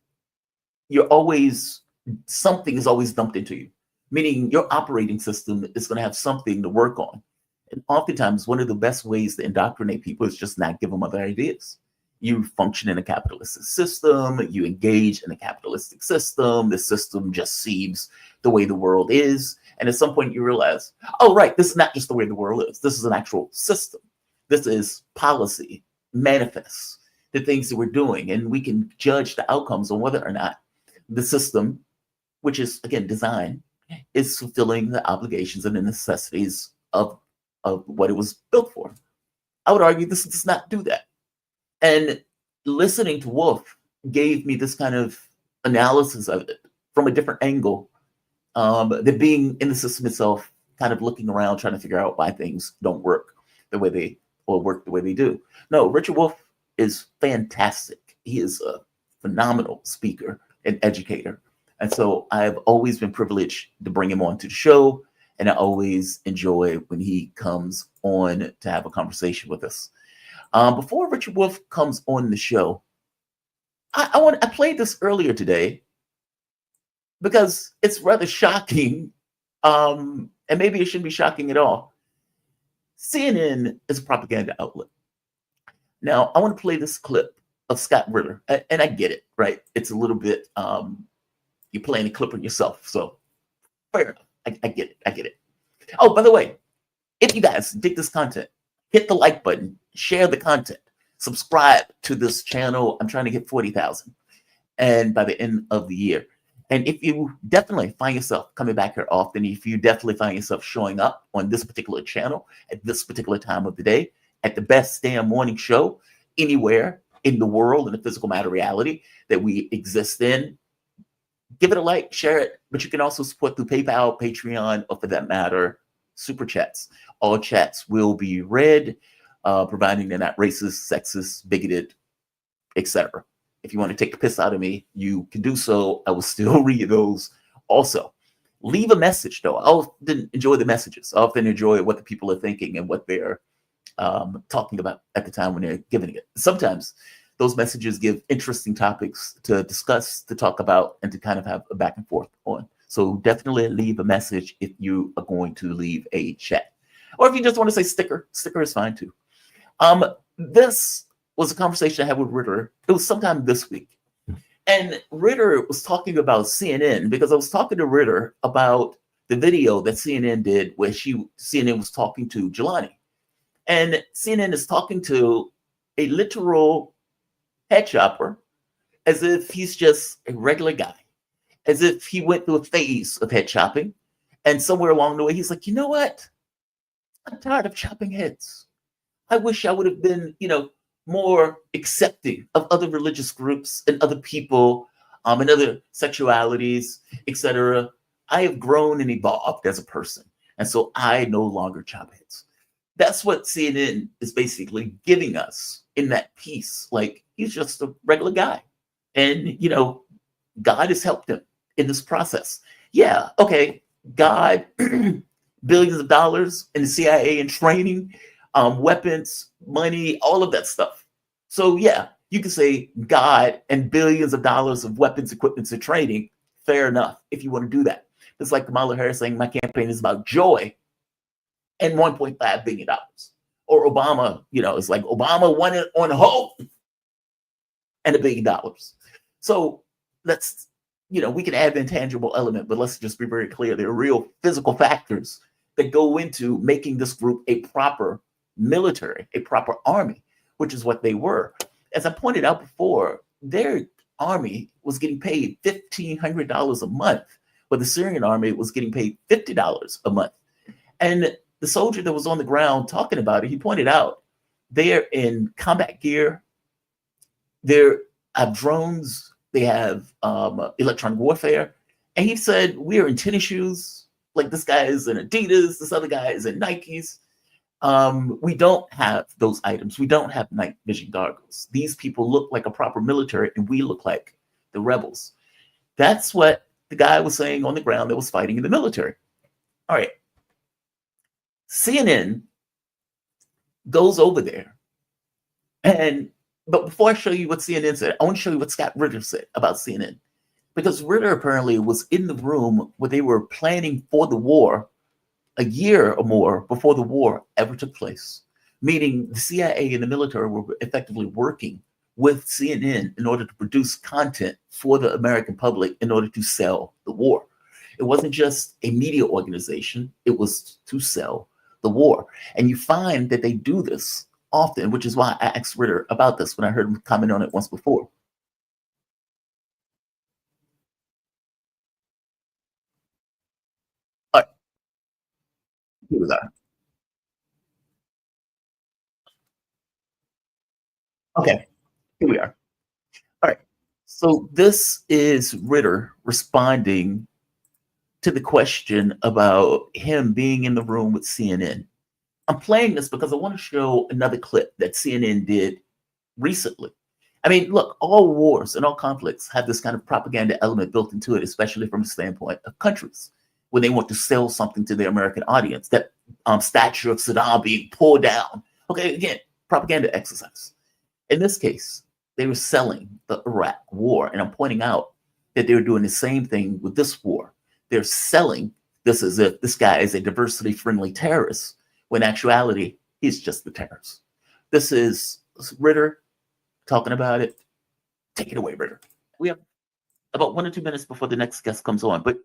something is always dumped into you, meaning your operating system is going to have something to work on. And oftentimes, one of the best ways to indoctrinate people is just not give them other ideas. You function in a capitalistic system, you engage in a capitalistic system, the system just seems the way the world is. And at some point you realize, oh, right, this is not just the way the world is. This is an actual system. This is policy, manifests the things that we're doing. And we can judge the outcomes on whether or not the system, which is, again, design, is fulfilling the obligations and the necessities of what it was built for. I would argue this does not do that. And listening to Wolff gave me this kind of analysis of it from a different angle. Than being in the system itself, kind of looking around, trying to figure out why things don't work the way they do. No, Richard Wolff is fantastic. He is a phenomenal speaker and educator. And so I've always been privileged to bring him on to the show. And I always enjoy when he comes on to have a conversation with us. Before Richard Wolff comes on the show, I played this earlier today, because it's rather shocking, and maybe it shouldn't be shocking at all. CNN is a propaganda outlet. Now, I want to play this clip of Scott Ritter, and I get it, right? It's a little bit, you're playing a clip on yourself, so fair enough. I get it. Oh, by the way, if you guys dig this content, hit the like button, share the content, subscribe to this channel. I'm trying to hit 40,000, and by the end of the year. And if you definitely find yourself coming back here often, if you definitely find yourself showing up on this particular channel at this particular time of the day, at the best damn morning show anywhere in the world, in the physical matter reality that we exist in, give it a like, share it. But you can also support through PayPal, Patreon, or for that matter, Super Chats. All chats will be read, providing they're not racist, sexist, bigoted, etc. If you want to take the piss out of me, you can do so. I will still read those also. Leave a message, though. I often enjoy the messages. I often enjoy what the people are thinking and what they're talking about at the time when they're giving it. Sometimes those messages give interesting topics to discuss, to talk about, and to kind of have a back and forth on. So definitely leave a message if you are going to leave a chat. Or if you just want to say sticker is fine too. This was a conversation I had with Ritter. It was sometime this week. And Ritter was talking about CNN because I was talking to Ritter about the video that CNN did where CNN was talking to Jelani. And CNN is talking to a literal head chopper as if he's just a regular guy, as if he went through a phase of head chopping. And somewhere along the way, he's like, you know what? I'm tired of chopping heads. I wish I would have been, more accepting of other religious groups and other people and other sexualities, etc. I have grown and evolved as a person. And so I no longer chop heads. That's what CNN is basically giving us in that piece. Like, he's just a regular guy. And, God has helped him in this process. Yeah, okay, God, billions of dollars in the CIA and training, weapons, money, all of that stuff. So yeah, you can say God and billions of dollars of weapons, equipment, and training, Fair enough if you want to do that. It's like Kamala Harris saying my campaign is about joy and $1.5 billion. Or Obama, it's like Obama won it on hope and $1 billion. So let's, we can add the intangible element, but let's just be very clear. There are real physical factors that go into making this group a proper military, a proper army, which is what they were. As I pointed out before, their army was getting paid $1,500 a month, but the Syrian army was getting paid $50 a month. And the soldier that was on the ground talking about it, he pointed out they're in combat gear, they have drones, they have electronic warfare. And he said, we're in tennis shoes, like this guy is in Adidas, this other guy is in Nikes. We don't have those items. We don't have night vision goggles. These people look like a proper military, and we look like the rebels. That's what the guy was saying on the ground that was fighting in the military. All right. CNN goes over there. But before I show you what CNN said, I want to show you what Scott Ritter said about CNN. Because Ritter apparently was in the room where they were planning for the war a year or more before the war ever took place, meaning the CIA and the military were effectively working with CNN in order to produce content for the American public in order to sell the war. It wasn't just a media organization, it was to sell the war. And you find that they do this often, which is why I asked Ritter about this when I heard him comment on it once before. All right. Here we are. Okay, here we are. All right. So this is Ritter responding to the question about him being in the room with CNN. I'm playing this because I want to show another clip that CNN did recently. I mean, look, all wars and all conflicts have this kind of propaganda element built into it, especially from the standpoint of countries, when they want to sell something to their American audience, that statue of Saddam being pulled down. Okay, again, propaganda exercise. In this case, they were selling the Iraq war, and I'm pointing out that they're doing the same thing with this war. They're selling this as if this guy is a diversity-friendly terrorist, when in actuality, he's just the terrorist. This is Ritter talking about it. Take it away, Ritter. We have about 1 or 2 minutes before the next guest comes on, but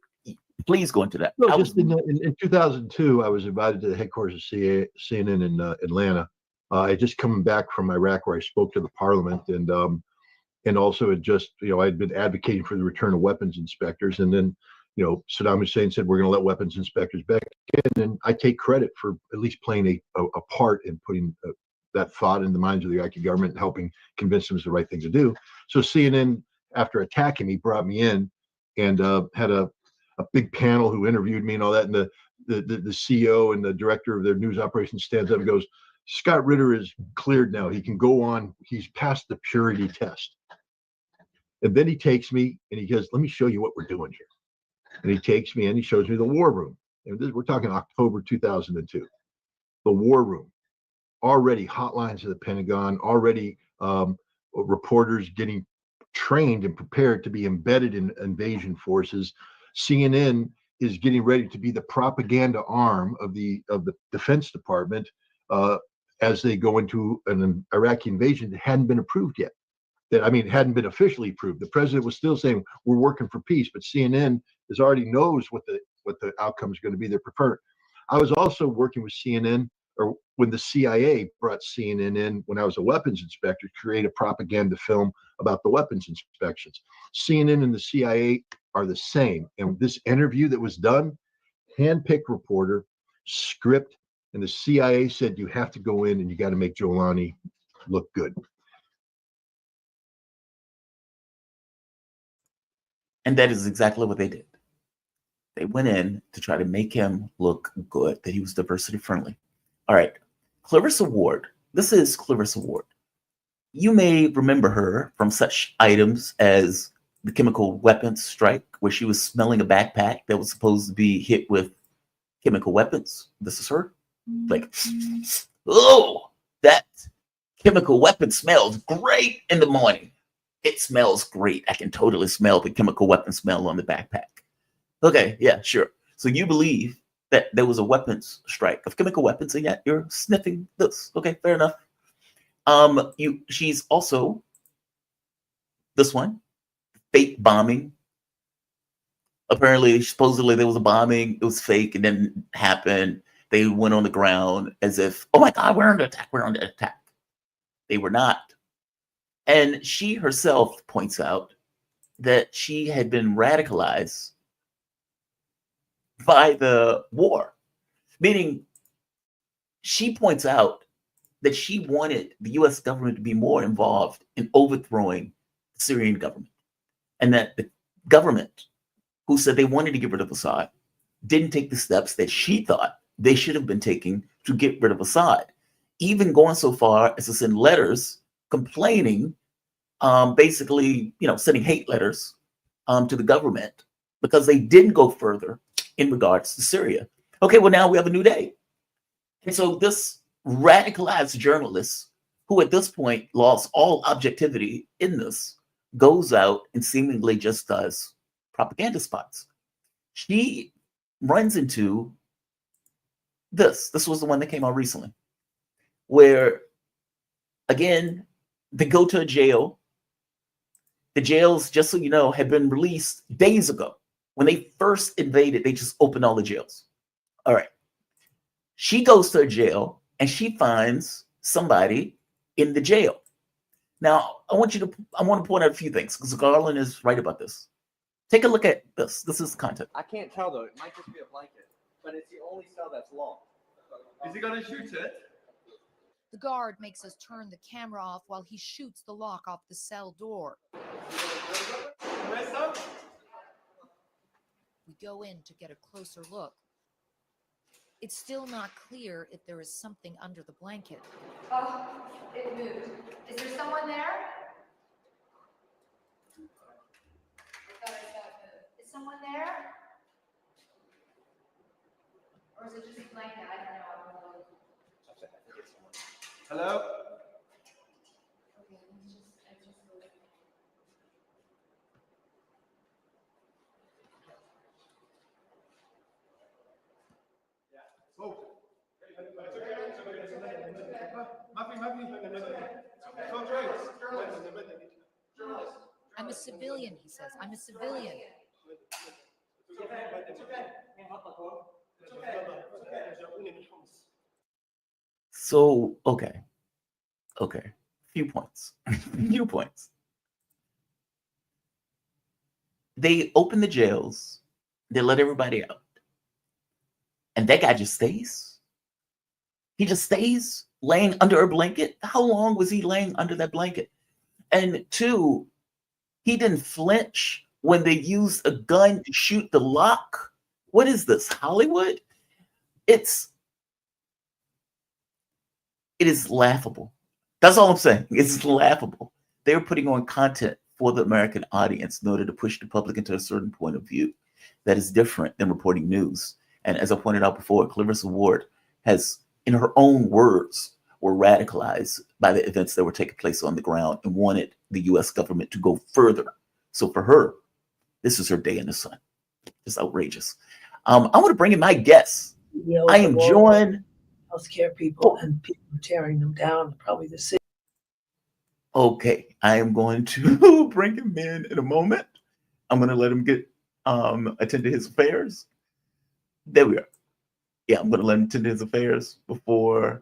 please go into that. No, just in 2002, I was invited to the headquarters of CNN in Atlanta. I just come back from Iraq, where I spoke to the parliament, and also had just, I'd been advocating for the return of weapons inspectors, and then, Saddam Hussein said we're going to let weapons inspectors back in, and I take credit for at least playing a part in putting that thought in the minds of the Iraqi government and helping convince them it's the right thing to do. So CNN, after attacking me, brought me in and had a big panel who interviewed me and all that, and the CEO and the director of their news operations stands up and goes, Scott Ritter is cleared now. He can go on. He's passed the purity test. And then he takes me and he goes, let me show you what we're doing here. And he takes me and he shows me the war room. And we're talking October 2002. The war room. Already hotlines to the Pentagon, already reporters getting trained and prepared to be embedded in invasion forces. CNN is getting ready to be the propaganda arm of the Defense Department as they go into an Iraqi invasion that hadn't been approved yet. Hadn't been officially approved. The president was still saying we're working for peace, but CNN already knows what the outcome is going to be. They're prepared. I was also working with CNN, or when the CIA brought CNN in when I was a weapons inspector, to create a propaganda film about the weapons inspections. CNN and the CIA are the same. And this interview that was done, handpicked reporter, script, and the CIA said you have to go in and you got to make Jolani look good. And that is exactly what they did. They went in to try to make him look good, that he was diversity friendly. All right, Clarissa Ward. This is Clarissa Ward. You may remember her from such items as the chemical weapons strike, where she was smelling a backpack that was supposed to be hit with chemical weapons. This is her. Like, oh, that chemical weapon smells great in the morning. It smells great. I can totally smell the chemical weapon smell on the backpack. Okay, yeah, sure. So you believe that there was a weapons strike of chemical weapons, and yet you're sniffing this. Okay, fair enough. She's also this one, fake bombing. Apparently, supposedly there was a bombing. It was fake. It didn't happen. They went on the ground as if, oh my God, we're under attack. We're under attack. They were not. And she herself points out that she had been radicalized by the war, meaning she points out that she wanted the US government to be more involved in overthrowing the Syrian government, and that the government, who said they wanted to get rid of Assad, didn't take the steps that she thought they should have been taking to get rid of Assad, even going so far as to send letters complaining, basically, sending hate letters to the government because they didn't go further in regards to Syria. Okay, well, now we have a new day. And so this radicalized journalist, who at this point lost all objectivity in this, goes out and seemingly just does propaganda spots. She runs into this. This was the one that came out recently, where, again, they go to a jail. The jails, just so you know, had been released days ago. When they first invaded, they just opened all the jails. All right. She goes to a jail and she finds somebody in the jail. Now, I want to point out a few things because Garland is right about this. Take a look at this. This is the content. I can't tell though. It might just be a blanket, but it's the only cell that's locked. Is he gonna shoot it? The guard makes us turn the camera off while he shoots the lock off the cell door. We go in to get a closer look. It's still not clear if there is something under the blanket. Oh, it moved. Is there someone there? I thought I saw it move. Is someone there? Or is it just a blanket? I don't know. Hello? Okay, I just I'm a civilian, he says. I'm a civilian. So, okay. Few points. They open the jails. They let everybody out. And that guy just stays. He just stays laying under a blanket. How long was he laying under that blanket? And two, he didn't flinch when they used a gun to shoot the lock. What is this, Hollywood? It is laughable. That's all I'm saying. It's laughable. They're putting on content for the American audience in order to push the public into a certain point of view that is different than reporting news. And as I pointed out before, Clarissa Ward has, in her own words, were radicalized by the events that were taking place on the ground and wanted the U.S. government to go further. So for her, this is her day in the sun. It's outrageous. I want to bring in my guests. I am joined. Healthcare people and people tearing them down, probably the city. Okay, I am going to bring him in a moment. I'm going to let him get attend to his affairs. There we are. Yeah, I'm going to let him attend to his affairs before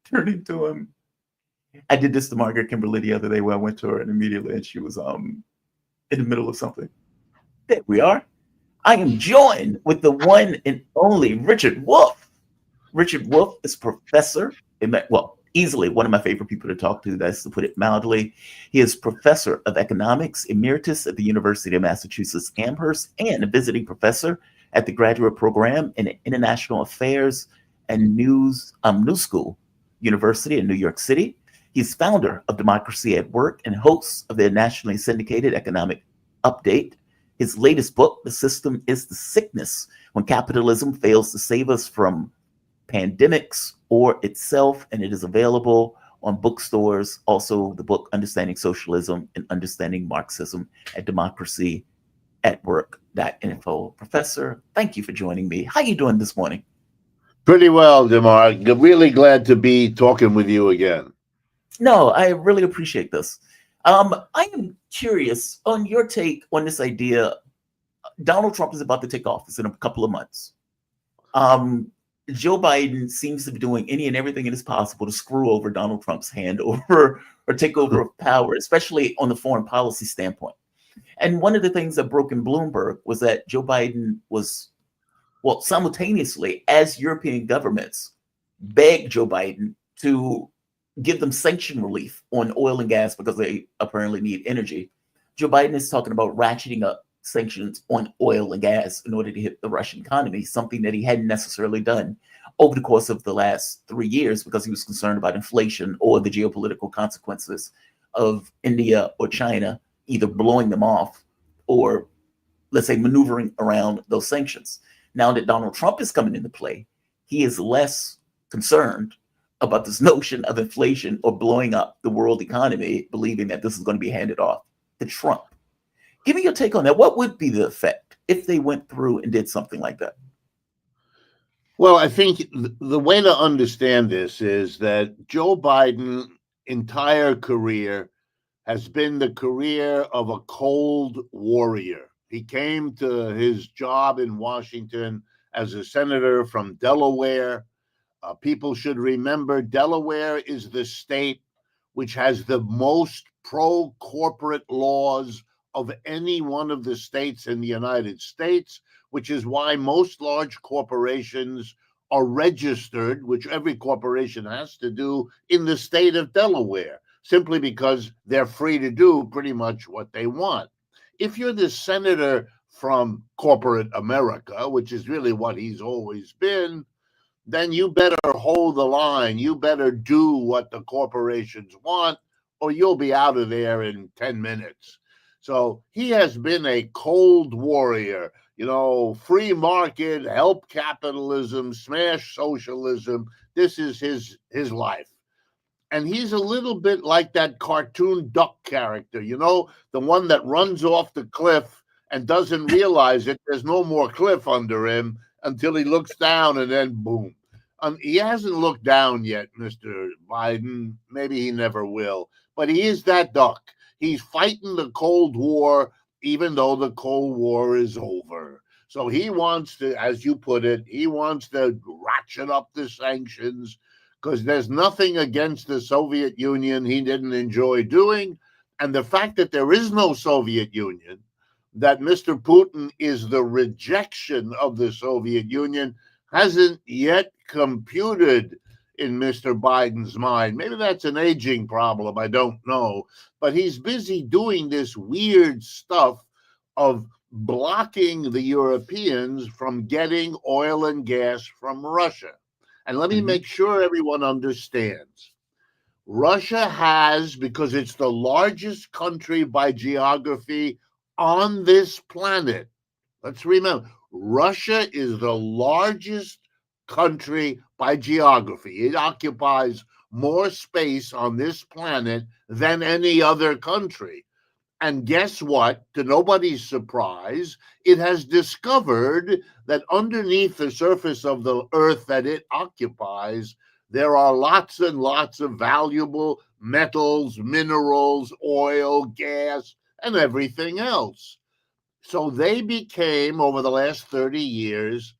turning to him. I did this to Margaret Kimberly the other day where I went to her and immediately and she was in the middle of something. There we are. I am joined with the one and only Richard Wolff. Richard Wolff is professor, easily one of my favorite people to talk to, that's to put it mildly. He is professor of economics emeritus at the University of Massachusetts Amherst and a visiting professor at the graduate program in international affairs and New School University in New York City. He's founder of Democracy at Work and host of the nationally syndicated Economic Update. His latest book, The System is the Sickness, When Capitalism Fails to Save Us from Pandemics or Itself, and it is available on bookstores. Also, the book Understanding Socialism and Understanding Marxism and Democracy at Work.info. Professor, thank you for joining me. How are you doing this morning? Pretty well, DeMar. Really glad to be talking with you again. No, I really appreciate this. I am curious on your take on this idea. Donald Trump is about to take office in a couple of months. Joe Biden seems to be doing any and everything it is possible to screw over Donald Trump's hand over or take over power, especially on the foreign policy standpoint. And one of the things that broke in Bloomberg was that Joe Biden was, well, simultaneously, as European governments begged Joe Biden to give them sanction relief on oil and gas because they apparently need energy, Joe Biden is talking about ratcheting up sanctions on oil and gas in order to hit the Russian economy, something that he hadn't necessarily done over the course of the last 3 years because he was concerned about inflation or the geopolitical consequences of India or China either blowing them off or, let's say, maneuvering around those sanctions. Now that Donald Trump is coming into play, he is less concerned about this notion of inflation or blowing up the world economy, believing that this is going to be handed off to Trump. Give me your take on that. What would be the effect if they went through and did something like that? Well, I think the way to understand this is that Joe Biden's entire career has been the career of a cold warrior. He came to his job in Washington as a senator from Delaware. People should remember Delaware is the state which has the most pro-corporate laws of any one of the states in the United States, which is why most large corporations are registered, which every corporation has to do, in the state of Delaware, simply because they're free to do pretty much what they want. If you're the senator from corporate America, which is really what he's always been, then you better hold the line. You better do what the corporations want, or you'll be out of there in 10 minutes. So he has been a cold warrior, free market, help capitalism, smash socialism. This is his life. And he's a little bit like that cartoon duck character, the one that runs off the cliff and doesn't realize it. There's no more cliff under him until he looks down and then boom. He hasn't looked down yet, Mr. Biden. Maybe he never will. But he is that duck. He's fighting the Cold War, even though the Cold War is over. So he wants to, as you put it, he wants to ratchet up the sanctions because there's nothing against the Soviet Union he didn't enjoy doing. And the fact that there is no Soviet Union, that Mr. Putin is the rejection of the Soviet Union, hasn't yet computed in Mr. Biden's mind. Maybe that's an aging problem, I don't know. But he's busy doing this weird stuff of blocking the Europeans from getting oil and gas from Russia. And let me make sure everyone understands. Russia has, because it's the largest country by geography on this planet. Let's remember, Russia is the largest country by geography. It occupies more space on this planet than any other country. And guess what? To nobody's surprise, it has discovered that underneath the surface of the earth that it occupies, there are lots and lots of valuable metals, minerals, oil, gas, and everything else. So they became, over the last 30 years,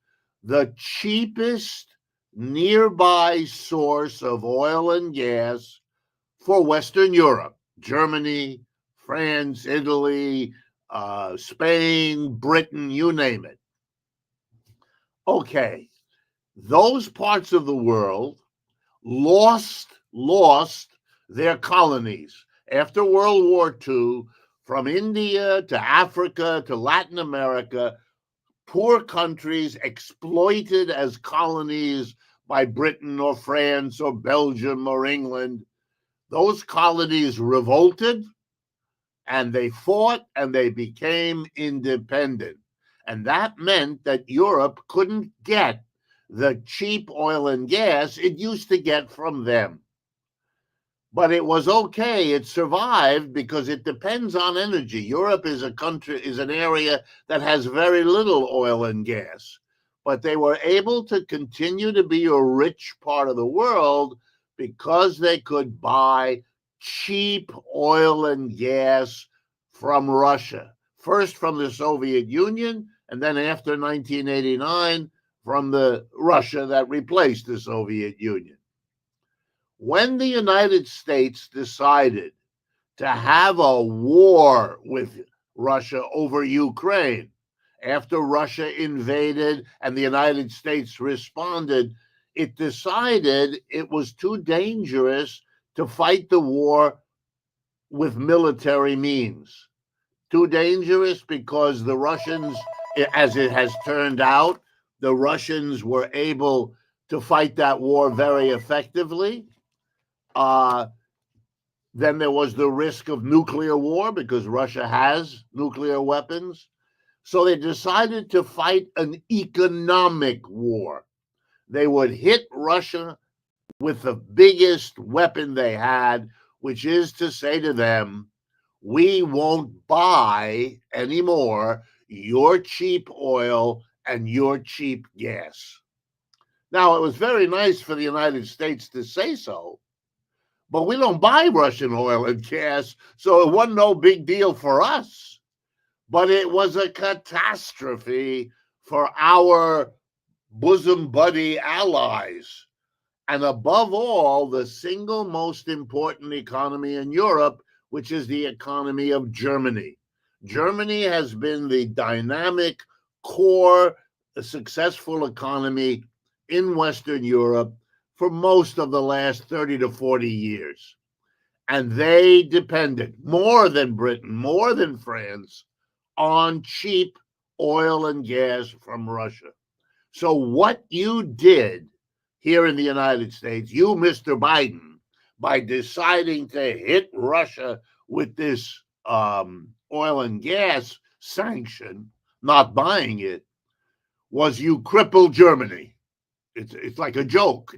the cheapest nearby source of oil and gas for Western Europe, Germany, France, Italy, Spain, Britain, you name it. Okay, those parts of the world lost their colonies after World War II. From India to Africa to Latin America, poor countries exploited as colonies by Britain or France or Belgium or England. Those colonies revolted and they fought and they became independent. And that meant that Europe couldn't get the cheap oil and gas it used to get from them. But it was okay. It survived because it depends on energy. Europe is an area that has very little oil and gas, but they were able to continue to be a rich part of the world because they could buy cheap oil and gas from Russia, first from the Soviet Union, and then after 1989 from the Russia that replaced the Soviet Union. When the United States decided to have a war with Russia over Ukraine, after Russia invaded and the United States responded, it decided it was too dangerous to fight the war with military means. Too dangerous because the Russians, as it has turned out, the Russians were able to fight that war very effectively. Then there was the risk of nuclear war because Russia has nuclear weapons. So they decided to fight an economic war. They would hit Russia with the biggest weapon they had, which is to say to them, we won't buy anymore your cheap oil and your cheap gas. Now, it was very nice for the United States to say so, but we don't buy Russian oil and gas, so it wasn't no big deal for us. But it was a catastrophe for our bosom buddy allies. And above all, the single most important economy in Europe, which is the economy of Germany. Germany has been the dynamic, core, successful economy in Western Europe for most of the last 30 to 40 years. And they depended more than Britain, more than France, on cheap oil and gas from Russia. So what you did here in the United States, you, Mr. Biden, by deciding to hit Russia with this oil and gas sanction, not buying it, was you crippled Germany. It's like a joke,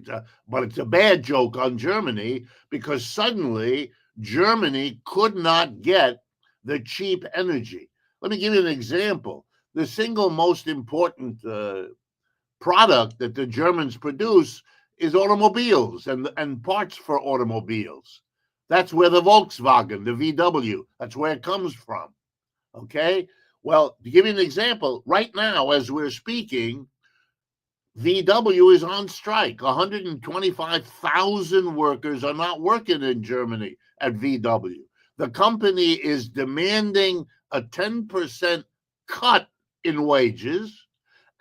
but it's a bad joke on Germany because suddenly Germany could not get the cheap energy. Let me give you an example. The single most important product that the Germans produce is automobiles and parts for automobiles. That's where the Volkswagen, the VW, that's where it comes from. Okay? Well, to give you an example, right now, as we're speaking, VW is on strike. 125,000 workers are not working in Germany at VW. The company is demanding a 10% cut in wages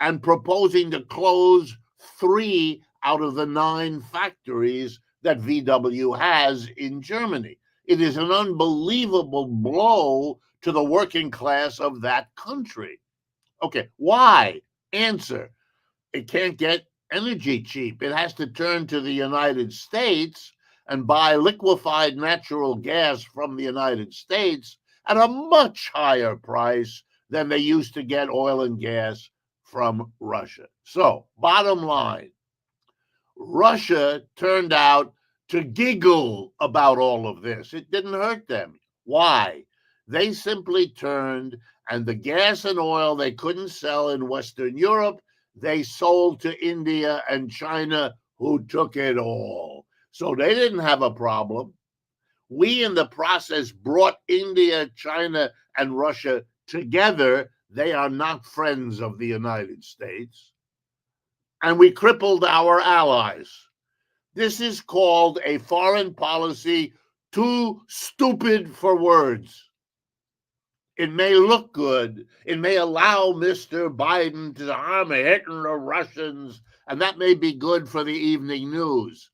and proposing to close 3 out of the 9 factories that VW has in Germany. It is an unbelievable blow to the working class of that country. Okay, why? Answer. It can't get energy cheap. It has to turn to the United States and buy liquefied natural gas from the United States at a much higher price than they used to get oil and gas from Russia. So, bottom line, Russia turned out to giggle about all of this. It didn't hurt them. Why? They simply turned, and the gas and oil they couldn't sell in Western Europe, they sold to India and China, who took it all. So they didn't have a problem. We, in the process, brought India, China, and Russia together. They are not friends of the United States. And we crippled our allies. This is called a foreign policy too stupid for words. It may look good. It may allow Mr. Biden to arm hitting the Russians, and that may be good for the evening news.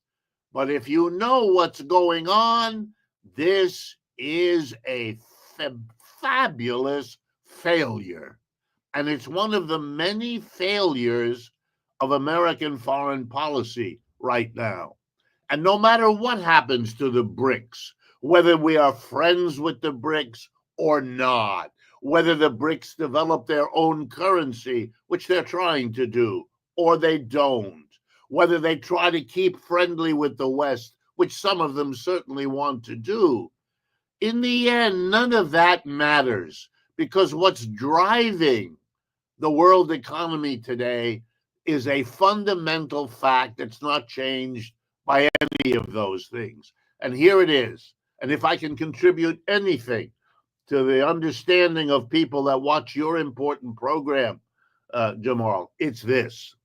But if you know what's going on, this is a fabulous failure. And it's one of the many failures of American foreign policy right now. And no matter what happens to the BRICS, whether we are friends with the BRICS or not, whether the BRICS develop their own currency, which they're trying to do, or they don't, whether they try to keep friendly with the West, which some of them certainly want to do. In the end, none of that matters, because what's driving the world economy today is a fundamental fact that's not changed by any of those things. And here it is. And if I can contribute anything to the understanding of people that watch your important program, Jamal, it's this.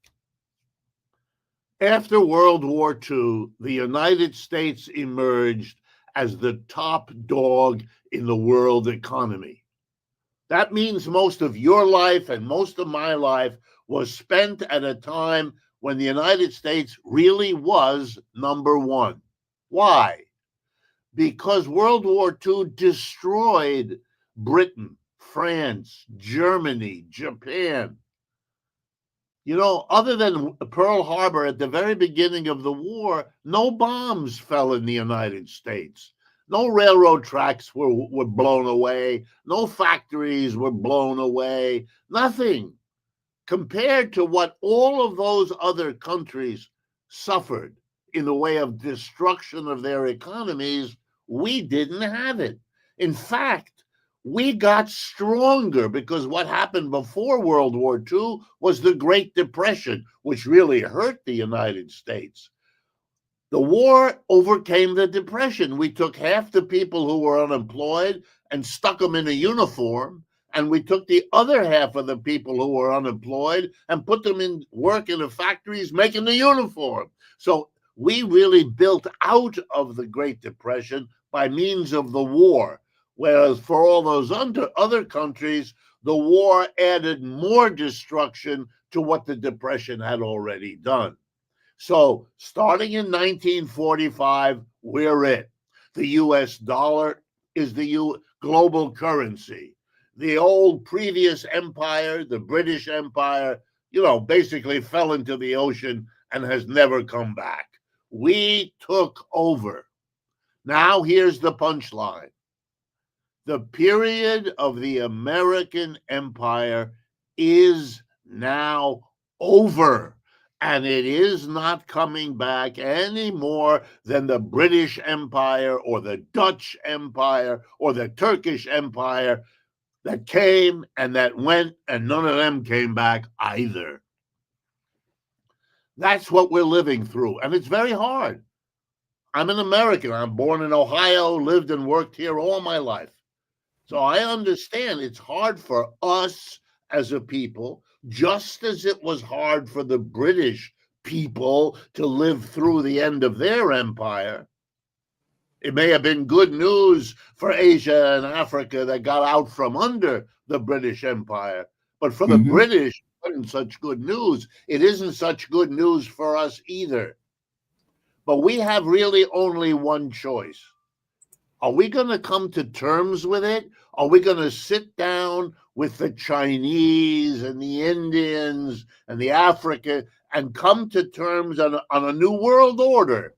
After World War II, the United States emerged as the top dog in the world economy. That means most of your life and most of my life was spent at a time when the United States really was number one. Why? Because World War II destroyed Britain, France, Germany, Japan. You know, other than Pearl Harbor at the very beginning of the war, no bombs fell in the United States. No railroad tracks were blown away. No factories were blown away. Nothing. Compared to what all of those other countries suffered in the way of destruction of their economies, we didn't have it. In fact, we got stronger because what happened before World War II was the Great Depression, which really hurt the United States. The war overcame the Depression. We took half the people who were unemployed and stuck them in a uniform, and we took the other half of the people who were unemployed and put them in work in the factories making the uniform. So we really built out of the Great Depression by means of the war. Whereas for all those other countries, the war added more destruction to what the Depression had already done. So starting in 1945, we're it. The US dollar is the global currency. The old previous empire, the British Empire, basically fell into the ocean and has never come back. We took over. Now here's the punchline. The period of the American empire is now over, and it is not coming back any more than the British Empire or the Dutch Empire or the Turkish Empire that came and that went, and none of them came back either. That's what we're living through, and it's very hard. I'm an American. I'm born in Ohio, lived and worked here all my life. So I understand it's hard for us as a people, just as it was hard for the British people to live through the end of their empire. It may have been good news for Asia and Africa that got out from under the British Empire, but for the British, it wasn't such good news. It isn't such good news for us either. But we have really only one choice. Are we going to come to terms with it? Are we going to sit down with the Chinese and the Indians and the African and come to terms on a new world order,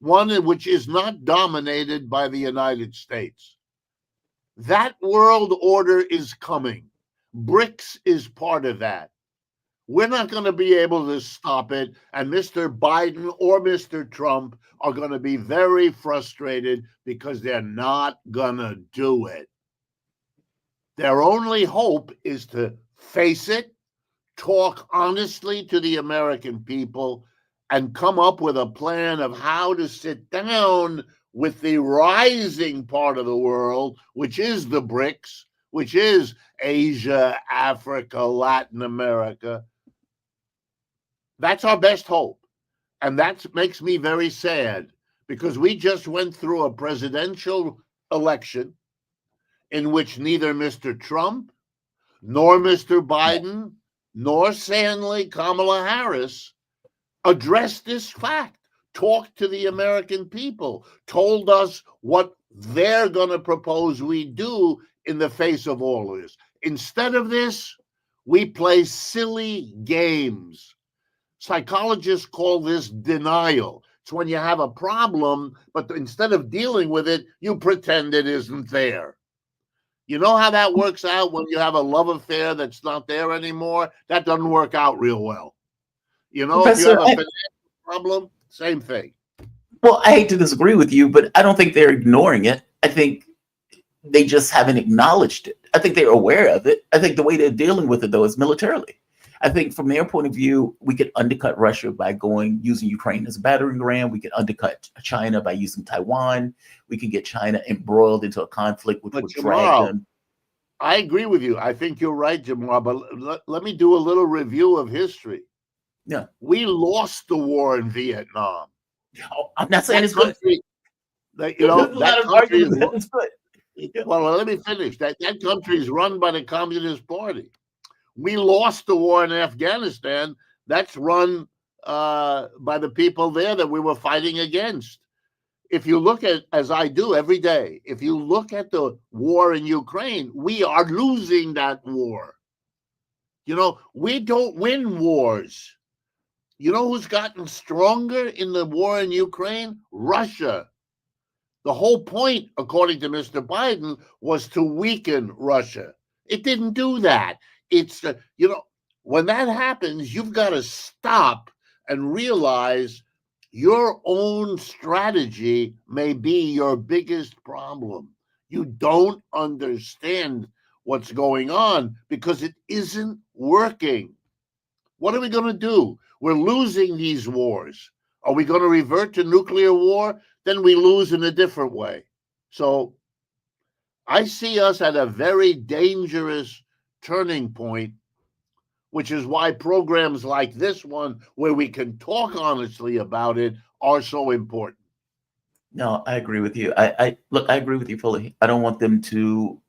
one which is not dominated by the United States? That world order is coming. BRICS is part of that. We're not going to be able to stop it, and Mr. Biden or Mr. Trump are going to be very frustrated because they're not going to do it. Their only hope is to face it, talk honestly to the American people, and come up with a plan of how to sit down with the rising part of the world, which is the BRICS, which is Asia, Africa, Latin America. That's our best hope. And that makes me very sad because we just went through a presidential election in which neither Mr. Trump, nor Mr. Biden, nor sadly Kamala Harris addressed this fact, talked to the American people, told us what they're going to propose we do in the face of all of this. Instead of this, we play silly games. Psychologists call this denial. It's when you have a problem, but instead of dealing with it, you pretend it isn't there. You know how that works out when you have a love affair that's not there anymore? That doesn't work out real well. You know, Professor, if you have a financial problem, same thing. Well, I hate to disagree with you, but I don't think they're ignoring it. I think they just haven't acknowledged it. I think they're aware of it. I think the way they're dealing with it, though, is militarily. I think from their point of view, we could undercut Russia by using Ukraine as a battering ram. We could undercut China by using Taiwan. We can get China embroiled into a conflict which would drag them. I agree with you. I think you're right, Jamal, but let me do a little review of history. Yeah. We lost the war in Vietnam. Oh, I'm not saying it's good. That country is, it's good. Yeah. well, let me finish. That country is run by the Communist Party. We lost the war in Afghanistan. That's run by the people there that we were fighting against. If you look at, as I do every day, if you look at the war in Ukraine, we are losing that war. We don't win wars. You know who's gotten stronger in the war in Ukraine? Russia. The whole point, according to Mr. Biden, was to weaken Russia. It didn't do that. It's, when that happens, you've got to stop and realize your own strategy may be your biggest problem. You don't understand what's going on because it isn't working. What are we going to do? We're losing these wars. Are we going to revert to nuclear war? Then we lose in a different way. So I see us at a very dangerous turning point, which is why programs like this one, where we can talk honestly about it, are so important. No, I agree with you. I agree with you fully. I don't want them to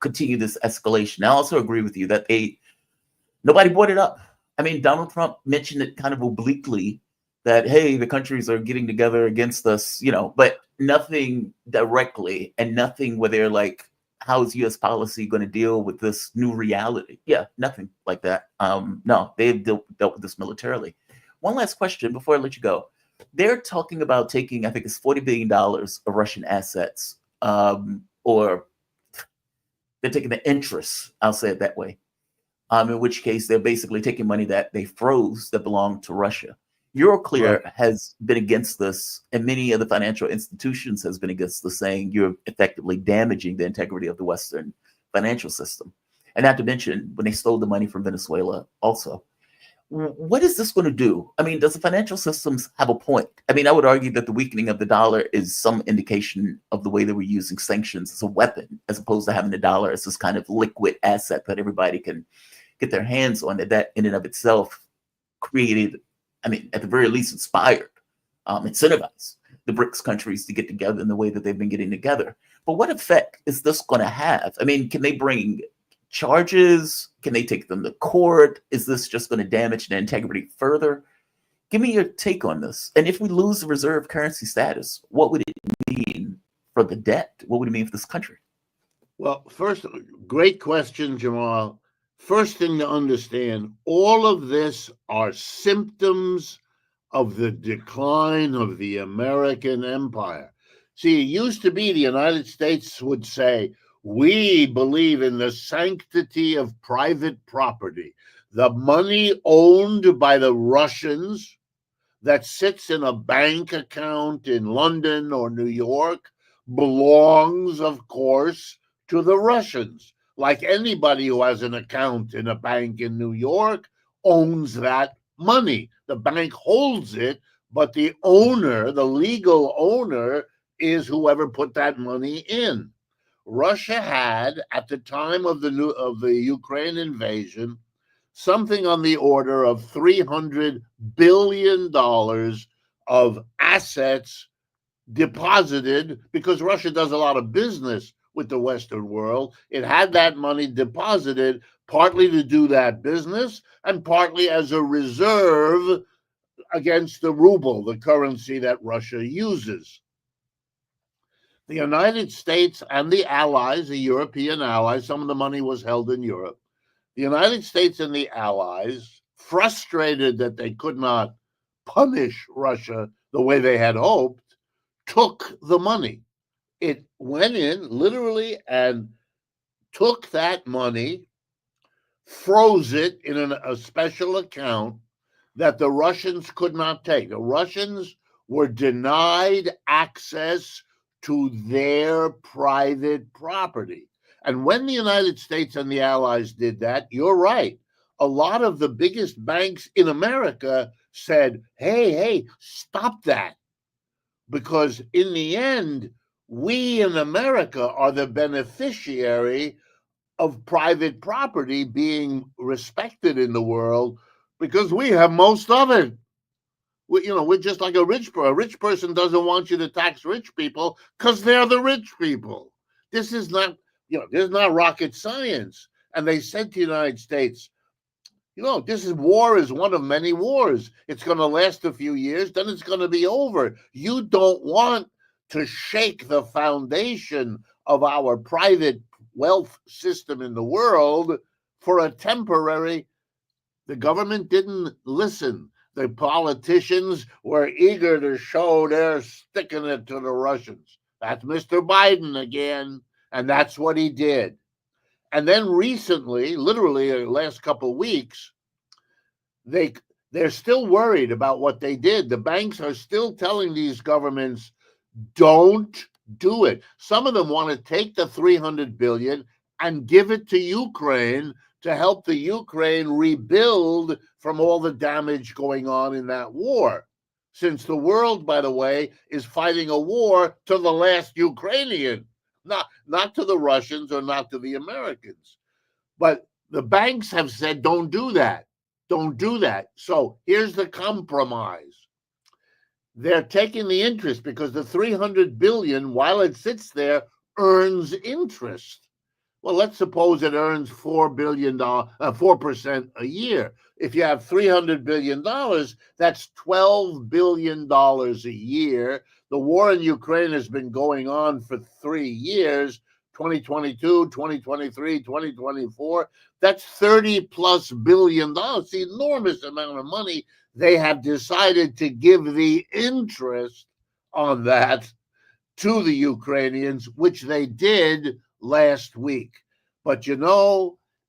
continue this escalation. I also agree with you that nobody brought it up. I mean, Donald Trump mentioned it kind of obliquely that, hey, the countries are getting together against us, but nothing directly and nothing where they're like, how is U.S. policy going to deal with this new reality? Yeah, nothing like that. No, they've dealt with this militarily. One last question before I let you go. They're talking about taking, I think it's $40 billion of Russian assets, or they're taking the interest, I'll say it that way, in which case they're basically taking money that they froze that belonged to Russia. Euroclear has been against this, and many of the financial institutions has been against this, saying you're effectively damaging the integrity of the Western financial system. And not to mention, when they stole the money from Venezuela also. What is this going to do? I mean, does the financial systems have a point? I mean, I would argue that the weakening of the dollar is some indication of the way that we're using sanctions as a weapon, as opposed to having the dollar as this kind of liquid asset that everybody can get their hands on, that in and of itself created, I mean, at the very least inspired, incentivized the BRICS countries to get together in the way that they've been getting together. But what effect is this going to have? I mean, can they bring charges? Can they take them to court? Is this just going to damage the integrity further? Give me your take on this. And if we lose the reserve currency status, what would it mean for the debt? What would it mean for this country? Well, first, great question, Jamal. First thing to understand, all of this are symptoms of the decline of the American empire. See, it used to be the United States would say, we believe in the sanctity of private property. The money owned by the Russians that sits in a bank account in London or New York belongs, of course, to the Russians. Like anybody who has an account in a bank in New York owns that money. The bank holds it, but the owner, the legal owner, is whoever put that money in. Russia had, at the time of the Ukraine invasion, something on the order of $300 billion of assets deposited, because Russia does a lot of business with the Western world. It had that money deposited partly to do that business and partly as a reserve against the ruble, the currency that Russia uses. The United States and the allies, the European allies, some of the money was held in Europe. The United States and the allies, frustrated that they could not punish Russia the way they had hoped, took the money. It went in literally and took that money, froze it in a special account that the Russians could not take. The Russians were denied access to their private property. And when the United States and the Allies did that, you're right. A lot of the biggest banks in America said, hey, stop that. Because in the end, we in America are the beneficiary of private property being respected in the world because we have most of it. We're just like a rich person doesn't want you to tax rich people because they're the rich people. This is not, this is not rocket science. And they said to the United States, war is one of many wars. It's going to last a few years, then it's going to be over. You don't want to shake the foundation of our private wealth system in the world for a temporary. The government didn't listen. The politicians were eager to show they're sticking it to the Russians. That's Mr. Biden again, and that's what he did. And then recently, literally the last couple of weeks, they're still worried about what they did. The banks are still telling these governments, don't do it. Some of them want to take the $300 billion and give it to Ukraine to help the Ukraine rebuild from all the damage going on in that war. Since the world, by the way, is fighting a war to the last Ukrainian, not to the Russians or not to the Americans. But the banks have said, don't do that. Don't do that. So here's the compromise. They're taking the interest because the $300 billion, while it sits there, earns interest. Well, let's suppose it earns $4% a year. If you have $300 billion, that's $12 billion a year. The war in Ukraine has been going on for 3 years, 2022, 2023, 2024. That's $30+ billion. It's an enormous amount of money. They have decided to give the interest on that to the Ukrainians, which they did last week. But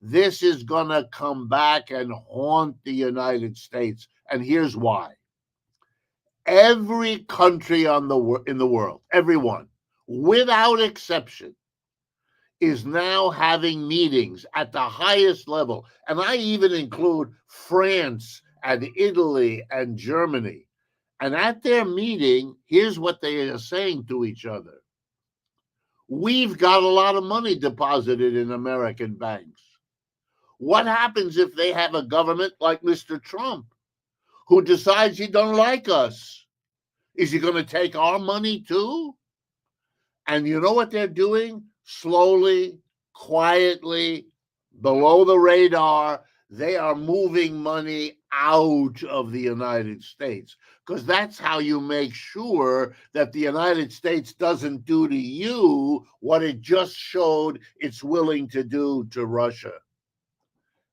this is going to come back and haunt the United States. And here's why. Every country in the world, everyone, without exception, is now having meetings at the highest level. And I even include France and Italy and Germany. And at their meeting, here's what they are saying to each other. We've got a lot of money deposited in American banks. What happens if they have a government like Mr. Trump who decides he don't like us? Is he going to take our money too? And you know what they're doing? Slowly, quietly, below the radar, they are moving money out of the United States, because that's how you make sure that the United States doesn't do to you what it just showed it's willing to do to Russia.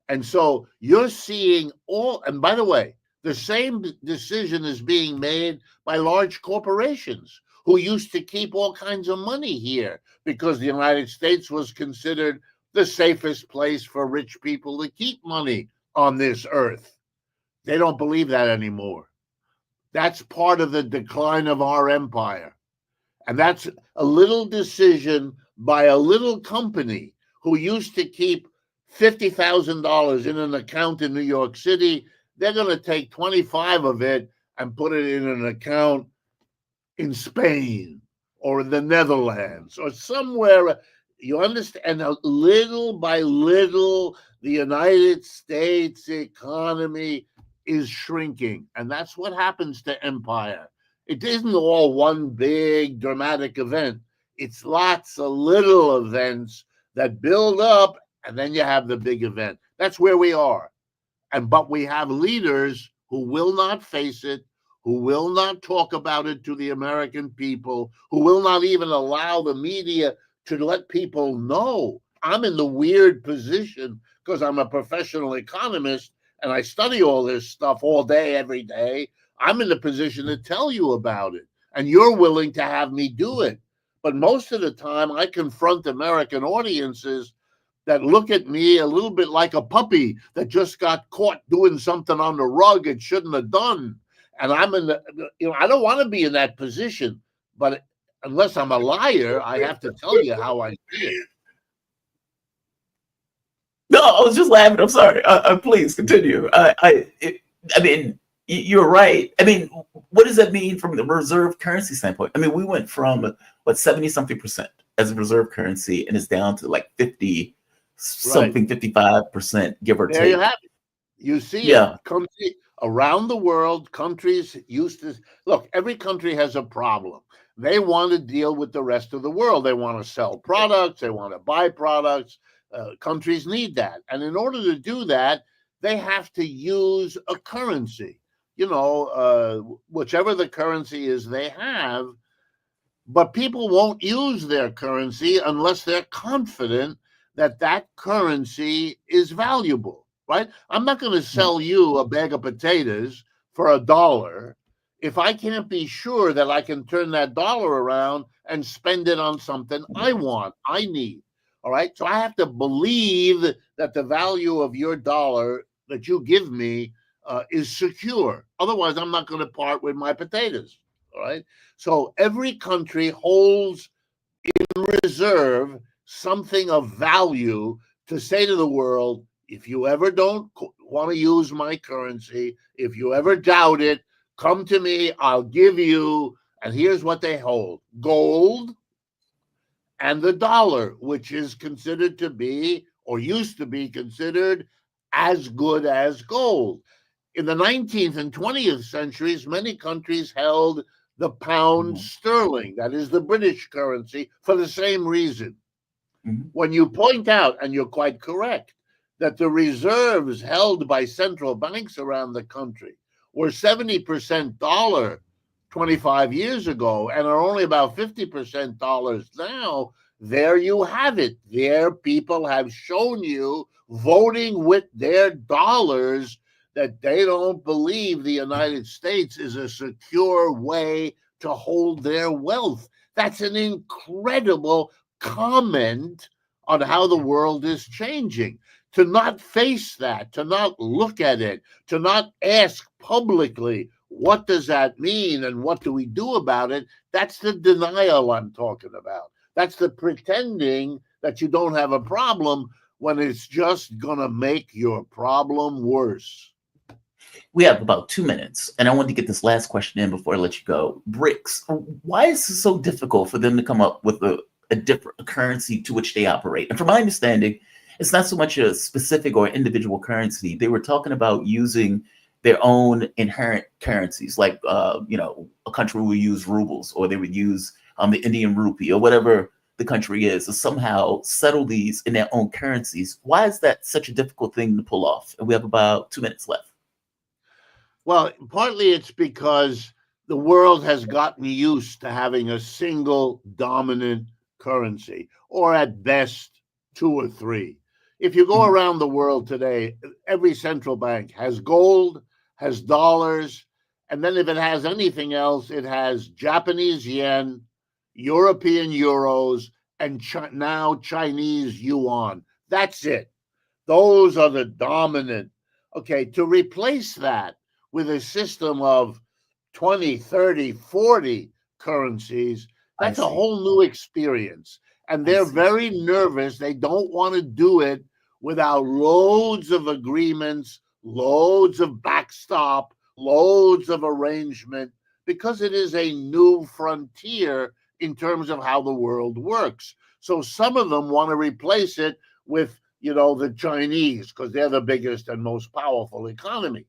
And so you're seeing and by the way, the same decision is being made by large corporations who used to keep all kinds of money here because the United States was considered the safest place for rich people to keep money on this earth. They don't believe that anymore. That's part of the decline of our empire. And that's a little decision by a little company who used to keep $50,000 in an account in New York City. They're going to take 25 of it and put it in an account in Spain or in the Netherlands or somewhere. You understand? And little by little, the United States economy is shrinking. And that's what happens to empire. It isn't all one big dramatic event. It's lots of little events that build up, and then you have the big event. That's where we are. But we have leaders who will not face it, who will not talk about it to the American people, who will not even allow the media to let people know. I'm in the weird position because I'm a professional economist and I study all this stuff all day, every day. I'm in the position to tell you about it, and you're willing to have me do it. But most of the time, I confront American audiences that look at me a little bit like a puppy that just got caught doing something on the rug it shouldn't have done. And I'm in I don't want to be in that position, but unless I'm a liar, I have to tell you how I see it. No, I was just laughing. I'm sorry. Please continue. I mean, you're right. I mean, what does that mean from the reserve currency standpoint? I mean, we went from 70-something% as a reserve currency, and it's down to like 50 something, 55%, give or There take. you have it. You see it. Around the world, countries used to look. Every country has a problem. They want to deal with the rest of the world. They want to sell products. They want to buy products. Countries need that. And in order to do that, they have to use a currency, whichever the currency is they have. But people won't use their currency unless they're confident that that currency is valuable, right? I'm not going to sell you a bag of potatoes for $1 if I can't be sure that I can turn that dollar around and spend it on something I want, I need. All right. So I have to believe that the value of your dollar that you give me is secure. Otherwise, I'm not going to part with my potatoes. All right. So every country holds in reserve something of value to say to the world, if you ever don't want to use my currency, if you ever doubt it, come to me, I'll give you. And here's what they hold: gold and the dollar, which is considered to be, or used to be considered, as good as gold. In the 19th and 20th centuries, many countries held the pound sterling, that is the British currency, for the same reason. When you point out, and you're quite correct, that the reserves held by central banks around the country were 70% dollar 25 years ago and are only about 50% dollars now, there you have it. There people have shown you, voting with their dollars, that they don't believe the United States is a secure way to hold their wealth. That's an incredible comment on how the world is changing. To not face that, to not look at it, to not ask publicly, what does that mean and what do we do about it? That's the denial I'm talking about. That's the pretending that you don't have a problem when it's just going to make your problem worse. We have about 2 minutes, and I want to get this last question in before I let you go. BRICS, why is it so difficult for them to come up with a different currency to which they operate? And from my understanding, it's not so much a specific or individual currency. They were talking about using their own inherent currencies, like a country would use rubles, or they would use the Indian rupee, or whatever the country is, to somehow settle these in their own currencies. Why is that such a difficult thing to pull off? And we have about 2 minutes left. Well, partly it's because the world has gotten used to having a single dominant currency, or at best 2 or 3. If you go around the world today, every central bank has gold, has dollars, and then if it has anything else, it has Japanese yen, European euros, and now Chinese yuan. That's it. Those are the dominant. Okay, to replace that with a system of 20, 30, 40 currencies, that's a whole new experience. And they're very nervous. They don't want to do it without loads of agreements, loads of backstop, loads of arrangement, because it is a new frontier in terms of how the world works. So some of them want to replace it with, the Chinese, because they're the biggest and most powerful economy.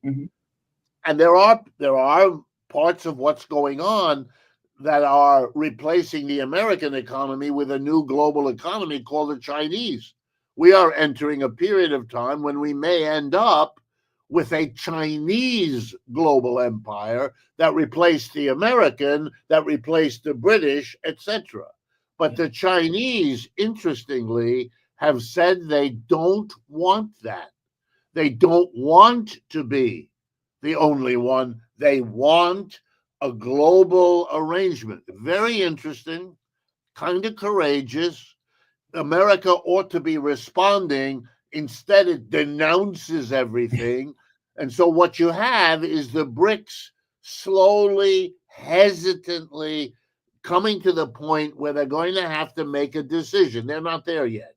And there are parts of what's going on that are replacing the American economy with a new global economy called the Chinese. We are entering a period of time when we may end up with a Chinese global empire that replaced the American, that replaced the British, etc. But the Chinese, interestingly, have said they don't want that. They don't want to be the only one. They want a global arrangement. Very interesting, kind of courageous. America ought to be responding. Instead, it denounces everything. And so what you have is the BRICS slowly, hesitantly coming to the point where they're going to have to make a decision. They're not there yet.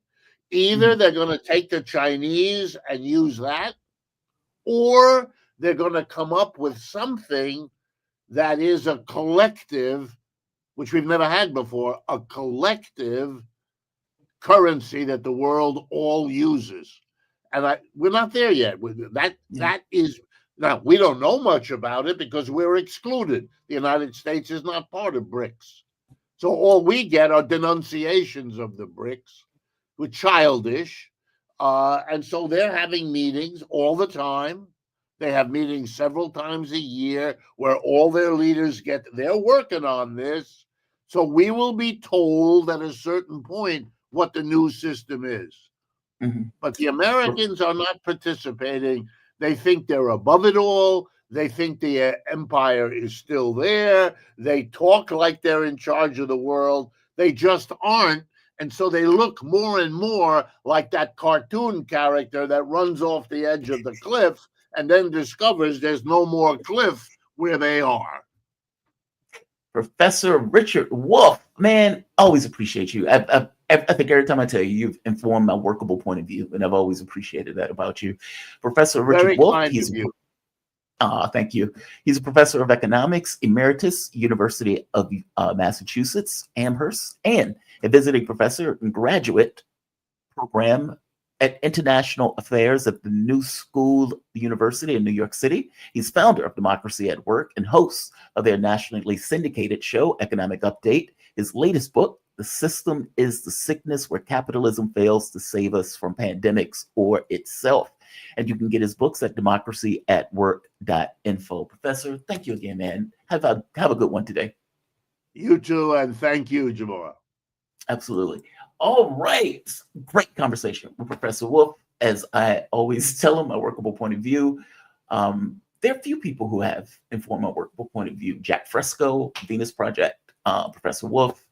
Either they're going to take the Chinese and use that, or they're going to come up with something that is a collective, which we've never had before, a collective currency that the world all uses. And we're not there yet. That is, now we don't know much about it because we're excluded. The United States is not part of BRICS. So all we get are denunciations of the BRICS, which childish. And so they're having meetings all the time. They have meetings several times a year where all their leaders they're working on this. So we will be told at a certain point what the new system is. But the Americans are not participating. They think they're above it all. They think the empire is still there. They talk like they're in charge of the world. They just aren't. And so they look more and more like that cartoon character that runs off the edge of the cliff and then discovers there's no more cliff where they are. Professor Richard Wolff, man, always appreciate you. I think every time I tell you, you've informed my workable point of view, and I've always appreciated that about you. Professor Richard Wolff, thank you. He's a professor of economics, emeritus, University of Massachusetts, Amherst, and a visiting professor and graduate program at International Affairs at the New School University in New York City. He's founder of Democracy at Work and host of their nationally syndicated show, Economic Update. His latest book, The System is the Sickness Where Capitalism Fails to Save Us from Pandemics or Itself. And you can get his books at democracyatwork.info. Professor, thank you again, man. Have a good one today. You too, and thank you, Jamora. Absolutely. All right. Great conversation with Professor Wolff. As I always tell him, my workable point of view. There are few people who have informed my workable point of view. Jack Fresco, Venus Project, Professor Wolff.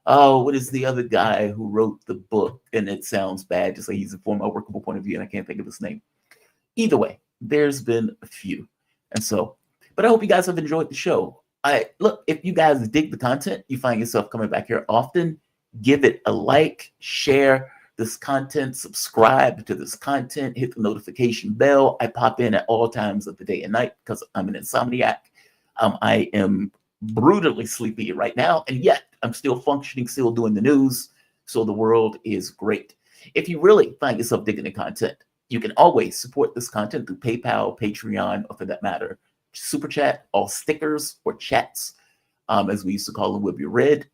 What is the other guy who wrote the book? And it sounds bad to say he's informed my workable point of view, and I can't think of his name. Either way, there's been a few. And so, but I hope you guys have enjoyed the show. Look, if you guys dig the content, you find yourself coming back here often, give it a like, share this content, subscribe to this content, hit the notification bell. I pop in at all times of the day and night because I'm an insomniac. I am brutally sleepy right now, and yet I'm still functioning, still doing the news. So the world is great. If you really find yourself digging the content, you can always support this content through PayPal, Patreon, or for that matter, Super Chat, all stickers or chats, as we used to call them, will be read.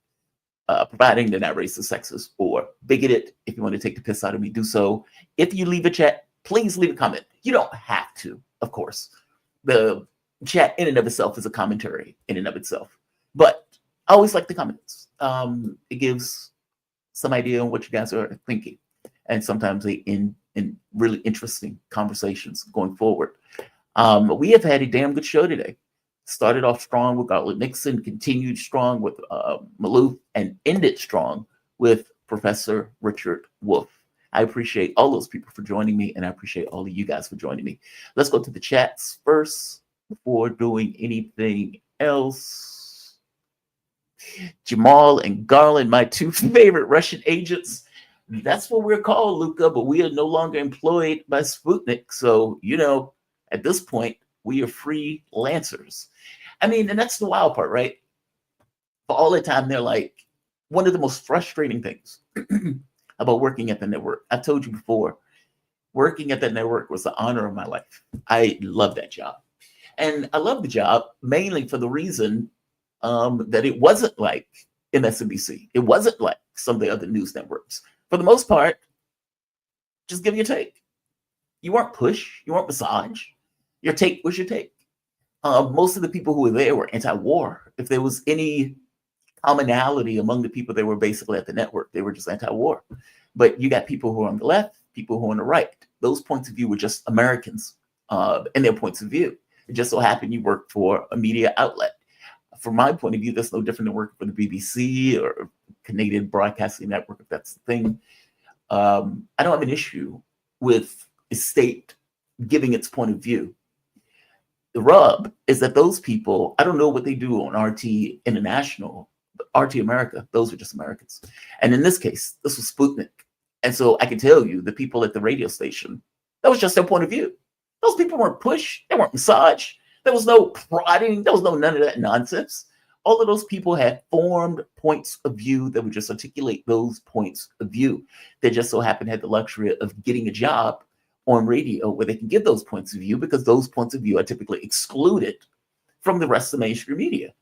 Providing they're not racist, sexist, or bigoted. If you want to take the piss out of me, do so. If you leave a chat, please leave a comment. You don't have to, of course. The chat in and of itself is a commentary in and of itself. But I always like the comments. It gives some idea on what you guys are thinking. And sometimes they end in really interesting conversations going forward. We have had a damn good show today. Started off strong with Garland Nixon, continued strong with Maloof, and ended strong with Professor Richard Wolff. I appreciate all those people for joining me, and I appreciate all of you guys for joining me. Let's go to the chats first before doing anything else. Jamal and Garland, my two favorite Russian agents. That's what we're called, Luca, but we are no longer employed by Sputnik. So, at this point, we are freelancers. I mean, and that's the wild part, right? For all the time, they're like, one of the most frustrating things about working at the network. I told you before, working at that network was the honor of my life. I love that job. And I love the job mainly for the reason that it wasn't like MSNBC. It wasn't like some of the other news networks. For the most part, just give your take. You weren't push, you weren't massage. Your take was your take. Most of the people who were there were anti-war. If there was any commonality among the people that were basically at the network, they were just anti-war. But you got people who are on the left, people who are on the right. Those points of view were just Americans and their points of view. It just so happened you worked for a media outlet. From my point of view, that's no different than working for the BBC or Canadian Broadcasting Network, if that's the thing. I don't have an issue with a state giving its point of view. The rub is that those people, I don't know what they do on RT International, but RT America, those are just Americans. And in this case, this was Sputnik. And so I can tell you, the people at the radio station, that was just their point of view. Those people weren't pushed, they weren't massaged. There was no prodding, there was no none of that nonsense. All of those people had formed points of view that would just articulate those points of view. They just so happened to have the luxury of getting a job on radio where they can give those points of view, because those points of view are typically excluded from the rest of the mainstream media.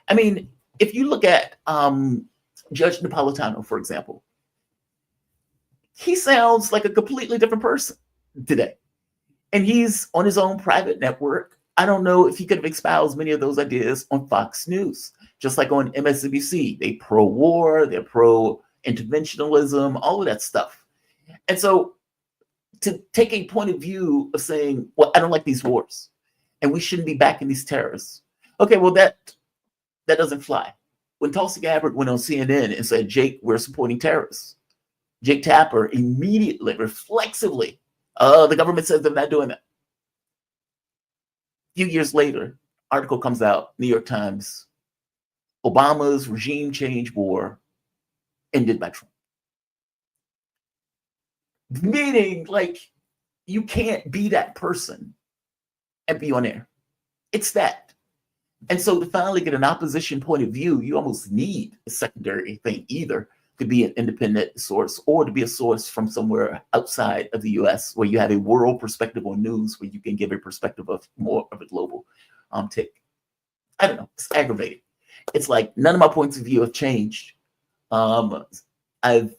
I mean, if you look at Judge Napolitano, for example, he sounds like a completely different person today. And he's on his own private network. I don't know if he could have espoused many of those ideas on Fox News, just like on MSNBC. They pro-war, they're pro-interventionalism, all of that stuff. And so to take a point of view of saying, well, I don't like these wars, and we shouldn't be backing these terrorists. Okay, well, that doesn't fly. When Tulsi Gabbard went on CNN and said, Jake, we're supporting terrorists, Jake Tapper immediately, reflexively, the government says they're not doing that. A few years later, article comes out, New York Times, Obama's regime change war ended by Trump. Meaning, like, you can't be that person and be on air. It's that. And so to finally get an opposition point of view, you almost need a secondary thing, either to be an independent source or to be a source from somewhere outside of the US, where you have a world perspective on news, where you can give a perspective of more of a global take. I don't know. It's aggravating. It's like none of my points of view have changed. I've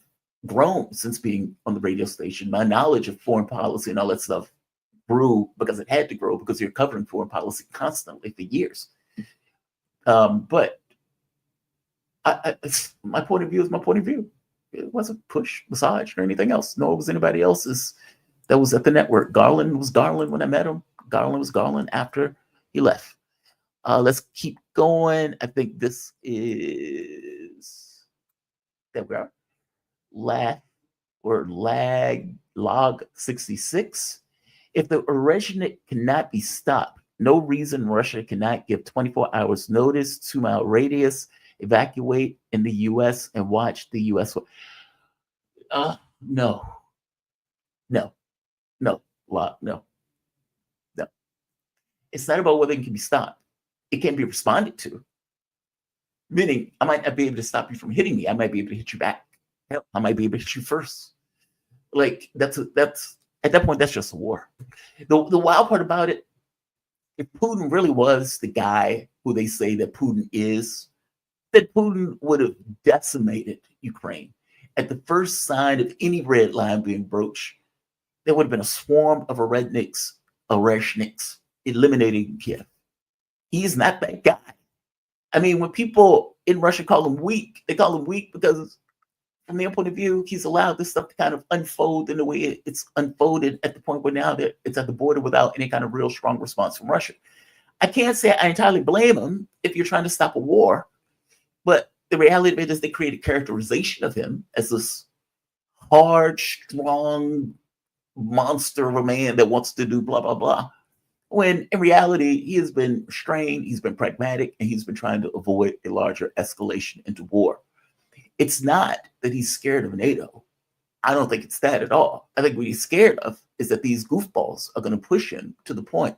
grown since being on the radio station. My knowledge of foreign policy and all that stuff grew because it had to grow, because you're covering foreign policy constantly for years. But my point of view is my point of view. It wasn't push, massage, or anything else. No, it was anybody else's that was at the network. Garland was Garland when I met him. Garland was Garland after he left. Let's keep going. I think this is, there we are. Log 66. If the aggression cannot be stopped, no reason Russia cannot give 24 hours notice, 2-mile radius, evacuate in the U.S. and watch the U.S. No. It's not about whether it can be stopped. It can be responded to. Meaning, I might not be able to stop you from hitting me. I might be able to hit you back. Hell, I might be able to hit you first. Like, that's at that point, that's just a war. The wild part about it, if Putin really was the guy who they say that Putin is, then Putin would have decimated Ukraine. At the first sign of any red line being broached, there would have been a swarm of Oresniks eliminating Kiev. He's not that guy. I mean, when people in Russia call him weak, they call him weak because from their point of view, he's allowed this stuff to kind of unfold in the way it's unfolded, at the point where now that it's at the border without any kind of real strong response from Russia. I can't say I entirely blame him if you're trying to stop a war, but the reality of it is they create a characterization of him as this hard, strong monster of a man that wants to do blah, blah, blah. When in reality, he has been restrained, he's been pragmatic, and he's been trying to avoid a larger escalation into war. It's not that he's scared of NATO. I don't think it's that at all. I think what he's scared of is that these goofballs are going to push him to the point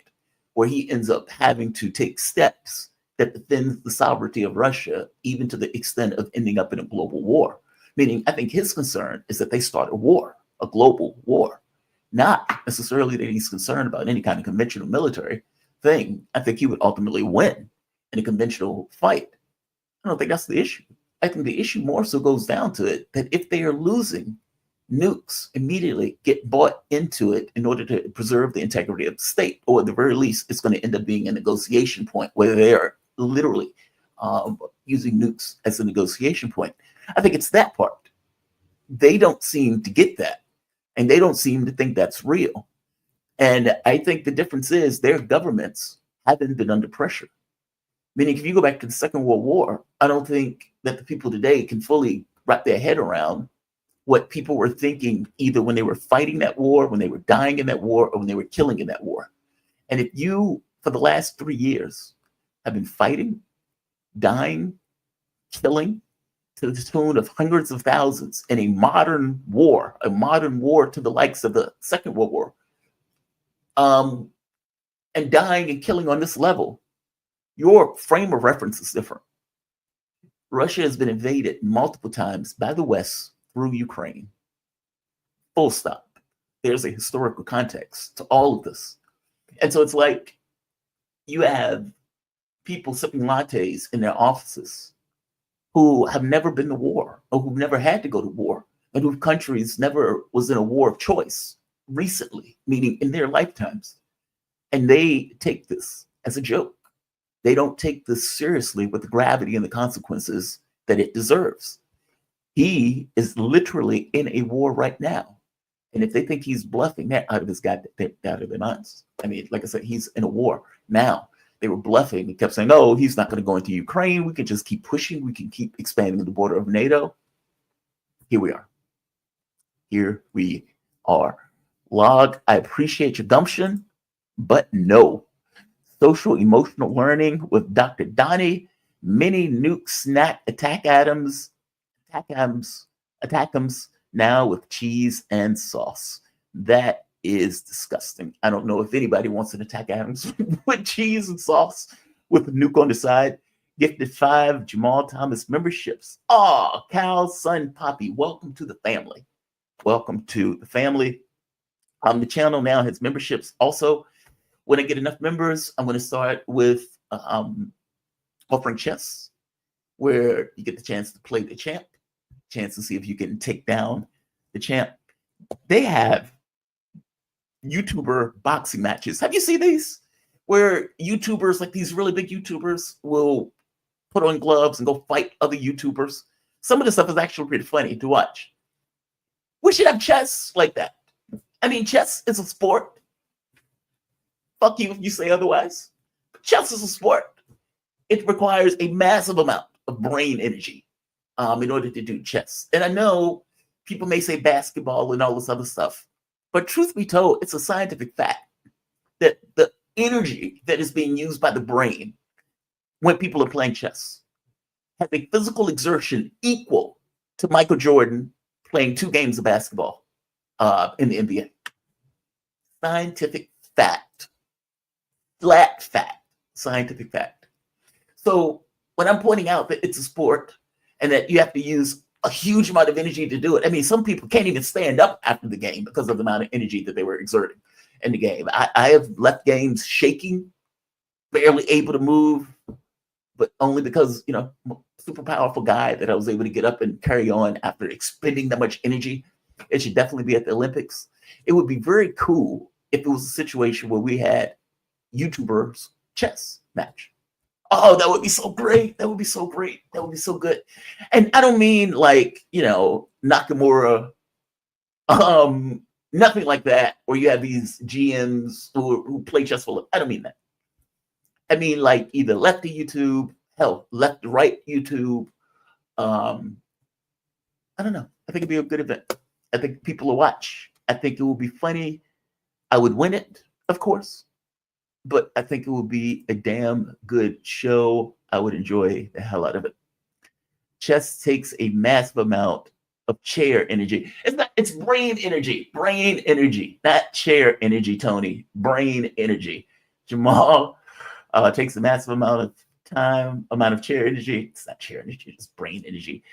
where he ends up having to take steps that defends the sovereignty of Russia, even to the extent of ending up in a global war. Meaning, I think his concern is that they start a war, a global war. Not necessarily that he's concerned about any kind of conventional military thing. I think he would ultimately win in a conventional fight. I don't think that's the issue. I think the issue more so goes down to it that if they are losing, nukes immediately get bought into it in order to preserve the integrity of the state, or at the very least, it's going to end up being a negotiation point where they are literally using nukes as a negotiation point. I think it's that part. They don't seem to get that, and they don't seem to think that's real. And I think the difference is their governments haven't been under pressure. Meaning, if you go back to the Second World War, I don't think that the people today can fully wrap their head around what people were thinking, either when they were fighting that war, when they were dying in that war, or when they were killing in that war. And if you for the last 3 years have been fighting, dying, killing to the tune of hundreds of thousands in a modern war to the likes of the Second World War, and dying and killing on this level, your frame of reference is different. Russia has been invaded multiple times by the West through Ukraine. Full stop. There's a historical context to all of this. And so it's like you have people sipping lattes in their offices who have never been to war or who've never had to go to war and whose countries never was in a war of choice recently, meaning in their lifetimes. And they take this as a joke. They don't take this seriously with the gravity and the consequences that it deserves. He is literally in a war right now. And if they think he's bluffing, they're out of their minds. I mean, like I said, he's in a war now. They were bluffing. He kept saying, "Oh, he's not going to go into Ukraine. We can just keep pushing. We can keep expanding the border of NATO." Here we are. Here we are. Log, I appreciate your gumption, but no. Social emotional learning with Dr. Donnie, mini nuke snack ATACMS, now with cheese and sauce. That is disgusting. I don't know if anybody wants an ATACMS with cheese and sauce with a nuke on the side. Gifted 5 Jamal Thomas memberships. Oh, Cal's son Poppy, welcome to the family. Welcome to the family. The channel now has memberships also. When I get enough members, I'm going to start with offering chess, where you get the chance to play the champ, chance to see if you can take down the champ. They have YouTuber boxing matches. Have you seen these? Where YouTubers, like these really big YouTubers, will put on gloves and go fight other YouTubers. Some of the stuff is actually pretty funny to watch. We should have chess like that. I mean, chess is a sport. Fuck you if you say otherwise. Chess is a sport. It requires a massive amount of brain energy in order to do chess. And I know people may say basketball and all this other stuff, but truth be told, it's a scientific fact that the energy that is being used by the brain when people are playing chess has a physical exertion equal to Michael Jordan playing 2 games of basketball in the NBA. Scientific fact. Flat fact. Scientific fact. So when I'm pointing out that it's a sport and that you have to use a huge amount of energy to do it, I mean, some people can't even stand up after the game because of the amount of energy that they were exerting in the game. I have left games shaking, barely able to move, but only because, you know, I'm a super powerful guy that I was able to get up and carry on after expending that much energy. It should definitely be at the Olympics. It would be very cool if it was a situation where we had YouTubers chess match. Oh, that would be so great. That would be so great. That would be so good. And I don't mean like, you know, Nakamura, nothing like that, or you have these GMs who play chess for. I don't mean that. I mean like either lefty YouTube, hell, left to right YouTube. I don't know. I think it'd be a good event. I think people will watch. I think it will be funny. I would win it, of course, but I think it will be a damn good show. I would enjoy the hell out of it. Chess takes a massive amount of chair energy. It's brain energy, not chair energy, Tony. Brain energy. Jamal takes a massive amount of chair energy. It's not chair energy, it's brain energy.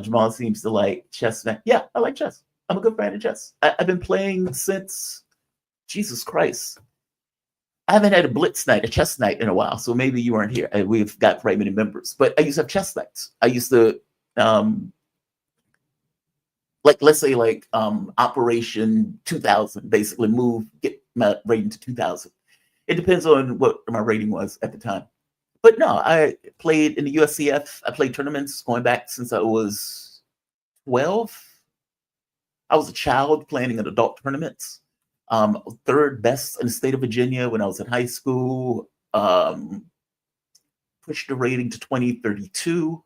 Jamal seems to like chess. Yeah, I like chess. I'm a good fan of chess. I've been playing since, Jesus Christ. I haven't had a blitz night, a chess night in a while, so maybe you weren't here. We've got very many members, but I used to have chess nights. I used to, let's say Operation 2000, basically get my rating to 2000. It depends on what my rating was at the time. But no, I played in the USCF. I played tournaments going back since I was 12. I was a child playing in adult tournaments. Third best in the state of Virginia when I was in high school. Pushed the rating to 2032.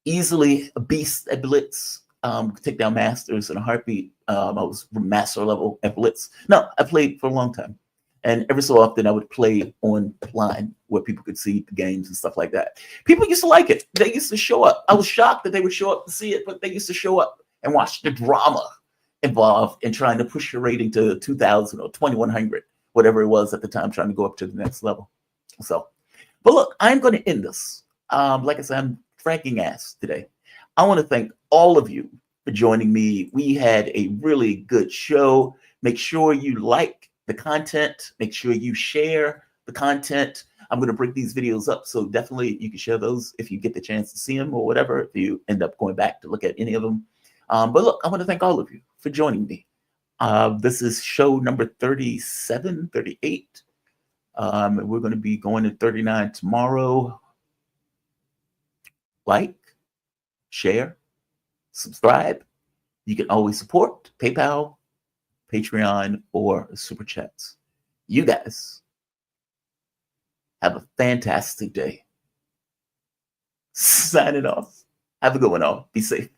Easily a beast at Blitz. Could take down masters in a heartbeat. I was master level at Blitz. No, I played for a long time. And every so often I would play online where people could see the games and stuff like that. People used to like it. They used to show up. I was shocked that they would show up to see it, but they used to show up and watch the drama involved in trying to push your rating to 2,000 or 2,100, whatever it was at the time, trying to go up to the next level. So, but look, I'm going to end this. Like I said, I'm franking ass today. I want to thank all of you for joining me. We had a really good show. Make sure you like the content. Make sure you share the content. I'm going to break these videos up, so definitely you can share those if you get the chance to see them or whatever, if you end up going back to look at any of them. But look, I want to thank all of you for joining me. This is show number 37, 38. We're going to be going to 39 tomorrow. Like, share, subscribe. You can always support PayPal, Patreon, or Super Chats. You guys have a fantastic day. Signing off. Have a good one, all. Be safe.